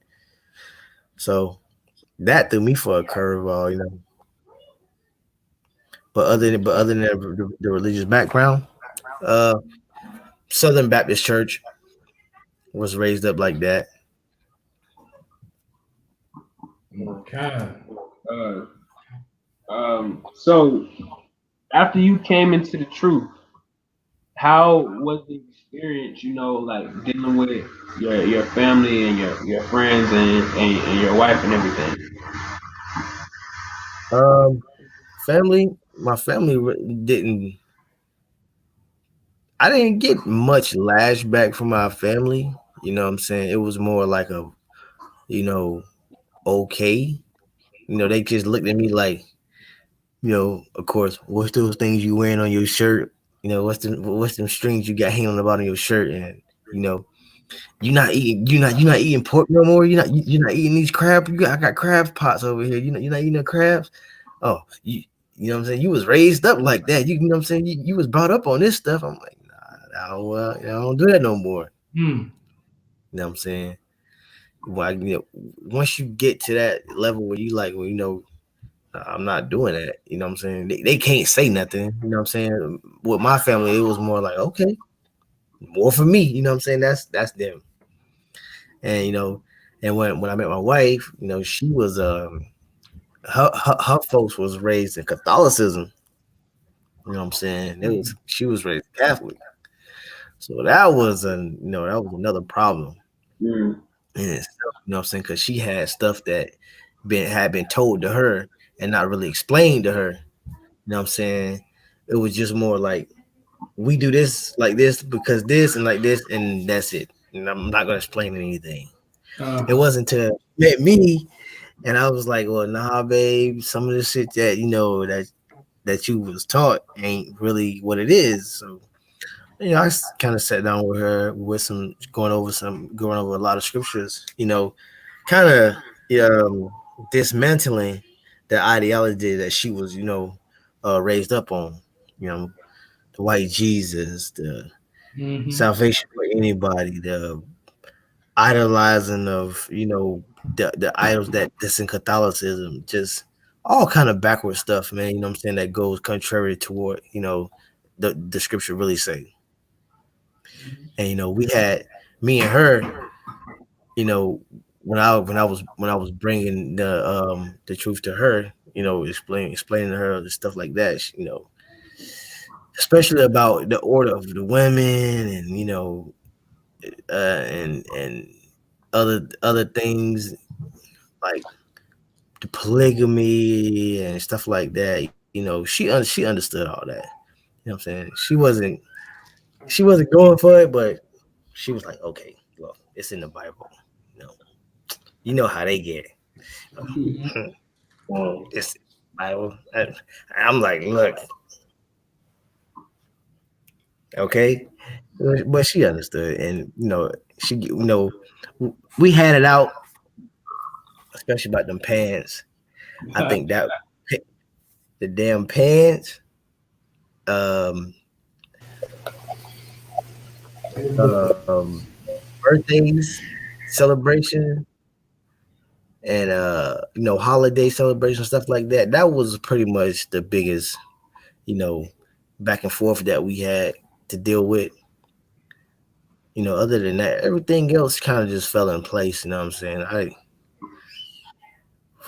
So that threw me for a curveball, But other than the religious background, Southern Baptist Church was raised up like that. Okay. So after you came into the truth, how was the experience, like dealing with your family and your friends and your wife and everything? My family I didn't get much lashback from my family. You know what I'm saying? It was more like okay. They just looked at me like, of course, what's those things you wearing on your shirt? What's them strings you got hanging on the bottom of your shirt? And, you're not eating pork no more. You're not eating these crabs. I got crab pots over here. You're not eating the crabs. Oh, you know what I'm saying? You was raised up like that. You know what I'm saying? You was brought up on this stuff. I'm like, nah, I don't do that no more. You know what I'm saying? Well, once you get to that level where you like, well, I'm not doing that. You know what I'm saying? They can't say nothing. You know what I'm saying? With my family, it was more like, okay, more for me. You know what I'm saying? That's them. And and when I met my wife, she was her folks was raised in Catholicism. You know what I'm saying? She was raised Catholic. So that was another problem. And you know what I'm saying? Because she had stuff that had been told to her and not really explained to her. You know what I'm saying? It was just more like, we do this like this because this and like this, and that's it. And I'm not gonna explain anything. It wasn't until met me, and I was like, well, nah, babe, some of the shit that that you was taught ain't really what it is. So I kind of sat down with her with going over a lot of scriptures, kind of dismantling the ideology that she was, raised up on, the white Jesus, the salvation for anybody, the idolizing of, the idols that's in Catholicism, just all kind of backward stuff, man. You know what I'm saying? That goes contrary to what, the scripture really say. And we had me and her, when I was bringing the truth to her, explaining to her the stuff like that, especially about the order of the women, and and other things like the polygamy and stuff like that. She understood all that. You know what I'm saying? She wasn't going for it, but she was like, okay, well, it's in the Bible. You know how they get it. It's Bible. I'm like, look, okay, but she understood, and she, we had it out, especially about them pants. I think that the damn pants, birthdays, celebration, and holiday celebration, stuff like that. That was pretty much the biggest, back and forth that we had to deal with. Other than that, everything else kind of just fell in place. You know what I'm saying? I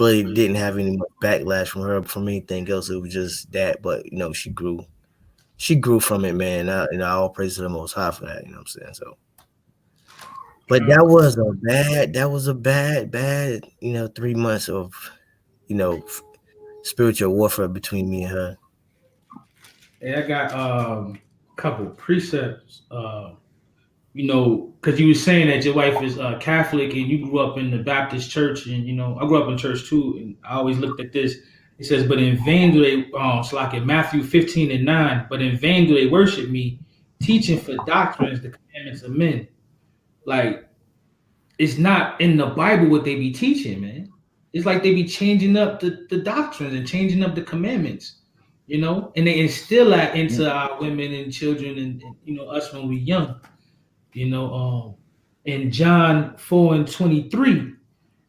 really didn't have any backlash from her from anything else. It was just that, but she grew from it, man. All praise to the Most High for that. You know what I'm saying? So, but that was a bad 3 months of spiritual warfare between me and her. Hey, I got a couple precepts. Because you were saying that your wife is Catholic and you grew up in the Baptist church, and I grew up in church too, and I always looked at this. It says, "But in vain do they," so like in Matthew 15:9, "But in vain do they worship me, teaching for doctrines the commandments of men." Like, it's not in the Bible what they be teaching, man. It's like they be changing up the doctrines and changing up the commandments, and they instill that into our women and children and us when we're young. In John 4:23,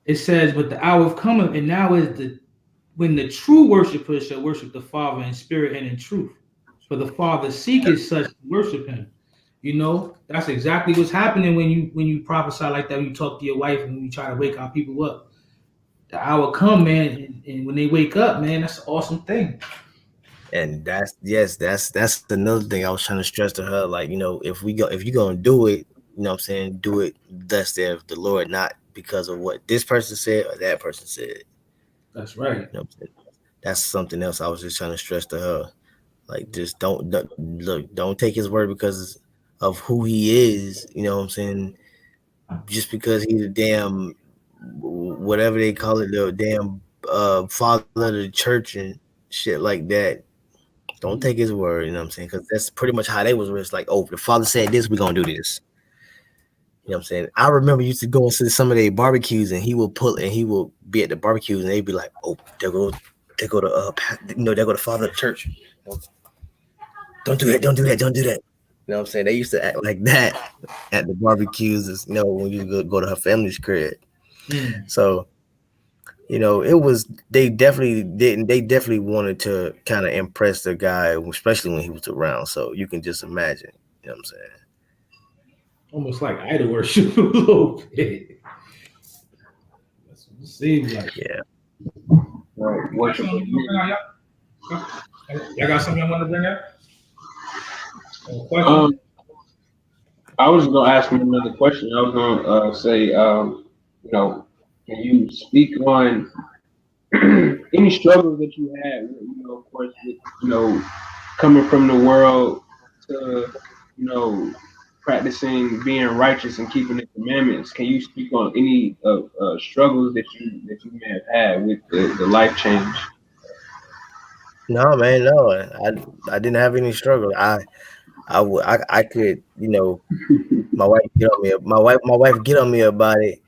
it says, "But the hour of coming, and now is when the true worshipers shall worship the Father in spirit and in truth. For the Father seeketh such to worship him." That's exactly what's happening when you prophesy like that, when you talk to your wife and when you try to wake our people up. The hour come, man, and when they wake up, man, that's an awesome thing. And that's another thing I was trying to stress to her. Like, if you're gonna do it, what I'm saying, do it thus saith the Lord, not because of what this person said or that person said. That's right. What I'm saying? That's something else I was just trying to stress to her. Like, just don't take his word because of who he is. You know what I'm saying? Just because he's a damn whatever they call it, the damn father of the church and shit like that. Don't take his word, you know what I'm saying? Because that's pretty much how they was. Where it's like, oh, the Father said this, we're gonna do this. You know what I'm saying? I remember used to go to some of their barbecues, and he will be at the barbecues, and they'd be like, "Oh, there go the there go the father of the church. Don't do that, don't do that, don't do that." You know what I'm saying? They used to act like that at the barbecues, when you go to her family's crib. So, it was they definitely wanted to kind of impress the guy, especially when he was around. So you can just imagine, you know what I'm saying? Almost like idol worship a little bit. That's what it seems like. Yeah. Right. Worship. Y'all got something I want to bring up? I was gonna ask him another question. I was gonna say, can you speak on any struggles that you had? Of course, with, coming from the world to, practicing being righteous and keeping the commandments. Can you speak on any struggles that you may have had with the life change? No, man, no. I didn't have any struggle. I could, my wife get on me. My wife get on me about it,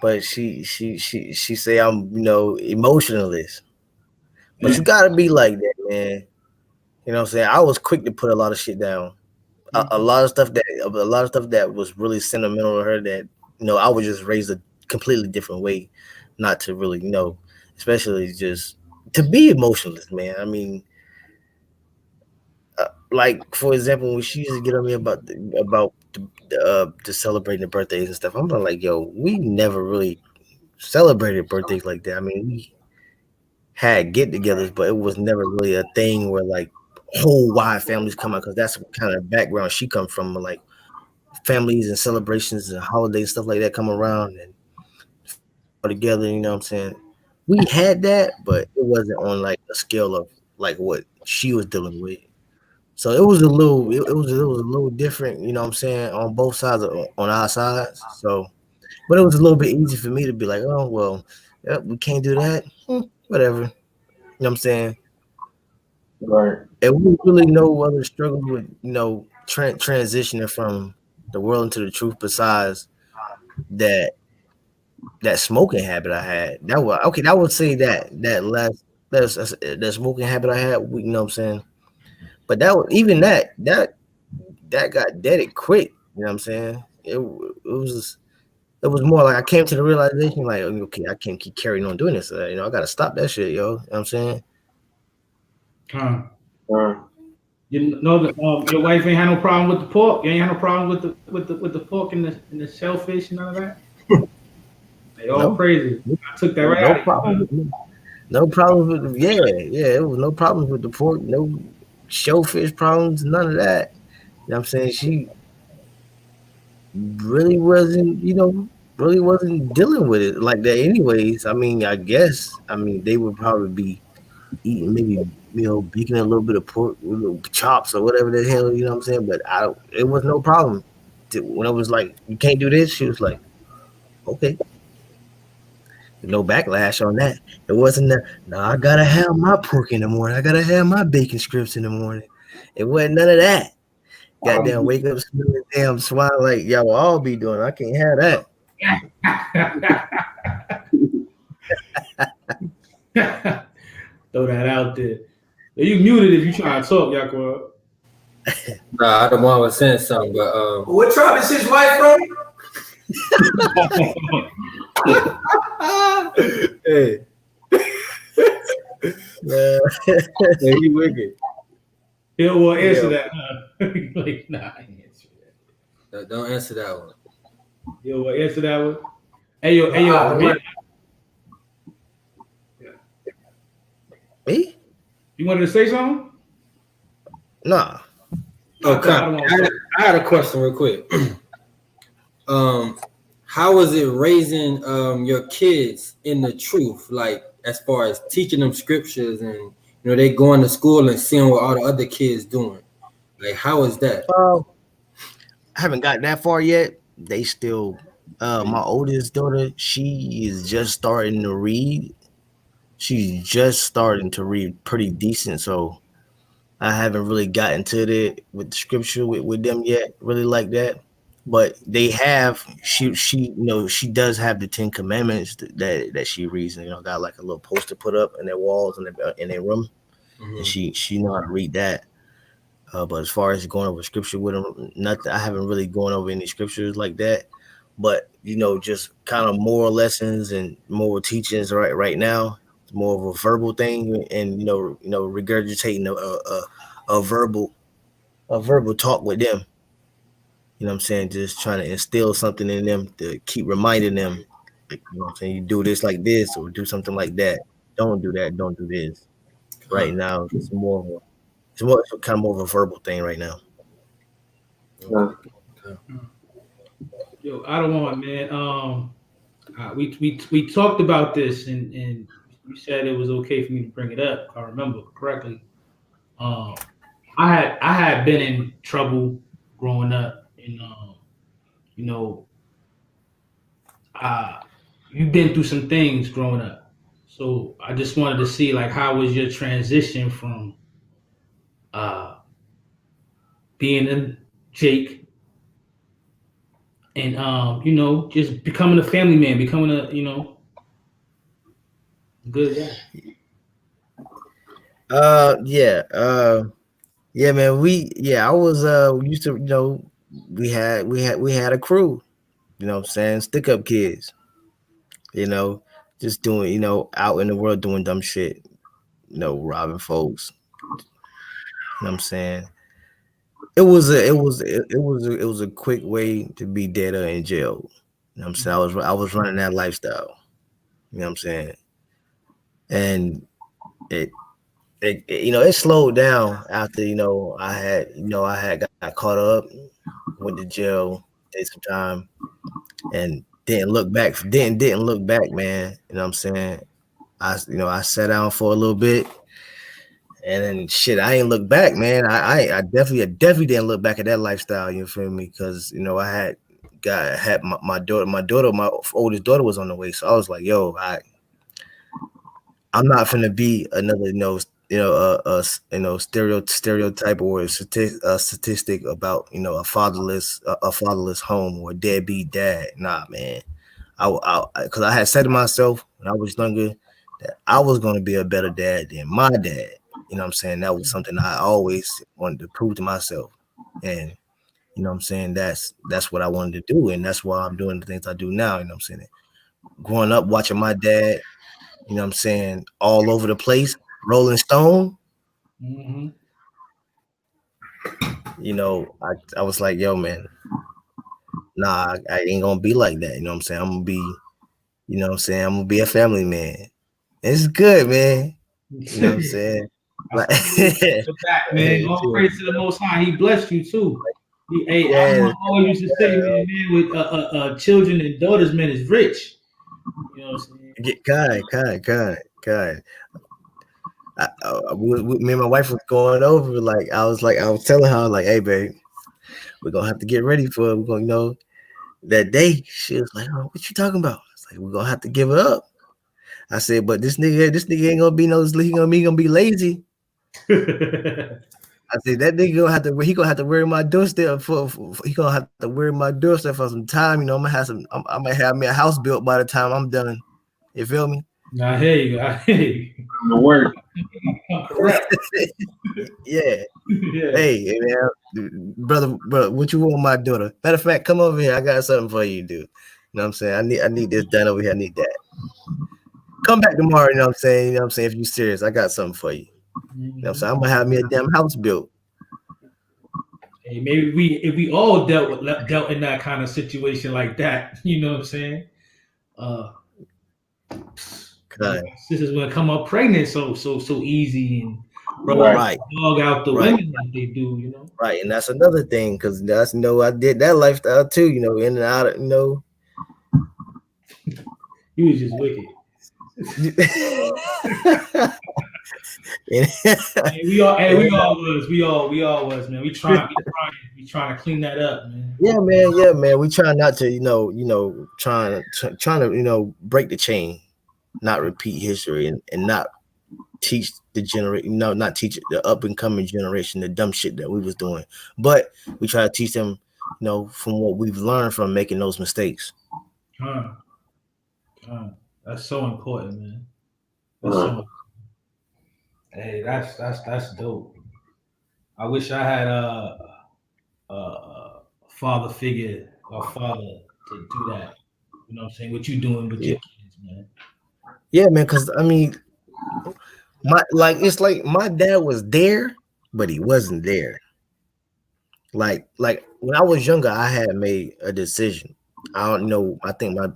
but she say I'm, emotionalist. But you gotta be like that, man. You know what I'm saying? I was quick to put a lot of shit down. A lot of stuff that was really sentimental to her that, I was just raised a completely different way, not to really, especially just to be emotionless, man. I mean, like for example, when she used to get on me about the celebrating the birthdays and stuff, I'm like, yo, we never really celebrated birthdays like that. I mean, we had get-togethers, but it was never really a thing where like whole wide families come out, because that's what kind of background she comes from, like families and celebrations and holidays, stuff like that come around and all together. You know what I'm saying? We had that, but it wasn't on like a scale of like what she was dealing with. So it was a little different, you know what I'm saying, on both sides on our sides. So, but it was a little bit easy for me to be like, oh well, yep, we can't do that. Whatever. You know what I'm saying? Right. And we really no other struggle with, transitioning from the world into the truth besides that smoking habit I had. That was okay. I would say that smoking habit I had. You know what I'm saying? But even that got deaded quick. You know what I'm saying? It was more like I came to the realization like, okay, I can't keep carrying on doing this. I got to stop that shit, yo. You know what I'm saying? You know that your wife ain't had no problem with the pork. You ain't had no problem with the pork and the shellfish and none of that. They all crazy. I took that right No out of problem. you. No problem with yeah. It was no problems with the pork. No shellfish problems. None of that. You know what I'm saying? She really wasn't dealing with it like that anyways. I mean, I guess they would probably be eating maybe, baking a little bit of pork with little chops or whatever the hell, you know what I'm saying? But it was no problem. When I was like, you can't do this, she was like, okay. No backlash on that. It wasn't no, I gotta have my pork in the morning. I gotta have my bacon strips in the morning. It wasn't none of that. Goddamn, wake up smelling damn swine like y'all will all be doing. I can't have that. Throw that out there. You muted if you trying to talk, Yakwa. Nah, I don't want to say something, but What tribe is his wife from? Hey. Hey, you wicked. He will answer that. Like, nah, I ain't answer that. Don't answer that one. Yo, will answer that one. Hey, yo, Me? You wanted to say something? Nah. Okay. I had a question real quick. How was it raising your kids in the truth? Like as far as teaching them scriptures and they going to school and seeing what all the other kids doing. Like how is that? I haven't gotten that far yet. They still my oldest daughter, she is just starting to read. She's just starting to read pretty decent, so I haven't really gotten to it with the scripture with them yet, really like that. but they have she she does have the 10 commandments that she reads, and got like a little poster put up in their walls in their room, and she know how to read that. But as far as going over scripture with them, nothing. I haven't really gone over any scriptures like that. But just kind of moral lessons and moral teachings right now. It's more of a verbal thing, and regurgitating a verbal talk with them. You know what I'm saying? Just trying to instill something in them to keep reminding them. You know what I'm saying? You do this like this, or do something like that. Don't do that. Don't do this. Right now, it's kind of more of a verbal thing right now. Yo, I don't want, man. We talked about this, and you said it was okay for me to bring it up, if I remember correctly. Um, I had been in trouble growing up, and you know, uh, you've been through some things growing up. So I just wanted to see, like, how was your transition from uh being a Jake and just becoming a family man, becoming a good guy. Yeah. Yeah, man. I was we used to, we had a crew, what I'm saying, stick up kids, you know, just doing, out in the world doing dumb shit, robbing folks. You know what I'm saying? It was a quick way to be dead or in jail. You know what I'm saying? I was running that lifestyle. You know what I'm saying? And it slowed down after, I had got caught up, went to jail, did some time, and didn't look back. Didn't look back, man. You know what I'm saying? I sat down for a little bit, and then shit, I ain't look back, man. I definitely didn't look back at that lifestyle. You feel me? Because I had my daughter. My oldest daughter was on the way, so I was like, yo, I'm not finna be another, stereotype or a statistic about, a fatherless home or a deadbeat dad. Nah, man. Because I had said to myself when I was younger that I was going to be a better dad than my dad. You know what I'm saying? That was something I always wanted to prove to myself. And you know what I'm saying? That's what I wanted to do. And that's why I'm doing the things I do now. You know what I'm saying? Growing up, watching my dad, you know what I'm saying, all over the place, Rolling Stone. Mm-hmm. I was like, yo, man, nah, I ain't gonna be like that. You know what I'm saying? I'm gonna be, I'm gonna be a family man. It's good, man. You know what I'm saying? Like, back, man. All praise to the Most High. He blessed you too. Yeah. I always used to say, man, with children and daughters, man, is rich. You know what I'm saying? Kind. Me and my wife was going over, I was telling her, like, hey, babe, we're gonna have to get ready for it. We're gonna, that day. She was like, oh, what you talking about? It's like, we're gonna have to give it up. I said, but this nigga ain't gonna be he gonna be lazy. I said that nigga gonna have to wear my doorstep he gonna have to wear my doorstep for some time. I'm gonna have I might have me a house built by the time I'm done. You feel me? I hear you. The word. Correct. Yeah. Yeah. Hey, man, brother, what you want, my daughter? Matter of fact, come over here. I got something for you, dude. You know what I'm saying? I need this done over here. I need that. Come back tomorrow. You know what I'm saying? You know what I'm saying? If you serious, I got something for you. You know what I'm saying? I'm gonna have me a damn house built. Hey, maybe if we all dealt in that kind of situation like that, you know what I'm saying? Sisters would come up pregnant so easy, and brothers Right. dog out the Right. women like they do, you know. Right, and that's another thing because that's I did that lifestyle too. In and out of You was just wicked. We all was, man. We trying to clean that up, man. Yeah, man. We try not to, trying to, break the chain, not repeat history, and not teach not teach the up and coming generation the dumb shit that we was doing. But we try to teach them from what we've learned from making those mistakes. That's so important, man. That's so. Hey, that's dope. I wish I had a father figure or father to do that. You know what I'm saying? What you doing with your kids, man? Yeah, man. Because I mean, it's like my dad was there, but he wasn't there. Like when I was younger, I had made a decision. I don't know. I think my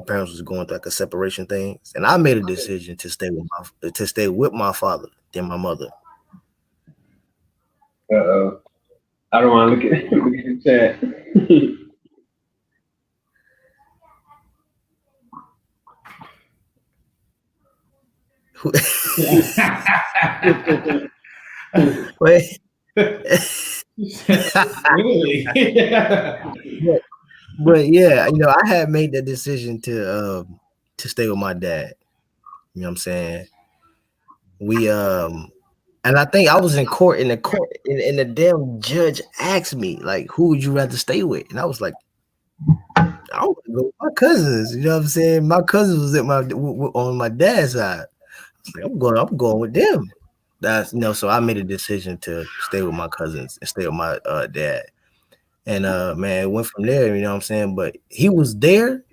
parents was going through like a separation thing, and I made a decision to stay with my father than my mother. Uh-oh. I don't want to look at the chat. Wait. Really? but yeah, I had made the decision to stay with my dad. You know what I'm saying? We and I think I was in court and the damn judge asked me like, who would you rather stay with? And I was like, I want to go with my cousins. You know what I'm saying? My cousins was at on my dad's side. I was like, I'm going with them. That's so I made a decision to stay with my cousins and stay with my dad. And man, it went from there, you know what I'm saying? But he was there,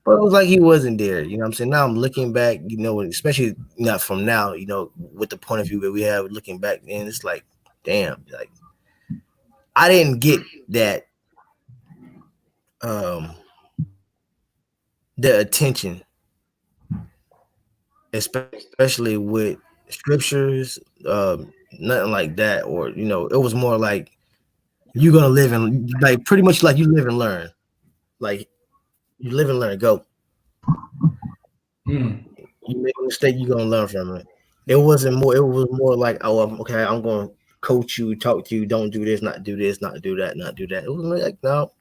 but it was like he wasn't there. You know what I'm saying? Now I'm looking back, especially not from now, with the point of view that we have looking back, and it's like, damn, like I didn't get that the attention, especially with scriptures, nothing like that, or it was more like you're gonna live and like pretty much like you live and learn. Like you live and learn, go. You make a mistake, you're gonna learn from it. It was more like, oh, okay, I'm gonna coach you, talk to you, don't do this, not do this, not do that, not do that. It was like, no,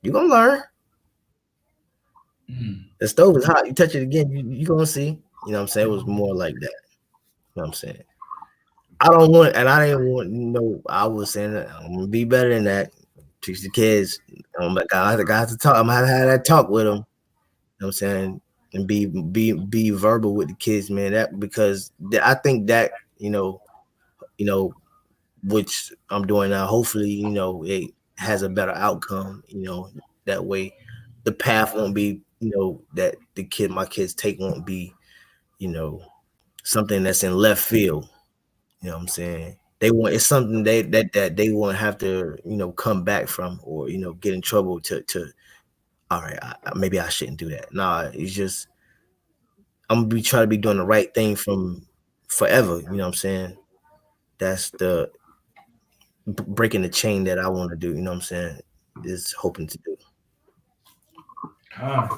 you're gonna learn. The stove is hot, you touch it again, you gonna see. You know what I'm saying? It was more like that. You know what I'm saying? I didn't want, I was saying that I'm gonna be better than that. Teach the kids. I got to talk. I'm gonna have that talk with them. You know what I'm saying? And be verbal with the kids, man. That because I think that which I'm doing now. Hopefully, it has a better outcome. That way, the path won't be that my kids take won't be something that's in left field. You know what I'm saying? They want it's something that they won't have to come back from or get in trouble to all right, maybe I shouldn't do that. Nah, it's just I'm gonna be trying to be doing the right thing from forever. You know what I'm saying? That's the breaking the chain that I want to do. You know what I'm saying? Is hoping to do. I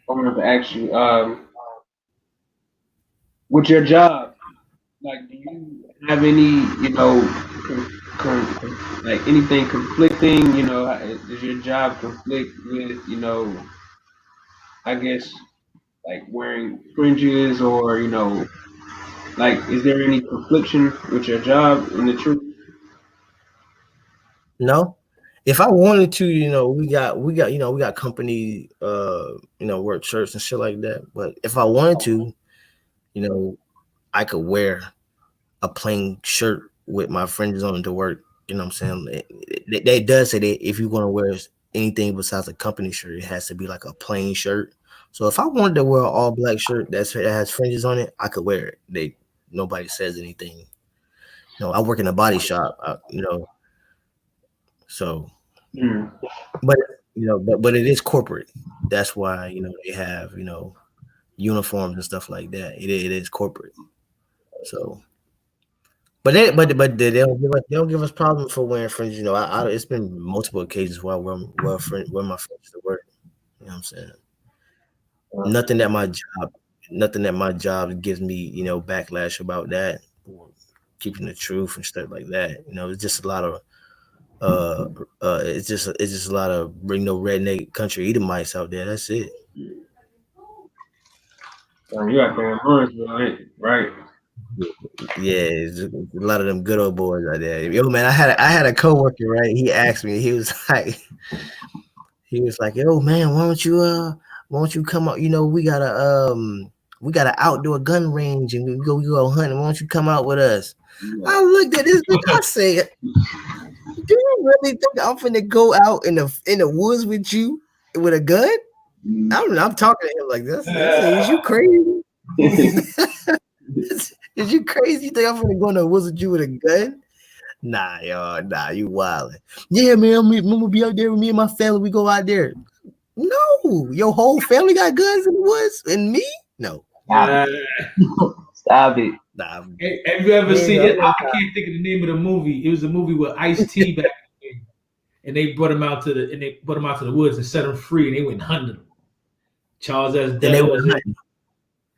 wanted to ask you, with your job, like, do you have any, like anything conflicting? Does your job conflict with, I guess, like wearing fringes or, like, is there any confliction with your job in the truth? No. If I wanted to, we got company, work shirts and shit like that. But if I wanted to, I could wear a plain shirt with my fringes on to work. You know what I'm saying? They does say that if you want to wear anything besides a company shirt, it has to be like a plain shirt. So if I wanted to wear an all black shirt that has fringes on it, I could wear it. Nobody says anything. I work in a body shop. So, but but it is corporate. That's why they have uniforms and stuff like that. It is corporate. So, but they don't give us problems for wearing fringes. It's been multiple occasions where I wear my fringes to work. You know what I'm saying? Nothing that my job gives me backlash about that. Or keeping the truth and stuff like that. It's just a lot of it's just a lot of redneck country Edomites out there. That's it. You got there in Lawrenceville, right? Yeah, it's a lot of them good old boys out there. Yo, man, I had a coworker, right? He asked me, he was like, yo, man, why don't you come out? You know, we got an outdoor gun range and we go hunting. Why don't you come out with us? I looked at this nigga, I said, do you really think I'm finna go out in the woods with you with a gun? I'm talking to him like this. I said, is you crazy? Is you crazy? You think I'm gonna go in the woods with you with a gun? Nah, y'all. Nah, you wildin'. Yeah, man. I'm gonna be out there with me and my family. We go out there. No, your whole family got guns in the woods, and me? No. Stop it. Nah. Hey, have you ever seen it? I can't think of the name of the movie. It was a movie with Ice-T back then, and they brought him out to the woods and set him free, and they went hunting him. Charles S. Dutton was it.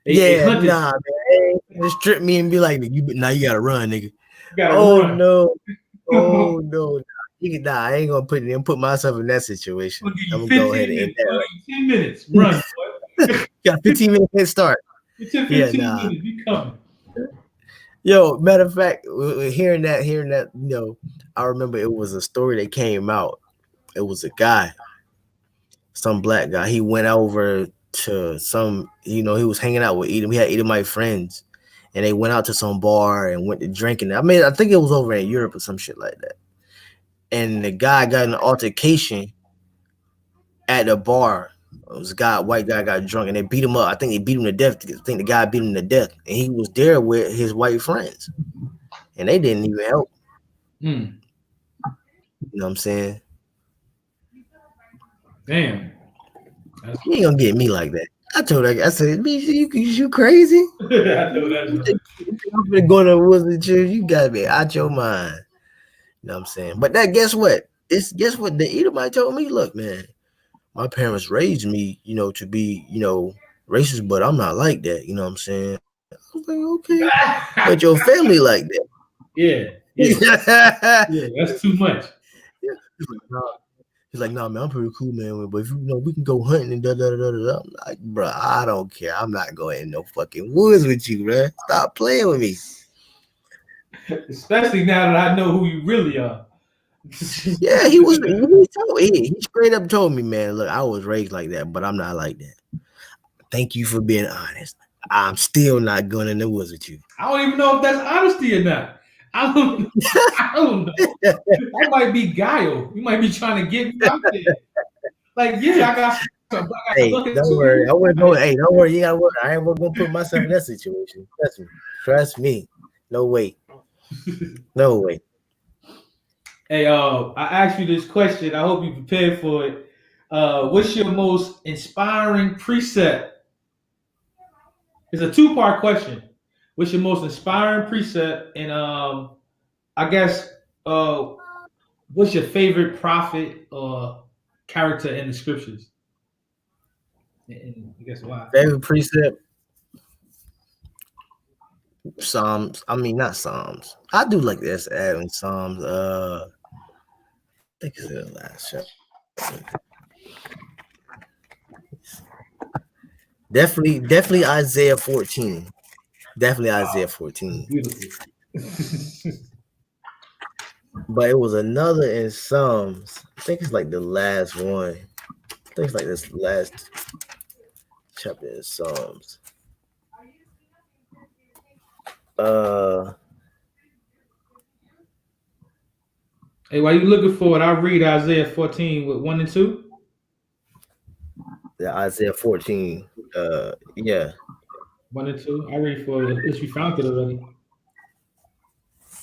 They hunted. Nah, man. Just strip me and be like, now you gotta run, nigga. Run. No. Oh no. Nah, I ain't gonna put myself in that situation. I'm gonna go ahead and end that. 10 minutes, run. Got 15 minutes head start. 15 minutes, you coming. Yo, matter of fact, hearing that, you know, I remember it was a story that came out. It was a guy, some black guy. He went over to some, you know, he was hanging out with Edom. He had Edomite friends, and they went out to some bar and went to drinking. I mean, I think it was over in Europe or some shit like that. And the guy got in an altercation at the bar. It was a white guy got drunk, and they beat him up. I think they beat him to death. I think the guy beat him to death, and he was there with his white friends, and they didn't even help. You know what I'm saying? Damn. You ain't gonna get me like that. I told her, I said, you crazy? I know that. I'm gonna go to the woods with you. You gotta be out your mind. You know what I'm saying? But guess what? Guess what? The Edomite told me, look, man, my parents raised me, you know, to be, you know, racist, but I'm not like that. You know what I'm saying? I was like, okay, but your family like that. Yeah, that's too much. Yeah. He's like, nah, man, I'm pretty cool, man. But if you know, we can go hunting and da da da da da. I'm like, bro, I don't care. I'm not going in no fucking woods with you, bro. Stop playing with me. Especially now that I know who you really are. Yeah, he straight up told me, man, look, I was raised like that, but I'm not like that. Thank you for being honest. I'm still not going in the woods with you. I don't even know if that's honesty or not. I don't know. That might be guile. You might be trying to get me out there. Like, yeah, I got some. Hey, don't worry. I wouldn't know. Hey, don't worry. You gotta worry. I ain't gonna put myself in that situation. Trust me. No way. No way. Hey, I asked you this question. I hope you prepared for it. What's your most inspiring precept? It's a two-part question. What's your most inspiring precept? And I guess what's your favorite prophet or character in the scriptures? And I guess why? Favorite precept? Psalms. I mean, not Psalms. I do like this adding Psalms. I think it's the last chapter. Definitely Isaiah 14. Definitely Isaiah 14. But it was another in Psalms. I think it's like the last one. I think it's like this last chapter in Psalms. Hey, while you looking for it, I'll read Isaiah 14 with 1 and 2. Yeah, Isaiah 14. Yeah. 1 and 2. I read for it. If you found it already.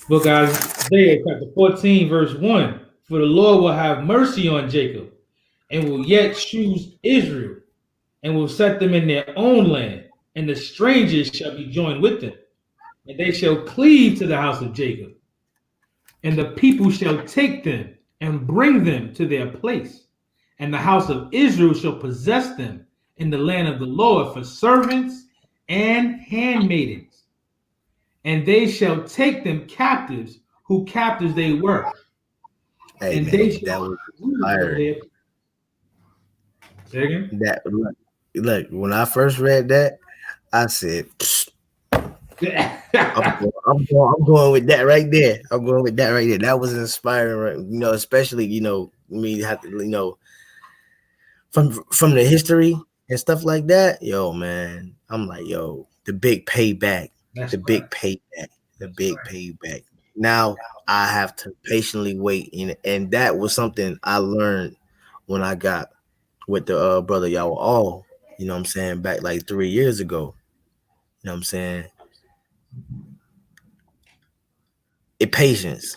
Book Isaiah chapter 14, verse 1. For the Lord will have mercy on Jacob, and will yet choose Israel, and will set them in their own land, and the strangers shall be joined with them, and they shall cleave to the house of Jacob, and the people shall take them and bring them to their place, and the house of Israel shall possess them in the land of the Lord for servants and handmaidens, and they shall take them captives who captives they were. Hey, and man, they shall that was fire. Say again? That look, when I first read that, I said, I'm going with that right there. I'm going with that right there. That was inspiring, right? You know, especially me have to from the history and stuff like that. Yo, man, I'm like, yo, the big payback, big payback, the big payback. Now I have to patiently wait, and that was something I learned when I got with the brother y'all all. You know what I'm saying? Back like 3 years ago. You know what I'm saying? Patience.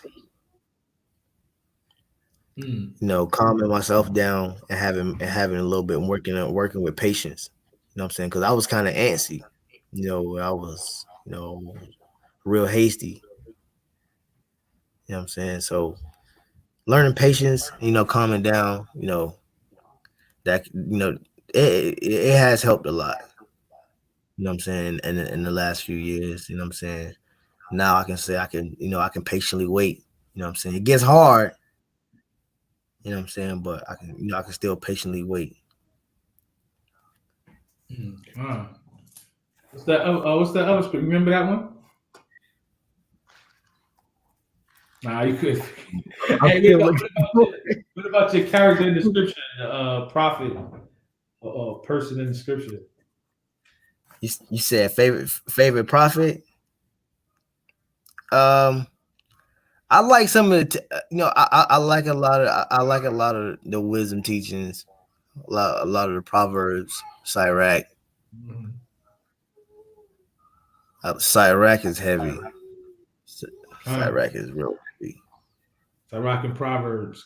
You know, calming myself down and having a little bit working with patience. You know what I'm saying? Because I was kind of antsy. You know, I was real hasty. You know what I'm saying? So learning patience, calming down, that it has helped a lot. You know what I'm saying? In the last few years, you know what I'm saying? Now I can say I can patiently wait. You know what I'm saying? It gets hard, you know what I'm saying, but I can still patiently wait. What's that? What's that other script? Remember that one? Nah, you could. Hey, what about your character in the scripture, prophet, person in the scripture? You said favorite prophet? I like some of the, I like a lot of, I like a lot of the wisdom teachings, a lot of the proverbs. Sirach, Sirach is heavy. Sirach is real heavy. Sirach and Proverbs,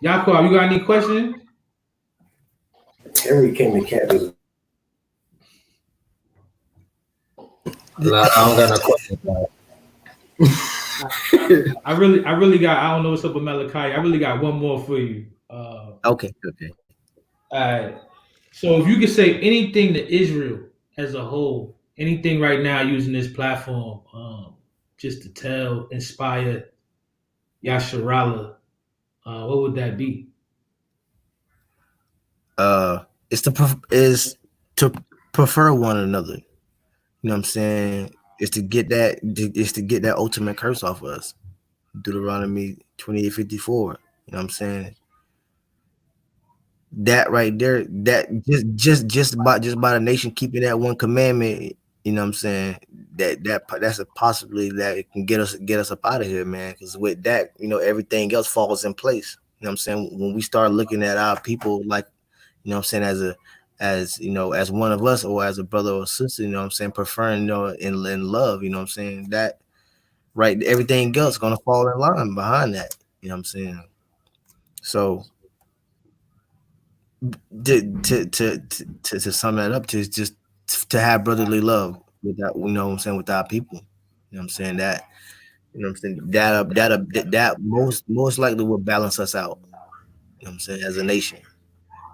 Yaakov, you got any questions? Terry came to Canada. I don't got no questions. I really got. I don't know what's up with Malachi. I really got one more for you. Okay. All right. So if you could say anything to Israel as a whole, anything right now using this platform, just to tell, inspire Yasharala, what would that be? Is to prefer one another. You know what I'm saying? Is to get that ultimate curse off of us. Deuteronomy 28:54. You know what I'm saying? That right there, that just by the nation keeping that one commandment, you know what I'm saying? That's a possibility that it can get us up out of here, man. Because with that, everything else falls in place. You know what I'm saying? When we start looking at our people like, you know what I'm saying, as one of us or as a brother or sister, you know what I'm saying, preferring, in love, you know what I'm saying, that right, everything else gonna fall in line behind that. You know what I'm saying? So to sum that up, to just to have brotherly love without, you know what I'm saying, with our people. You know what I'm saying? That, you know what I'm saying, that most likely will balance us out. You know what I'm saying, as a nation.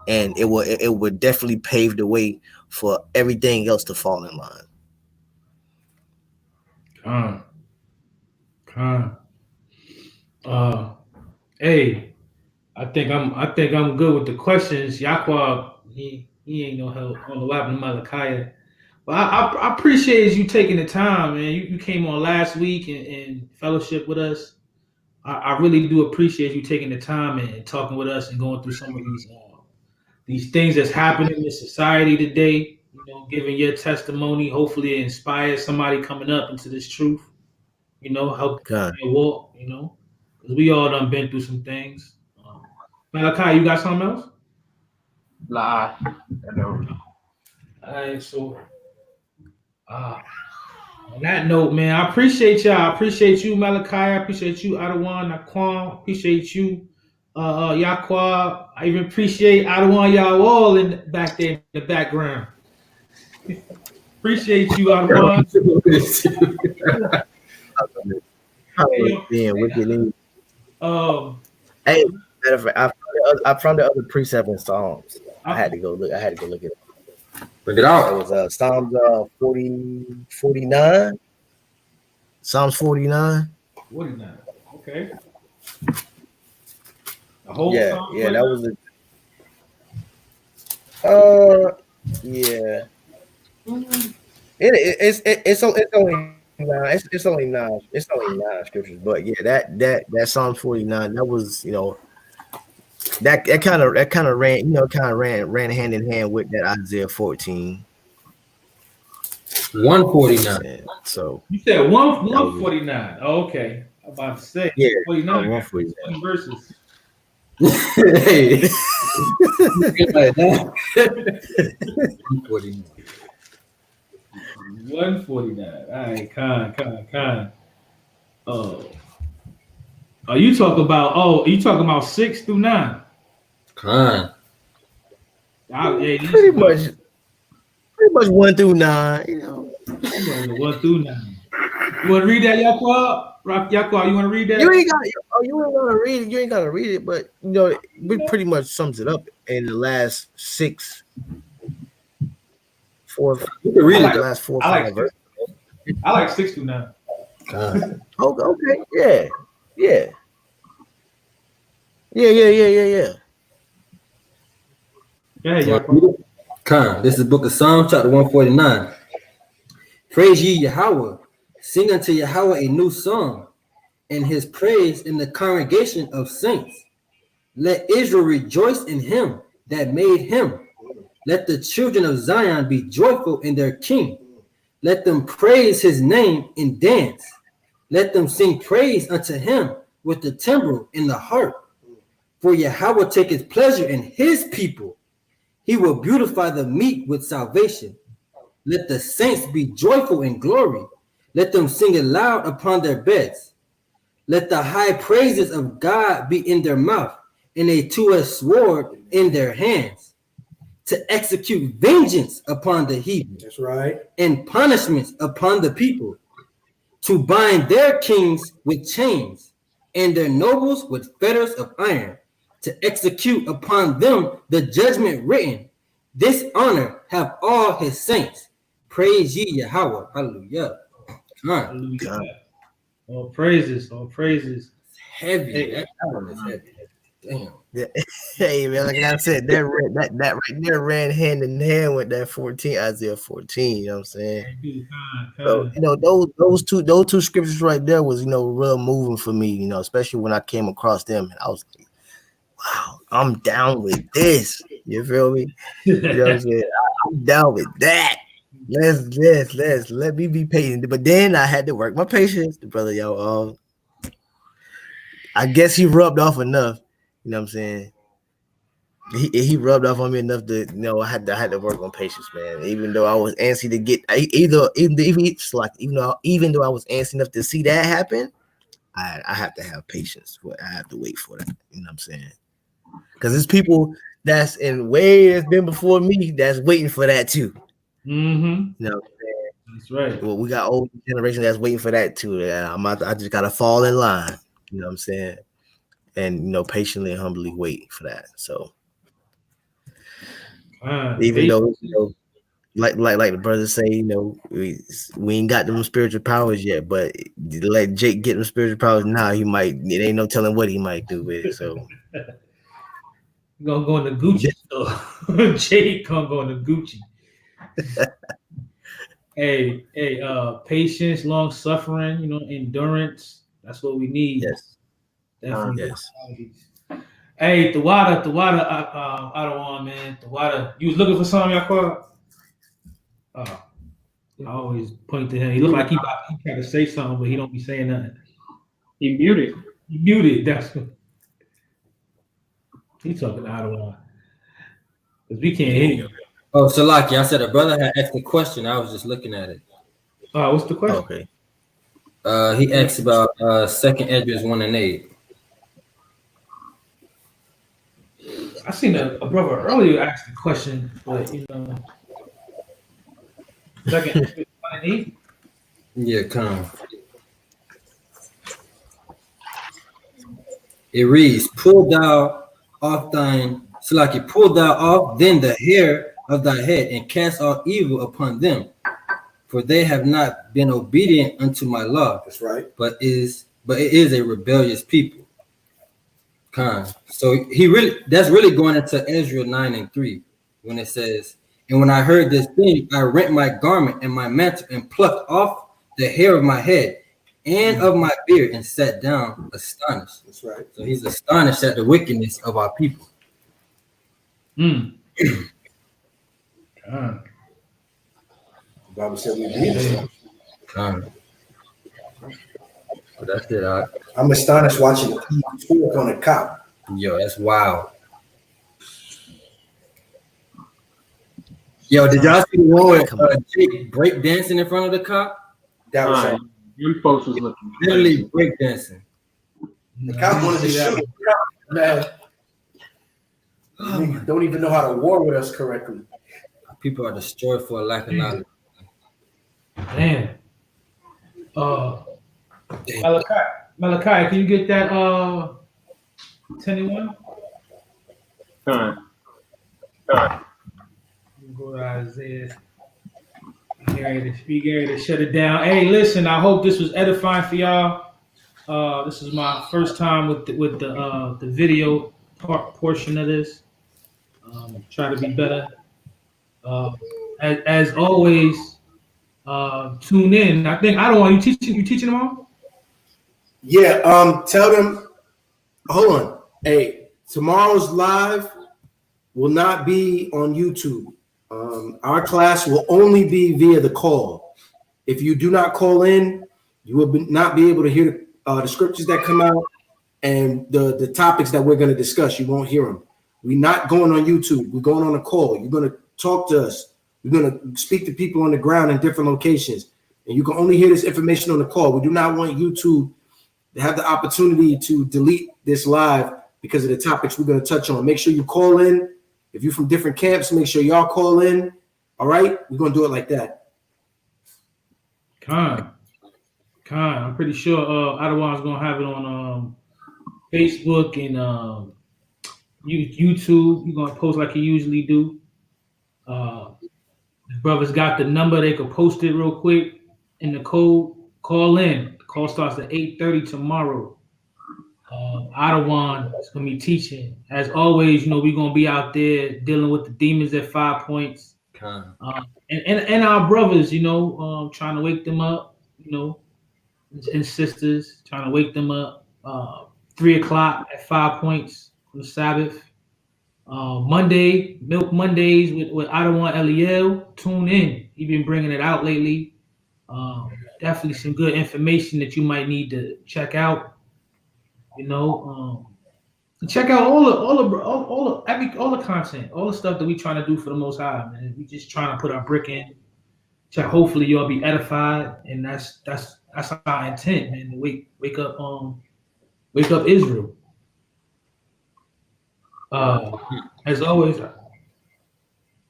And it would definitely pave the way for everything else to fall in line. Hey, I think I'm good with the questions. Yaqua, he ain't no help on the weapon Malachi. But I appreciate you taking the time, man. You came on last week and fellowship with us. I really do appreciate you taking the time and talking with us and going through some of these things that's happening in society today. Giving your testimony. Hopefully, it inspires somebody coming up into this truth. Help their walk. Because we all done been through some things. Malachi, you got something else? Lie. I don't. All right, so on that note, man, I appreciate y'all. I appreciate you, Malachi. I appreciate you, Adawan, Naquan. Appreciate you, Yaqua. I even appreciate Adawan, y'all all back there in the background. Appreciate you, Adawan. Being wicked. Hey, matter of fact, I found the other precept in Psalms. I had to go look at it. Look it out. It was Psalms 49. Psalms 49. 49. Okay. The whole Yeah, Psalms that 49? was Yeah. It's only nine scriptures, but yeah, that Psalm 49, that was, that kind of ran hand in hand with that Isaiah 14. 149. So You said that was 149. Oh, okay. I'm about to say 49 got 20 verses. Hey. Like that. 149. 149. All right, con. Oh, you talking about 6 through 9? Con. pretty much 1 through 9, You want to 1 through 9. You want to read that, Yakwa? Yakwa, you want to read that? You ain't gotta read it. You ain't gotta read it, but it pretty much sums it up in the last You can read it. last 4 or 5 verses. I like 6 through 9. Okay, yeah. Go ahead, Yakwa. Con. This is the book of Psalms, chapter 149. Praise ye Yahweh. Sing unto Yahweh a new song, and his praise in the congregation of saints. Let Israel rejoice in him that made him. Let the children of Zion be joyful in their king. Let them praise his name and dance. Let them sing praise unto him with the timbrel and the harp. For Yahweh taketh pleasure in his people. He will beautify the meek with salvation. Let the saints be joyful in glory. Let them sing aloud upon their beds. Let the high praises of God be in their mouth, and a two-edged sword in their hands, to execute vengeance upon the heathen. That's right. And punishments upon the people, to bind their kings with chains, and their nobles with fetters of iron, to execute upon them the judgment written. This honor have all his saints. Praise ye Yahweh. Hallelujah. Hallelujah. All praises. Heavy. Hey, That one is heavy. Damn. Yeah. Hey man, like I said, that right there ran hand in hand with that 14, Isaiah 14. You know what I'm saying? So those two scriptures right there was real moving for me. Especially when I came across them, and I was like, wow, I'm down with this. You feel me? You know what I'm saying? I'm down with that. Let me be patient. But then I had to work my patience, the brother. I guess he rubbed off enough. You know what I'm saying? He rubbed off on me enough to I had to work on patience, man. Even though I was antsy to get even though I was antsy enough to see that happen, I have to have patience. I have to wait for that. You know what I'm saying? Because there's people that's in way that's been before me that's waiting for that too. Mm-hmm. You know what I'm saying? That's right. Well, we got old generation that's waiting for that too. I just gotta fall in line. You know what I'm saying? And patiently and humbly wait for that. So even though like the brothers say, we ain't got them spiritual powers yet, but let Jake get them spiritual powers now. It ain't no telling what he might do with it. So gonna go into Gucci store. Jake gonna go into Gucci. Hey, patience, long suffering, endurance. That's what we need. Yes. Definitely. Yes. Hey, Tawada, I don't want, man. Tawada, you was looking for something, Yakwa? I always point to him. He looked like he tried to say something, but he don't be saying nothing. He muted. That's what he's talking to Ottawa. Because we can't hear you. Oh, Salaki, I said a brother had asked a question. I was just looking at it. What's the question? Okay. He asked about 2nd Esdras 1 and 8. I seen a brother earlier ask the question, but 2nd Esdras 1 and 8. Yeah, come. It reads, pull thou off then the hair of thy head, and cast all evil upon them, for they have not been obedient unto my law. That's right. But it is a rebellious people. So that's really going into Ezra 9 and 3, when it says, And when I heard this thing, I rent my garment and my mantle and plucked off the hair of my head and of my beard and sat down astonished. That's right. So he's astonished at the wickedness of our people. Mm. The Bible said we believe it. That's it. I'm astonished watching the people talk on a cop. Yo, that's wild. Yo, did y'all see the one with Jake break dancing in front of the cop? That was you folks was looking literally break dancing. The cop wanted to shoot him. Man, niggas don't even know how to war with us correctly. People are destroyed for a lack of knowledge. Damn. Malachi, can you get that 10 and 1? Go to Isaiah. Be ready to shut it down. Hey, listen, I hope this was edifying for y'all. This is my first time with the video portion of this. Try to be better. As always, tune in. I don't want you teaching them all? Yeah, tell them, hold on. Hey, tomorrow's live will not be on YouTube. Our class will only be via the call. If you do not call in, you will not be able to hear the scriptures that come out and the topics that we're going to discuss. You won't hear them. We're not going on YouTube. We're going on a call. You're going to talk to us. We're going to speak to people on the ground in different locations. And you can only hear this information on the call. We do not want YouTube to have the opportunity to delete this live because of the topics we're going to touch on. Make sure you call in. If you're from different camps, make sure y'all call in. All right? We're going to do it like that. I'm pretty sure Adawan's going to have it on Facebook and YouTube. You're going to post like you usually do. Brothers got the number. They could post it real quick in the code. Call in. The call starts at 8:30 tomorrow. Adawan is going to be teaching. As always, we're going to be out there dealing with the demons at 5 points. And our brothers, trying to wake them up, and sisters, trying to wake them up. 3 o'clock at 5 points on the Sabbath. Monday, Milk Mondays with Adawan Eliel. Tune in. He's been bringing it out lately. Definitely some good information that you might need to check out. Check out all the content, all the stuff that we trying to do for the Most High, man. We just trying to put our brick in. Hopefully you'll be edified, and that's our intent, man. To wake up Israel. As always.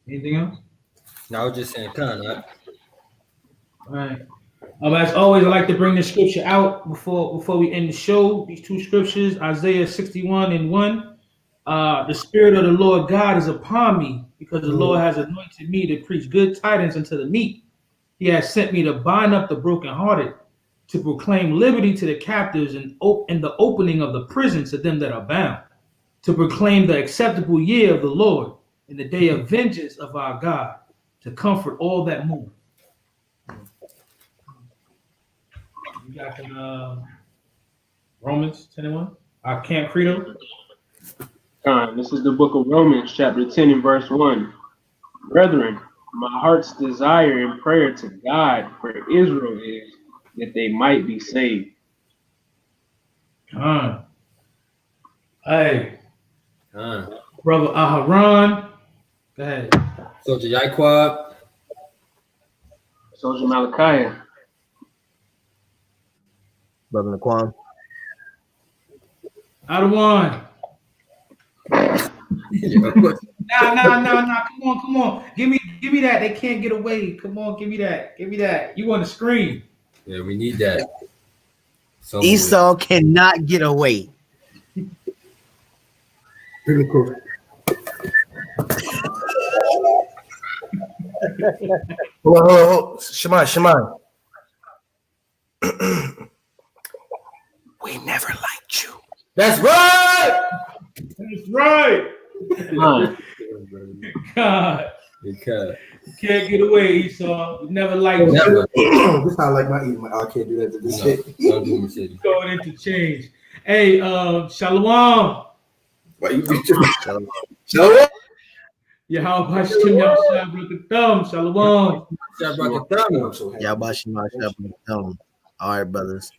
Anything else? No, I was just saying, All right. As always, I like to bring the scripture out before we end the show. These two scriptures, Isaiah 61 and 1. The Spirit of the Lord God is upon me, because the Lord has anointed me to preach good tidings unto the meek. He has sent me to bind up the brokenhearted, to proclaim liberty to the captives and the opening of the prison to them that are bound, to proclaim the acceptable year of the Lord and the day of vengeance of our God, to comfort all that mourn. We got Romans 10:1. Our camp credo. This is the book of Romans, chapter 10 and verse 1. Brethren, my heart's desire and prayer to God for Israel is that they might be saved. Hey. Brother Aharon. Go ahead. Soldier Yaiquab. Soldier Malachi. Brother Naquan. Adawan. Nah. Come on. Give me that. They can't get away. Come on, give me that. You on the screen. Yeah, we need that. Esau cannot get away. Pretty cool. Hold on. Shemai. We never liked you. That's right. God. Because You can't get away, Esau. You never liked you. never. This how I like my eating. I can't do that to this shit. Don't do Mercedes. Going into change. Hey, Shalom. Why you be Shalom. Yahweh Hashem Yahshua Brakatham. Shalom. Yabashima Shabbat. All right, brothers.